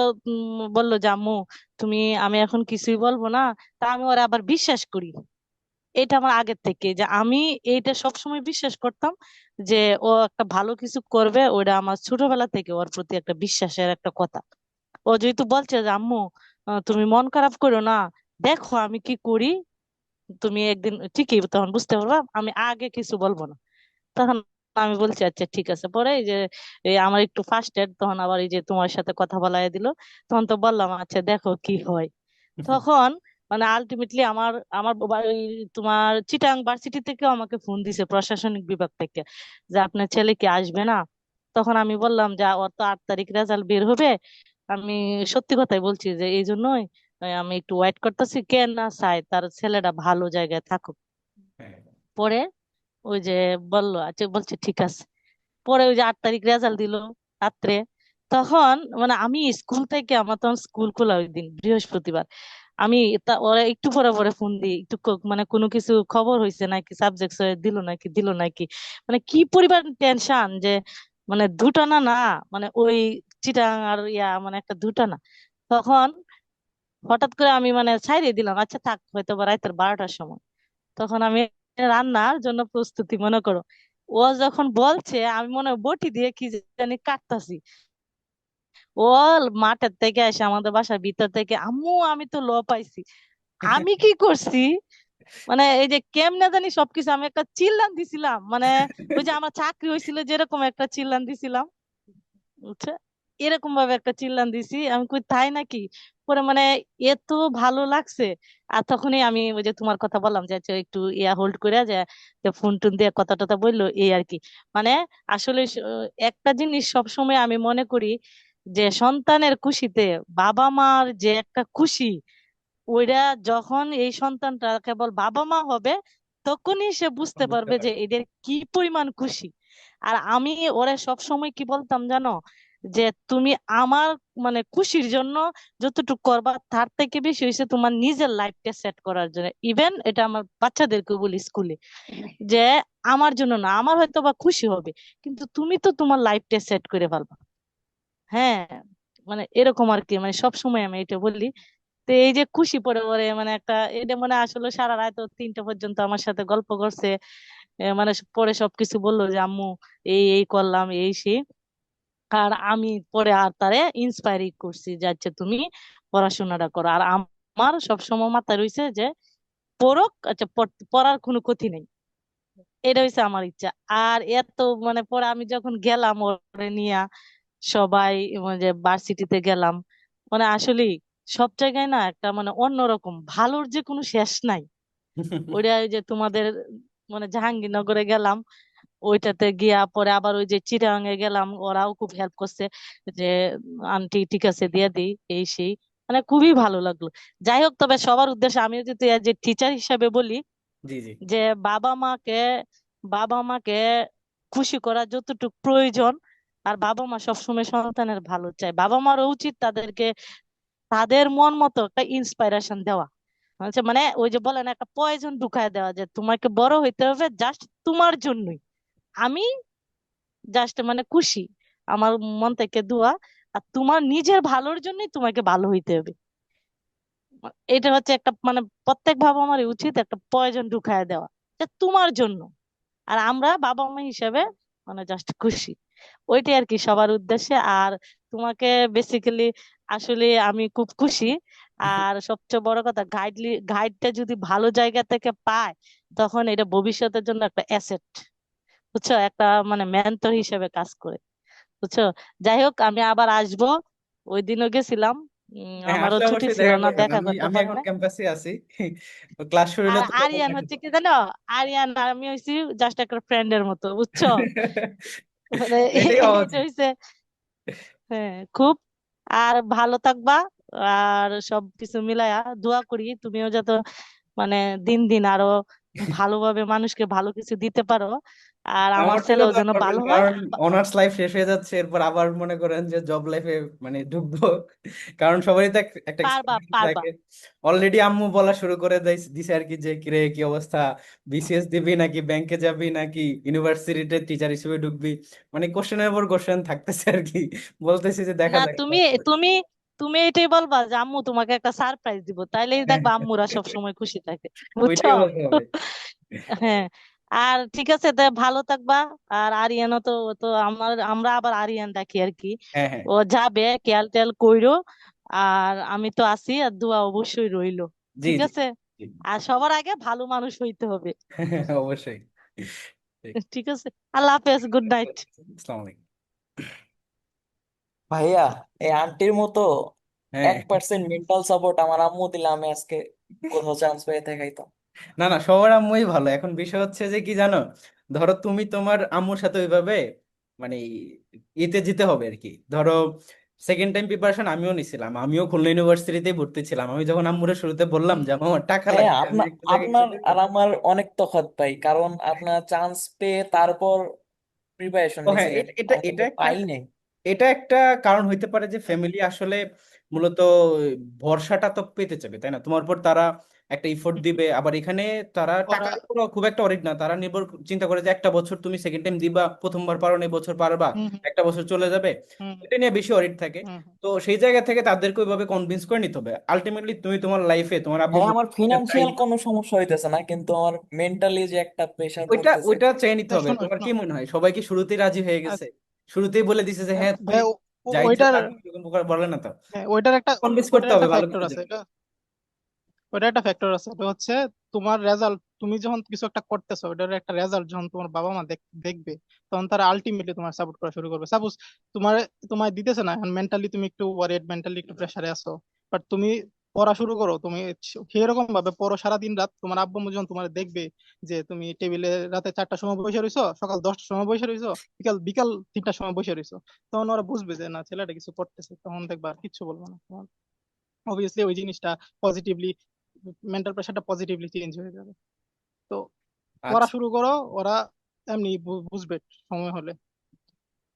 Speaker 3: বললো যে আম্মু তুমি, আমি এখন কিছুই বলবো না। তা আমি ওরা আবার বিশ্বাস করি। এটা আমার আগের থেকে, যে আমি এইটা সবসময় বিশ্বাস করতাম যে ও একটা ভালো কিছু করবে। ওটা আমার ছোটবেলা থেকে ওর প্রতি একটা বিশ্বাসের একটা কথা। ও যেহেতু বলছে যে আম্মু তুমি মন খারাপ করো না, দেখো আমি কি করি, তুমি একদিন ঠিকই তখন বুঝতে পারবা, আমি আগে কিছু বলবো না। তখন আমি বলছি আচ্ছা ঠিক আছে। পরে এই যে এই আমার একটু ফার্স্ট এড, তখন আবার এই যে তোমার সাথে কথা বলাই দিল। তখন তো বললাম আচ্ছা দেখো কি হয়। তখন মানে আলটিমেটলি আমার আমার ওই তোমার চিটাং ভার্সিটি থেকেও আমাকে ফোন দিছে, প্রশাসনিক বিভাগ থেকে, যে আপনার ছেলে কি আসবে না। তখন আমি বললাম যে ওর তো 8 তারিখ রেজাল্ট বের হবে। আমি সত্যি কথাই বলছি যে এই জন্যই আমি একটু ওয়েট করতেছি, কেন না চাই তার ছেলেটা ভালো জায়গায় থাকুক।
Speaker 2: হ্যাঁ,
Speaker 3: পরে ওই যে বললো আচ্ছা, বলছে ঠিক আছে। পরে ওই যে 8 তারিখ রেজাল্ট দিল রাত্রে। তখন মানে আমি স্কুল থেকে, আমার তখন স্কুল খোলা ওই দিন বৃহস্পতিবার। আমি ওরা একটু পরে পরে ফোন দিই, একটু মানে কোনো কিছু খবর হয়েছে নাকি, সাবজেক্ট দিল নাকি, মানে কি পরিমাণ টেনশন যে মানে দুটা না না, মানে ওই চিটাং আর ইয়া মানে একটা দুটা না। তখন হঠাৎ করে আমি মানে ছাইড়ে দিলাম, আচ্ছা থাক, হয়তো বা রাতের 12টার সময়। তখন আমি রান্নার জন্য প্রস্তুতি মনে করো, ও যখন বলছে আমি মনে হয় বটি দিয়ে কি জানি কাটতাছি। ও মাঠের থেকে এসে আমাদের বাসার ভিতর থেকে আম্মু আমি তো ল পাইছি। আমি কি করছি, মানে এই যে কেমনে জানি সবকিছু আমি একটা চিল্লান দিছিলাম, মানে ওই যে আমার চাকরি হয়েছিল যেরকম একটা চিল্লান দিছিলাম, বুঝছে? এরকম ভাবে একটা চিল্লান দিছি, আমি কই তাই নাকি। পরে মানে এত ভালো লাগছে। আর তখনই আমি ওই যে তোমার কথা বললাম যে আচ্ছা একটু ইয়া হোল্ড করে যে ফোন টোন দিয়ে কথা টথা বললো এই আর কি। মানে আসলে একটা জিনিস সবসময় আমি মনে করি যে সন্তানের খুশিতে বাবা মার যে একটা খুশি, ওইটা যখন এই সন্তানটা কেবল বাবা মা হবে তখনই সে বুঝতে
Speaker 2: বুঝতে
Speaker 3: পারবে যে
Speaker 2: পারি।
Speaker 3: এদের কি পরিমাণ খুশি। আর আমি ওরে সব সময় কি বলতাম জানো, যে তুমি আমার মানে খুশির জন্য যতটুকু করবা তার থেকে বেশি হয়েছে তোমার নিজের লাইফটা সেট করার জন্য। ইভেন এটা আমার বাচ্চাদেরকে বলি স্কুলে, যে আমার জন্য না, আমার হয়তো বা খুশি হবে, কিন্তু তুমি তো তোমার লাইফটা সেট করে ফেলবা। হ্যাঁ, মানে এরকম আর কি, মানে সব সময় আমি এটা বলি। তো এই যে খুশি পড়ে পড়ে মানে একটা, এটা মানে আসলে সারা রাত ও 3টা পর্যন্ত আমার সাথে গল্প করছে। মানে পরে সবকিছু বললো যে আম্মু এই এই করলাম এই সেই। আর আমি পরে আর তারে ইন্সপায়ারিং করছি যে আচ্ছা তুমি পড়াশোনাটা করো। আর আমার সবসময় মাথায় রয়েছে যে পড়ুক, আচ্ছা পড়ার কোনো ক্ষতি নেই, এটা হচ্ছে আমার ইচ্ছা। আর এত মানে পরে আমি যখন গেলাম ওরে নিয়ে সবাই, যে ভার্সিটিতে গেলাম, মানে আসলে সব জায়গায় না একটা মানে অন্যরকম ভালোর যে কোনো শেষ নাই। ওইটা ওই যে তোমাদের মানে জাহাঙ্গীরনগরে গেলাম, ওইটাতে গিয়া পরে আবার ওই যে চিটাগাং এ গেলাম, ওরাও খুব হেল্প করছে যে আন্টি ঠিক আছে দিয়ে দিই এই সেই, মানে খুবই ভালো লাগলো। যাই হোক, তবে সবার উদ্দেশ্যে আমি যদি যে টিচার হিসাবে বলি
Speaker 2: জি জি।
Speaker 3: যে বাবা মাকে বাবা মাকে খুশি করা যতটুকু প্রয়োজন, আর বাবা মা সবসময় সন্তানের ভালো চায়, বাবা মারও উচিত তাদেরকে তাদের মন মতো একটা ইন্সপাইরেশন দেওয়া। আচ্ছা, মানে ওই যে বলেন একটা পয়জন ঢুকায় দেওয়া যে তোমাকে বড় হইতে হবে জাস্ট তোমার জন্যই, আমি জাস্ট মানে খুশি, আমার মন থেকে দোয়া, আর তোমার নিজের ভালোর জন্যই তোমাকে ভালো হইতে হবে। এটা হচ্ছে একটা মানে প্রত্যেক বাবা মারই উচিত একটা প্রয়োজন ঢুকায় দেওয়া যে তোমার জন্য, আর আমরা বাবা মা হিসেবে মানে জাস্ট খুশি। ওইটাই আর কি সবার উদ্দেশ্যে। আর তোমাকে বেসিক্যালি আসলে আমি খুব খুশি। আর সবচেয়ে বড় কথা, গাইডটা যদি ভালো জায়গা থেকে পায় তখন এটা ভবিষ্যতের জন্য একটা অ্যাসেট, বুঝছো, একটা মানে মেন্টর হিসেবে কাজ করে, বুঝছো। যাই হোক, আমি আবার আসবো। ওই দিনও গেছিলাম,
Speaker 2: হ্যাঁ,
Speaker 3: আমারও
Speaker 2: আসলে
Speaker 3: ছুটি
Speaker 2: অবশ্যই
Speaker 3: ছিল
Speaker 2: দেখা
Speaker 3: না,
Speaker 2: করবেন।
Speaker 3: দেখা
Speaker 2: আমি
Speaker 3: করতে
Speaker 2: আমি
Speaker 3: পারি
Speaker 2: এখন
Speaker 3: না।
Speaker 2: ক্যাম্পাসে আছি। ক্লাস শুরু হলে
Speaker 3: আর
Speaker 2: তো
Speaker 3: আরিয়ান হচ্ছে কি জানো, আরিয়ান আর আমি হইছি জাস্ট একটা ফ্রেন্ডের মতো, বুঝছো। মানে
Speaker 2: এটাই হওয়া
Speaker 3: এটা
Speaker 2: উচিত।
Speaker 3: হইছে, হ্যাঁ খুব। আর ভালো থাকবা, আর সবকিছু মিলায়া দোয়া করি তুমিও যাতে মানে দিন দিন আরো ভালোভাবে মানুষকে ভালো কিছু দিতে পারো, আর আমার
Speaker 2: আমার জন্য
Speaker 3: ছেলেও
Speaker 2: দোয়া
Speaker 3: যেন
Speaker 2: করবেন,
Speaker 3: ভালো হয়।
Speaker 2: কারণ অনার্স লাইফ শেষ হয়ে যাচ্ছে, এরপর আবার মনে করেন যে জব লাইফে মানে ঢুকবো। কারণ সবারই তো একটা
Speaker 3: পারবা
Speaker 2: এক্সপেক্টেশন
Speaker 3: পারবা।
Speaker 2: থাকে। অলরেডি আম্মু বলা শুরু করে দিছে আর কি, যে কিরে কি অবস্থা, বিসিএস দিবি নাকি ব্যাংকে যাবি নাকি ইউনিভার্সিটিতে টিচার হিসেবে ঢুকবি, মানে কোশ্চেনের উপর কোশ্চেন থাকতেছে আর কি। বলতেছি যে দেখা
Speaker 3: না,
Speaker 2: যাক।
Speaker 3: তুমি তুমি তুমি এটাই বলবা যে আম্মু তোমাকে একটা সারপ্রাইজ দিব, তাইলেই দেখবা আম্মুরা সব সময় খুশি থাকে, বুঝছো।
Speaker 2: ওইটাই বলতে হবে।
Speaker 3: হ্যাঁ। আর ঠিক আছে, তা ভালো থাকবা। আর আরিয়ানও তো, আমরা আবার আরিয়ান ডাকি আর কি।
Speaker 2: হ্যাঁ হ্যাঁ।
Speaker 3: ও যাবে, খেয়াল টেয়াল কইরো। আর আমি তো আছি, আর দোয়া অবশ্যই রইলো।
Speaker 2: জি
Speaker 3: ঠিক
Speaker 2: জি
Speaker 3: আছে।
Speaker 2: জি।
Speaker 3: আর সবার আগে ভালো মানুষ হইতে হবে।
Speaker 2: অবশ্যই। ঠিক।
Speaker 3: ঠিক আছে। আল্লাহ হাফেজ, গুড নাইট।
Speaker 2: আসসালামু আলাইকুম।
Speaker 8: ভাইয়া, এই আন্টির মতো
Speaker 2: হ্যাঁ।
Speaker 8: 1% মেন্টাল সাপোর্ট আমার আম্মু দিলে আমি আজকে কোথাও চান্স পেয়ে দেখাইতাম।
Speaker 2: না না, সবার আম্মুই ভালো। এখন বিষয় হচ্ছে যে কি জানো, ধরো তুমি তোমার আম্মুর সাথে ওইভাবে মানে ইতে যেতে হবে আর কি। ধরো সেকেন্ড টাইম প্রিপারেশন আমিও নিছিলাম, আমিও খুলনা ইউনিভার্সিটিতে ভর্তি ছিলাম। আমি যখন আম্মুরে শুরুতে বললাম যে আমার টাকা
Speaker 8: হ্যাঁ,
Speaker 2: লাগবে, আমি
Speaker 8: আপনার
Speaker 2: একটা জায়গায়
Speaker 8: আপনার
Speaker 2: চলে
Speaker 8: আর
Speaker 2: যাবো।
Speaker 8: আমার অনেক তফাৎ পাই, কারণ আপনার চান্স পেয়ে তারপর প্রিপারেশন
Speaker 2: ও হ্যাঁ,
Speaker 8: নিছিলেন,
Speaker 2: এটা
Speaker 8: আমি
Speaker 2: এটা
Speaker 8: কিন্তু
Speaker 2: একটা
Speaker 8: পাই নাই।
Speaker 2: এটা একটা কারণ হইতে পারে যে ফ্যামিলি আসলে মূলত ভরসাটা তো পেতে চাবে, তাই না? তোমার উপর তারা একটা ইফোর্ট দিবে, আবার এখানে তারা
Speaker 1: ওরা
Speaker 2: টাকার উপর খুব একটা অরিড না, তারা নির্ভর চিন্তা করে যে একটা বছর তুমি সেকেন্ড টাইম দিবা, প্রথমবার পারো না, এই বছর পারবা,
Speaker 1: হুম হুম
Speaker 2: একটা বছর চলে যাবে,
Speaker 1: হুম
Speaker 2: এটা নিয়ে বেশি অরিড থাকে।
Speaker 1: হুম হুম।
Speaker 2: তো সেই জায়গা থেকে তাদেরকে ওইভাবে কনভিন্স করে নিতে হবে। আলটিমেটলি তুমি তোমার লাইফে তোমার আব্বু
Speaker 8: হ্যাঁ,
Speaker 2: আম্মুর
Speaker 8: আমার
Speaker 2: যেটা চাই,
Speaker 8: ফিনান্সিয়াল কোনো সমস্যা হইতেছে না, কিন্তু আমার মেন্টালি যে একটা প্রেশার
Speaker 2: ওইটা
Speaker 8: পড়তেছে।
Speaker 2: ওইটা চেয়ে নিতে হবে।
Speaker 1: শোনো
Speaker 2: তোমার
Speaker 1: শোনো,
Speaker 2: কি মনে হয় সবাই কি শুরুতেই রাজি হয়ে গেছে? শুরুতেই বলে দিছে যে হ্যাঁ তুমি
Speaker 1: ভাই
Speaker 2: যা ইচ্ছা
Speaker 1: ওইটার,
Speaker 2: তা করো, এরকম বলে না তো।
Speaker 1: হ্যাঁ
Speaker 2: কনভিন্স করতে
Speaker 1: ওইটার
Speaker 2: হবে
Speaker 1: একটা
Speaker 2: ভালো
Speaker 1: ফ্যাক্টর
Speaker 2: কিছু
Speaker 1: আছে।
Speaker 2: জন্য।
Speaker 1: ওটা একটা ফ্যাক্টর আছে, এটা হচ্ছে তোমার রেজাল্ট। তুমি যখন কিছু একটা করতেছো, ওটার একটা রেজাল্ট যখন তোমার বাবা মা দেখবে, তখন তারা আলটিমেটলি তোমার সাপোর্ট করা শুরু করবে। সাপোজ তোমার তোমার দিতেছে না, এখন মেন্টালি তুমি একটু ওয়ারিড, মেন্টালি একটু প্রেসারে আছো, বাট তুমি পড়া শুরু করো, তুমি সেরকম ভাবে পড়ো সারাদিন রাত, তোমার আব্বু আম্মু যখন তোমার দেখবে যে তুমি টেবিলে রাতে 4টার সময় বসে রইছো, সকাল 10টার সময় বসে রইছো, বিকাল বিকাল 3টার সময় বসে রইছো, তখন ওরা বুঝবে যে না, ছেলেটা কিছু করতেছে, তখন দেখবা আর কিচ্ছু বলবো না তোমার। অবভিয়াসলি ওই জিনিসটা পজিটিভলি, মেন্টাল প্রেশারটা পজিটিভলি চেঞ্জ হয়ে যাবে। তো পড়া
Speaker 2: আচ্ছা।
Speaker 1: শুরু করো, ওরা এমনি বুঝবে সময় হলে।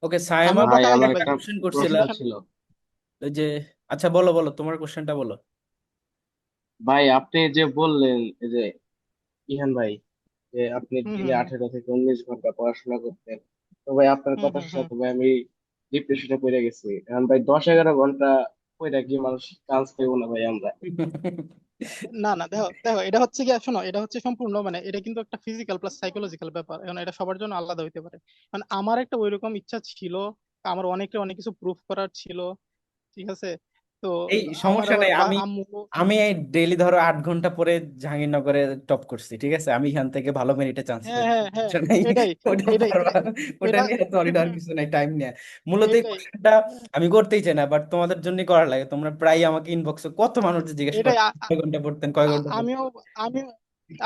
Speaker 2: ওকে সায়েমা,
Speaker 1: আমিও
Speaker 9: ভাই
Speaker 1: বলতে
Speaker 9: আমার
Speaker 1: পারি ভাই,
Speaker 9: একটা
Speaker 2: কোশ্চেন
Speaker 9: প্রশ্ন
Speaker 2: করছিলা
Speaker 1: ডিসিশন।
Speaker 9: ছিল।
Speaker 2: ওই যে, আচ্ছা বলো বলো তোমার কোশ্চেনটা বলো।
Speaker 9: ভাই আপনি যে বললেন এই যে ইহান ভাই, যে আপনি
Speaker 1: হুম
Speaker 9: দিনে
Speaker 1: হুম
Speaker 9: 18 থেকে 19 ঘন্টা পড়াশোনা করতেন, তো ভাই আপনার
Speaker 1: হুম
Speaker 9: কথার
Speaker 1: হুম হুম
Speaker 9: সাথে ভাই আমি ডিপ্রেশনে পড়ে গেছি। এখন ভাই 10-11 ঘন্টা পড়ে কি মানুষ চান্স পাইবো না ভাই আমরা?
Speaker 1: না না, দেখো দেখো, এটা হচ্ছে কি, শোনো, এটা হচ্ছে সম্পূর্ণ, মানে এটা কিন্তু একটা ফিজিক্যাল প্লাস সাইকোলজিক্যাল ব্যাপার, এখন এটা সবার জন্য আলাদা হইতে পারে। মানে আমার একটা ওইরকম ইচ্ছা ছিল, আমার অনেকে অনেক কিছু প্রুফ করার ছিল, ঠিক আছে। তো
Speaker 2: এই
Speaker 1: আমার
Speaker 2: সমস্যা
Speaker 1: আবার
Speaker 2: নেই, আমি
Speaker 1: আম্মু,
Speaker 2: আমি এই ডেইলি ধরো 8 ঘন্টা পরে জাহাঙ্গীরনগরে টপ করছি, ঠিক আছে, আমি এখান থেকে ভালো মেরিটে চান্স
Speaker 1: হ্যাঁ
Speaker 2: পাই,
Speaker 1: হ্যাঁ হ্যাঁ,
Speaker 2: সমস্যা নাই।
Speaker 1: এটাই
Speaker 2: ওটা
Speaker 1: এটাই
Speaker 2: পারবা, ওটা
Speaker 1: এটা
Speaker 2: নিয়ে সরি আর কিছু নাই, টাইম নিয়ে। মূলত এই
Speaker 1: এটাই
Speaker 2: কোশ্চেনটা আমি করতেই চাই না, বাট তোমাদের জন্যই করা লাগে। তোমরা প্রায় আমাকে ইনবক্সে কত মানুষ যে জিজ্ঞেস করে
Speaker 1: এটাই
Speaker 2: কয় ঘন্টা পড়তেন, কয় ঘন্টা
Speaker 1: আমিও
Speaker 2: পড়তেন।
Speaker 1: আমিও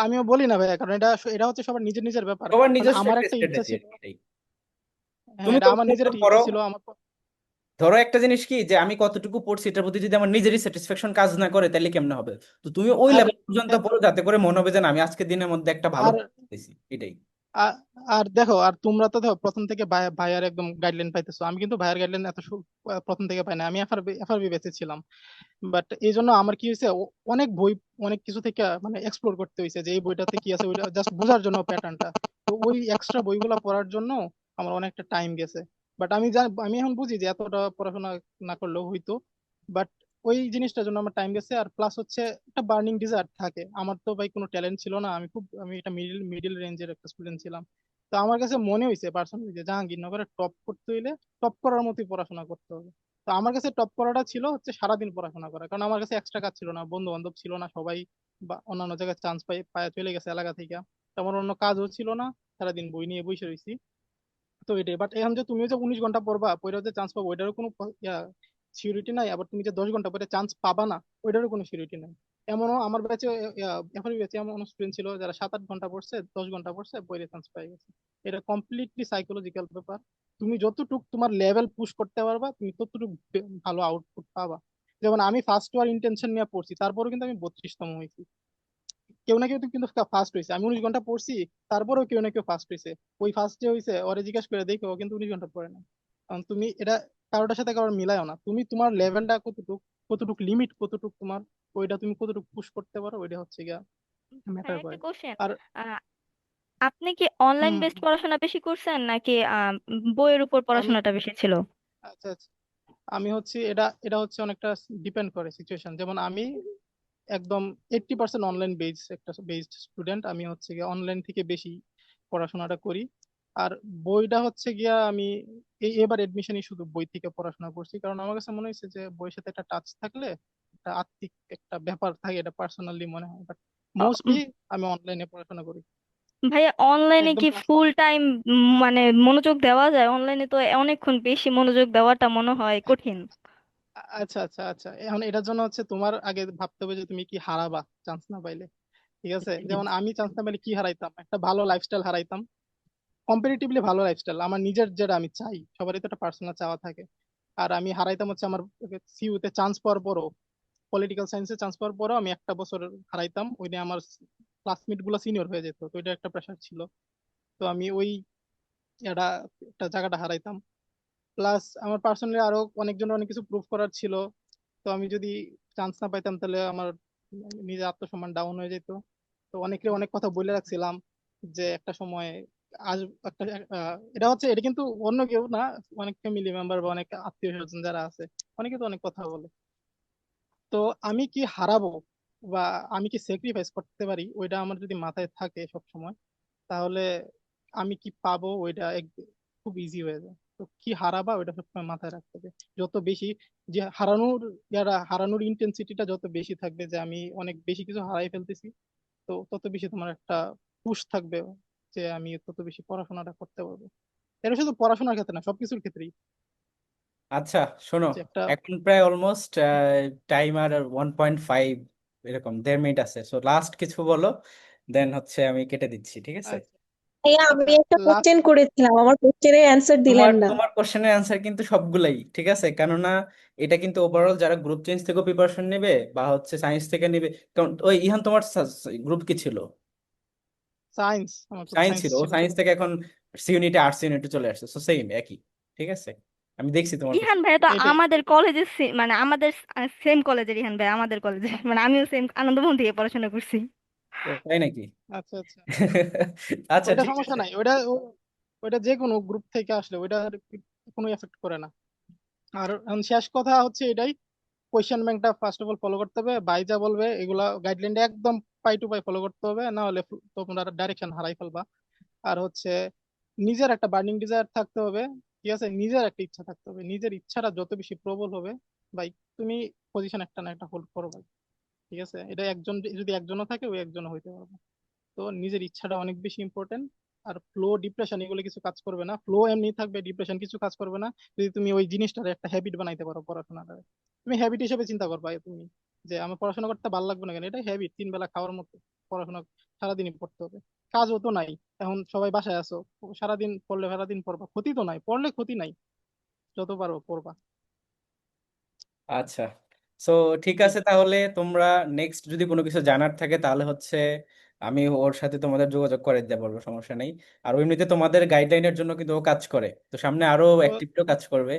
Speaker 1: আমিও বলি না ভাইয়া, কারণ এটা এটা হচ্ছে সবার নিজের নিজের ব্যাপার।
Speaker 2: সবার
Speaker 1: মানে
Speaker 2: নিজস্ব
Speaker 1: আমার
Speaker 2: একটা
Speaker 1: একটা ইচ্ছা
Speaker 2: স্ট্র্যাটেজি
Speaker 1: ছিল,
Speaker 2: আর কি, এটাই।
Speaker 1: হ্যাঁ,
Speaker 2: তুমি
Speaker 1: এটা
Speaker 2: তো
Speaker 1: আমার নিজের
Speaker 2: তো
Speaker 1: একটা
Speaker 2: পড়ো,
Speaker 1: ইচ্ছা ছিল আমার।
Speaker 2: ধরো একটা জিনিস কি, যে আমি কতটুকু পড়ছি এটার প্রতি যদি আমার নিজেরই স্যাটিসফ্যাকশন কাজ না করে তাহলে কেমনে হবে? তো তুমি ওই
Speaker 1: আর
Speaker 2: লেভেল পর্যন্ত পড়ো যাতে করে মনে হবে যে না, আমি আজকে দিনের মধ্যে একটা ভালো
Speaker 1: আর
Speaker 2: পেয়েছি, এটাই।
Speaker 1: আ- আর দেখো, আর তোমরা তো দেখো প্রথম থেকে ভাইয়ার একদম গাইডলাইন পাইতেছো, আমি কিন্তু ভাইয়ার গাইডলাইন এত প্রথম থেকে পাই না, আমি এফআরবি বেঁচে ছিলাম। বাট এই জন্য আমার কি হয়েছে, অনেক বই, অনেক কিছু থেকে মানে এক্সপ্লোর করতে হয়েছে, যে এই বইটাতে কি আছে, ওইটা জাস্ট বোঝার জন্য প্যাটার্নটা। তো ওই এক্সট্রা বইগুলো পড়ার জন্য আমার অনেকটা টাইম গেছে। বাট আমি এখন বুঝি যে এতটা পড়াশোনা না করলেও হইতো, বাট ওই জিনিসটার জন্য আমার টাইম গেছে। আর প্লাস হচ্ছে একটা বার্নিং ডিজায়ার থাকে, আমার তো ভাই কোনো ট্যালেন্ট ছিল না, আমি এটা মিডিল মিডিল রেঞ্জের একটা স্টুডেন্ট ছিলাম। তো আমার কাছে মনে হয়েছে পার্সোনালি যে জাহাঙ্গীরনগরে টপ করতে হইলে টপ করার মতোই পড়াশোনা করতে হবে। তো আমার কাছে টপ করাটা ছিল হচ্ছে সারাদিন পড়াশোনা করা, কারণ আমার কাছে এক্সট্রা কাজ ছিল না, বন্ধু বান্ধব ছিল না, সবাই বা অন্যান্য জায়গায় চান্স পায় চলে গেছে এলাকা থেকে। তো আমার অন্য কাজও ছিল না, সারাদিন বই নিয়ে বসে রয়েছি। তো এটাই। বাট এখন যে তুমি যে 19 ঘন্টা পড়বা, পড়ে যে চান্স পাবো, ওইটারও কোনো সিউরিটি নাই। আবার তুমি যে 10 ঘন্টা পরে চান্স পাবা না, ওইটারও কোনো সিউরিটি নাই। এমনও আমার ব্যাচে, এফআরবি ব্যাচে এমন স্টুডেন্ট ছিল যারা 7-8 ঘন্টা পড়ছে, 10 ঘন্টা পড়ছে, পরে চান্স পেয়ে গেছে। এটা কমপ্লিটলি সাইকোলজিক্যাল ব্যাপার। তুমি যতটুক তোমার লেভেল পুশ করতে পারবা, তুমি ততটুকু ভালো আউটপুট পাবা। যেমন আমি ফার্স্ট ওয়ার ইন্টেনশন নিয়ে পড়ছি, তারপরেও কিন্তু আমি 32তম হয়েছি। কেউ না কেউ তো কিন্তু ফার্স্ট হয়েছে, আমি 19 ঘন্টা পড়ছি, তারপরেও কেউ না কেউ ফার্স্ট হয়েছে। ওই ফার্স্ট যে হয়েছে ওরে জিজ্ঞাসা করে দেখো, ও কিন্তু 19 ঘন্টা পড়ে না। কারণ তুমি এটা কারোটার সাথে কারোর মিলায়ও না, তুমি তোমার লেভেলটা কতটুক, কতটুক লিমিট কতটুক তোমার, ওইটা তুমি কতটুক পুশ করতে পারো, ওইটা হচ্ছে গিয়া
Speaker 10: ভাই
Speaker 1: ম্যাটার
Speaker 10: একটা
Speaker 1: করে।
Speaker 10: কোশ্চেন,
Speaker 1: আর
Speaker 10: আপনি কি অনলাইন
Speaker 1: হুম,
Speaker 10: বেসড পড়াশোনা বেশি করছেন নাকি বইয়ের উপর
Speaker 1: আমি
Speaker 10: পড়াশোনাটা বেশি ছিল?
Speaker 1: আচ্ছা আচ্ছা, আমি হচ্ছে এটা এটা হচ্ছে অনেকটা ডিপেন্ড করে সিচুয়েশন। যেমন আমি একদম 80% অনলাইন একটা বেসড স্টুডেন্ট, আমি হচ্ছে গিয়ে অনলাইন থেকে বেশি পড়াশোনাটা করি। আর বইটা হচ্ছে গিয়া আমি এবার এডমিশনই শুধু বই থেকে পড়াশোনা করছি, কারণ আমার কাছে মনে হয়েছে যে বইয়ের সাথে একটা টাচ থাকলে একটা আত্মিক একটা ব্যাপার থাকে, এটা পার্সোনালি মনে হয়। বাট
Speaker 10: আ- উম,
Speaker 1: মোস্টলি আমি অনলাইনে পড়াশোনা করি
Speaker 10: ভাইয়া অনলাইনে
Speaker 1: একদম
Speaker 10: কি
Speaker 1: ক্লাস।
Speaker 10: ফুল টাইম মানে মনোযোগ দেওয়া যায়? অনলাইনে তো অনেকক্ষণ বেশি মনোযোগ দেওয়াটা মনে হয় কঠিন।
Speaker 1: আচ্ছা আচ্ছা আচ্ছা, এখন এটার জন্য হচ্ছে তোমার আগে ভাবতে হবে যে তুমি কি হারাবা চান্স না পাইলে, ঠিক আছে। যেমন আমি চান্স না পাইলে কি হারাইতাম, একটা ভালো লাইফস্টাইল হারাইতাম, কম্পারেটিভলি ভালো লাইফস্টাইল, আমার নিজের যেটা আমি চাই, সবারই তো একটা পার্সোনাল চাওয়া থাকে। আর আমি হারাইতাম হচ্ছে আমার সিইউতে চান্স পাওয়ার পরও, পলিটিক্যাল সায়েন্সে চান্স পাওয়ার পরও আমি একটা বছর হারাইতাম, ওই নিয়ে আমার ক্লাসমেট গুলো সিনিয়র হয়ে যেত, তো এটা একটা প্রেশার ছিল। তো আমি ওই এটা একটা জায়গাটা হারাইতাম। প্লাস আমার পার্সোনালি আরো অনেকজনের অনেক কিছু প্রুভ করার ছিল। তো আমি যদি চান্স না পাইতাম তাহলে আমার নিজের আত্মসম্মান ডাউন হয়ে যেত। তো অনেকে অনেক কথা বলে রাখছিলাম যে একটা সময় আজ একটা এটা হচ্ছে, এটা কিন্তু অন্য কেউ না, অনেক ফ্যামিলি মেম্বার বা অনেক আত্মীয় স্বজন যারা আছে, অনেকে তো অনেক কথা বলে। তো আমি কি হারাবো বা আমি কি স্যাক্রিফাইস করতে পারি, ওইটা আমার যদি মাথায় থাকে সব সময়, তাহলে আমি কি পাবো ওইটা খুব ইজি হয়ে যায়। তো কি হারাবা ওইটা সবসময় মাথায় রাখতে হবে। যত বেশি যে হারানোর ইন্টেন্সিটিটা যত বেশি থাকবে, যে আমি অনেক বেশি কিছু হারাই ফেলতেছি, তো তত বেশি তোমার একটা পুশ থাকবে, যে আমি তত বেশি পড়াশোনাটা করতে পারবো। এটা শুধু পড়াশোনার ক্ষেত্রে না, সবকিছুর ক্ষেত্রেই।
Speaker 2: আচ্ছা শোনো,
Speaker 1: যে একটা
Speaker 2: এখন প্রায় অলমোস্ট টাইম আর 1.5, এরকম 1.5 মিনিট আছে, সো লাস্ট কিছু বলো, দেন হচ্ছে আমি কেটে দিচ্ছি, ঠিক আছে?
Speaker 1: আচ্ছা
Speaker 11: ভাইয়া
Speaker 1: আচ্ছা,
Speaker 11: আমি একটা
Speaker 1: লাস্ট
Speaker 11: কোশ্চেন করেছিলাম, আমার কোশ্চেনের অ্যান্সার
Speaker 2: তোমার
Speaker 11: দিলেন না।
Speaker 2: তোমার কোশ্চেনের অ্যান্সার কিন্তু সবগুলাই ঠিক আছে, কেননা এটা কিন্তু ওভারঅল যারা গ্রুপ চেঞ্জ থেকে প্রিপারেশন নেবে বা হচ্ছে সায়েন্স থেকে নেবে, কারণ ওই ইহান তোমার গ্রুপ কি ছিল?
Speaker 1: সায়েন্স, আমার খুব
Speaker 2: সায়েন্স
Speaker 1: সায়েন্স
Speaker 2: ছিল, ও
Speaker 1: ছিল।
Speaker 2: সায়েন্স থেকে এখন সি ইউনিটে আর্টস ইউনিটে চলে আসছে, সো সেম একই, ঠিক আছে? আমি দেখছি তোমার
Speaker 10: ইহান
Speaker 2: কোশ্চেন।
Speaker 10: ভাই তো
Speaker 1: এটাই
Speaker 10: আমাদের কলেজের মানে আমাদের সেম কলেজের ইহান ভাই, আমাদের কলেজে মানে আমিও সেম আনন্দমোহন থেকে পড়াশোনা করছি।
Speaker 2: ও তাই নাকি?
Speaker 1: আচ্ছা আচ্ছা,
Speaker 2: আচ্ছা
Speaker 1: ওইটা
Speaker 2: ঠিক
Speaker 1: সমস্যা
Speaker 2: আছে।
Speaker 1: নাই, ওইটা যে কোনো গ্রুপ থেকে আসলে ওইটা কোনো এফেক্ট করে না। আর এখন শেষ কথা হচ্ছে এটাই, কোয়েশ্চেন ব্যাংকটা ফার্স্ট অফ অল ফলো করতে হবে, ভাই যা বলবে এগুলা গাইডলাইনটা একদম পাই টু পাই ফলো করতে হবে, না হলে তোমরা ডাইরেকশন হারাই ফেলবা। আর হচ্ছে নিজের একটা বার্নিং ডিজায়ার থাকতে হবে, ঠিক আছে, নিজের একটা ইচ্ছা থাকতে হবে, নিজের ইচ্ছাটা যত বেশি প্রবল হবে ভাই, তুমি পজিশন একটা না একটা হোল্ড করো ভাই, ঠিক আছে। এটা একজন যদি একজনও থাকে ওই একজনও হইতে পারবে। তো নিজের ইচ্ছাটা অনেক বেশি ইম্পর্টেন্ট। আর ফ্লো, ডিপ্রেশন এগুলো কিছু কাজ করবে না, ফ্লো এমনি থাকবে, ডিপ্রেশন কিছু কাজ করবে না যদি তুমি ওই জিনিসটার একটা হ্যাবিট বানাইতে পারো পড়াশোনাটা। তুমি হ্যাবিট হিসেবে চিন্তা করবা তুমি, যে আমার পড়াশোনা করতে ভালো লাগবে না কেন, এটা হ্যাবিট, 3 বেলা খাওয়ার মতো পড়াশোনা সারাদিনই পড়তে হবে। কাজও তো নাই, এখন সবাই বাসায় আছো, সারাদিন পড়লে সারাদিন পড়বা, ক্ষতি তো নাই, পড়লে ক্ষতি নাই, যত পারো পড়বা।
Speaker 2: আচ্ছা, সো ঠিক
Speaker 1: জি।
Speaker 2: আছে, তাহলে তোমরা নেক্সট যদি কোনো কিছু জানার থাকে তাহলে হচ্ছে আমি ওর সাথে তোমাদের যোগাযোগ করে দিতে পারবো, সমস্যা নেই। আর এমনিতে তোমাদের গাইডলাইনের জন্য কিন্তু ও কাজ করে, তো সামনে আরো
Speaker 1: ও
Speaker 2: অ্যাক্টিভও কাজ করবে।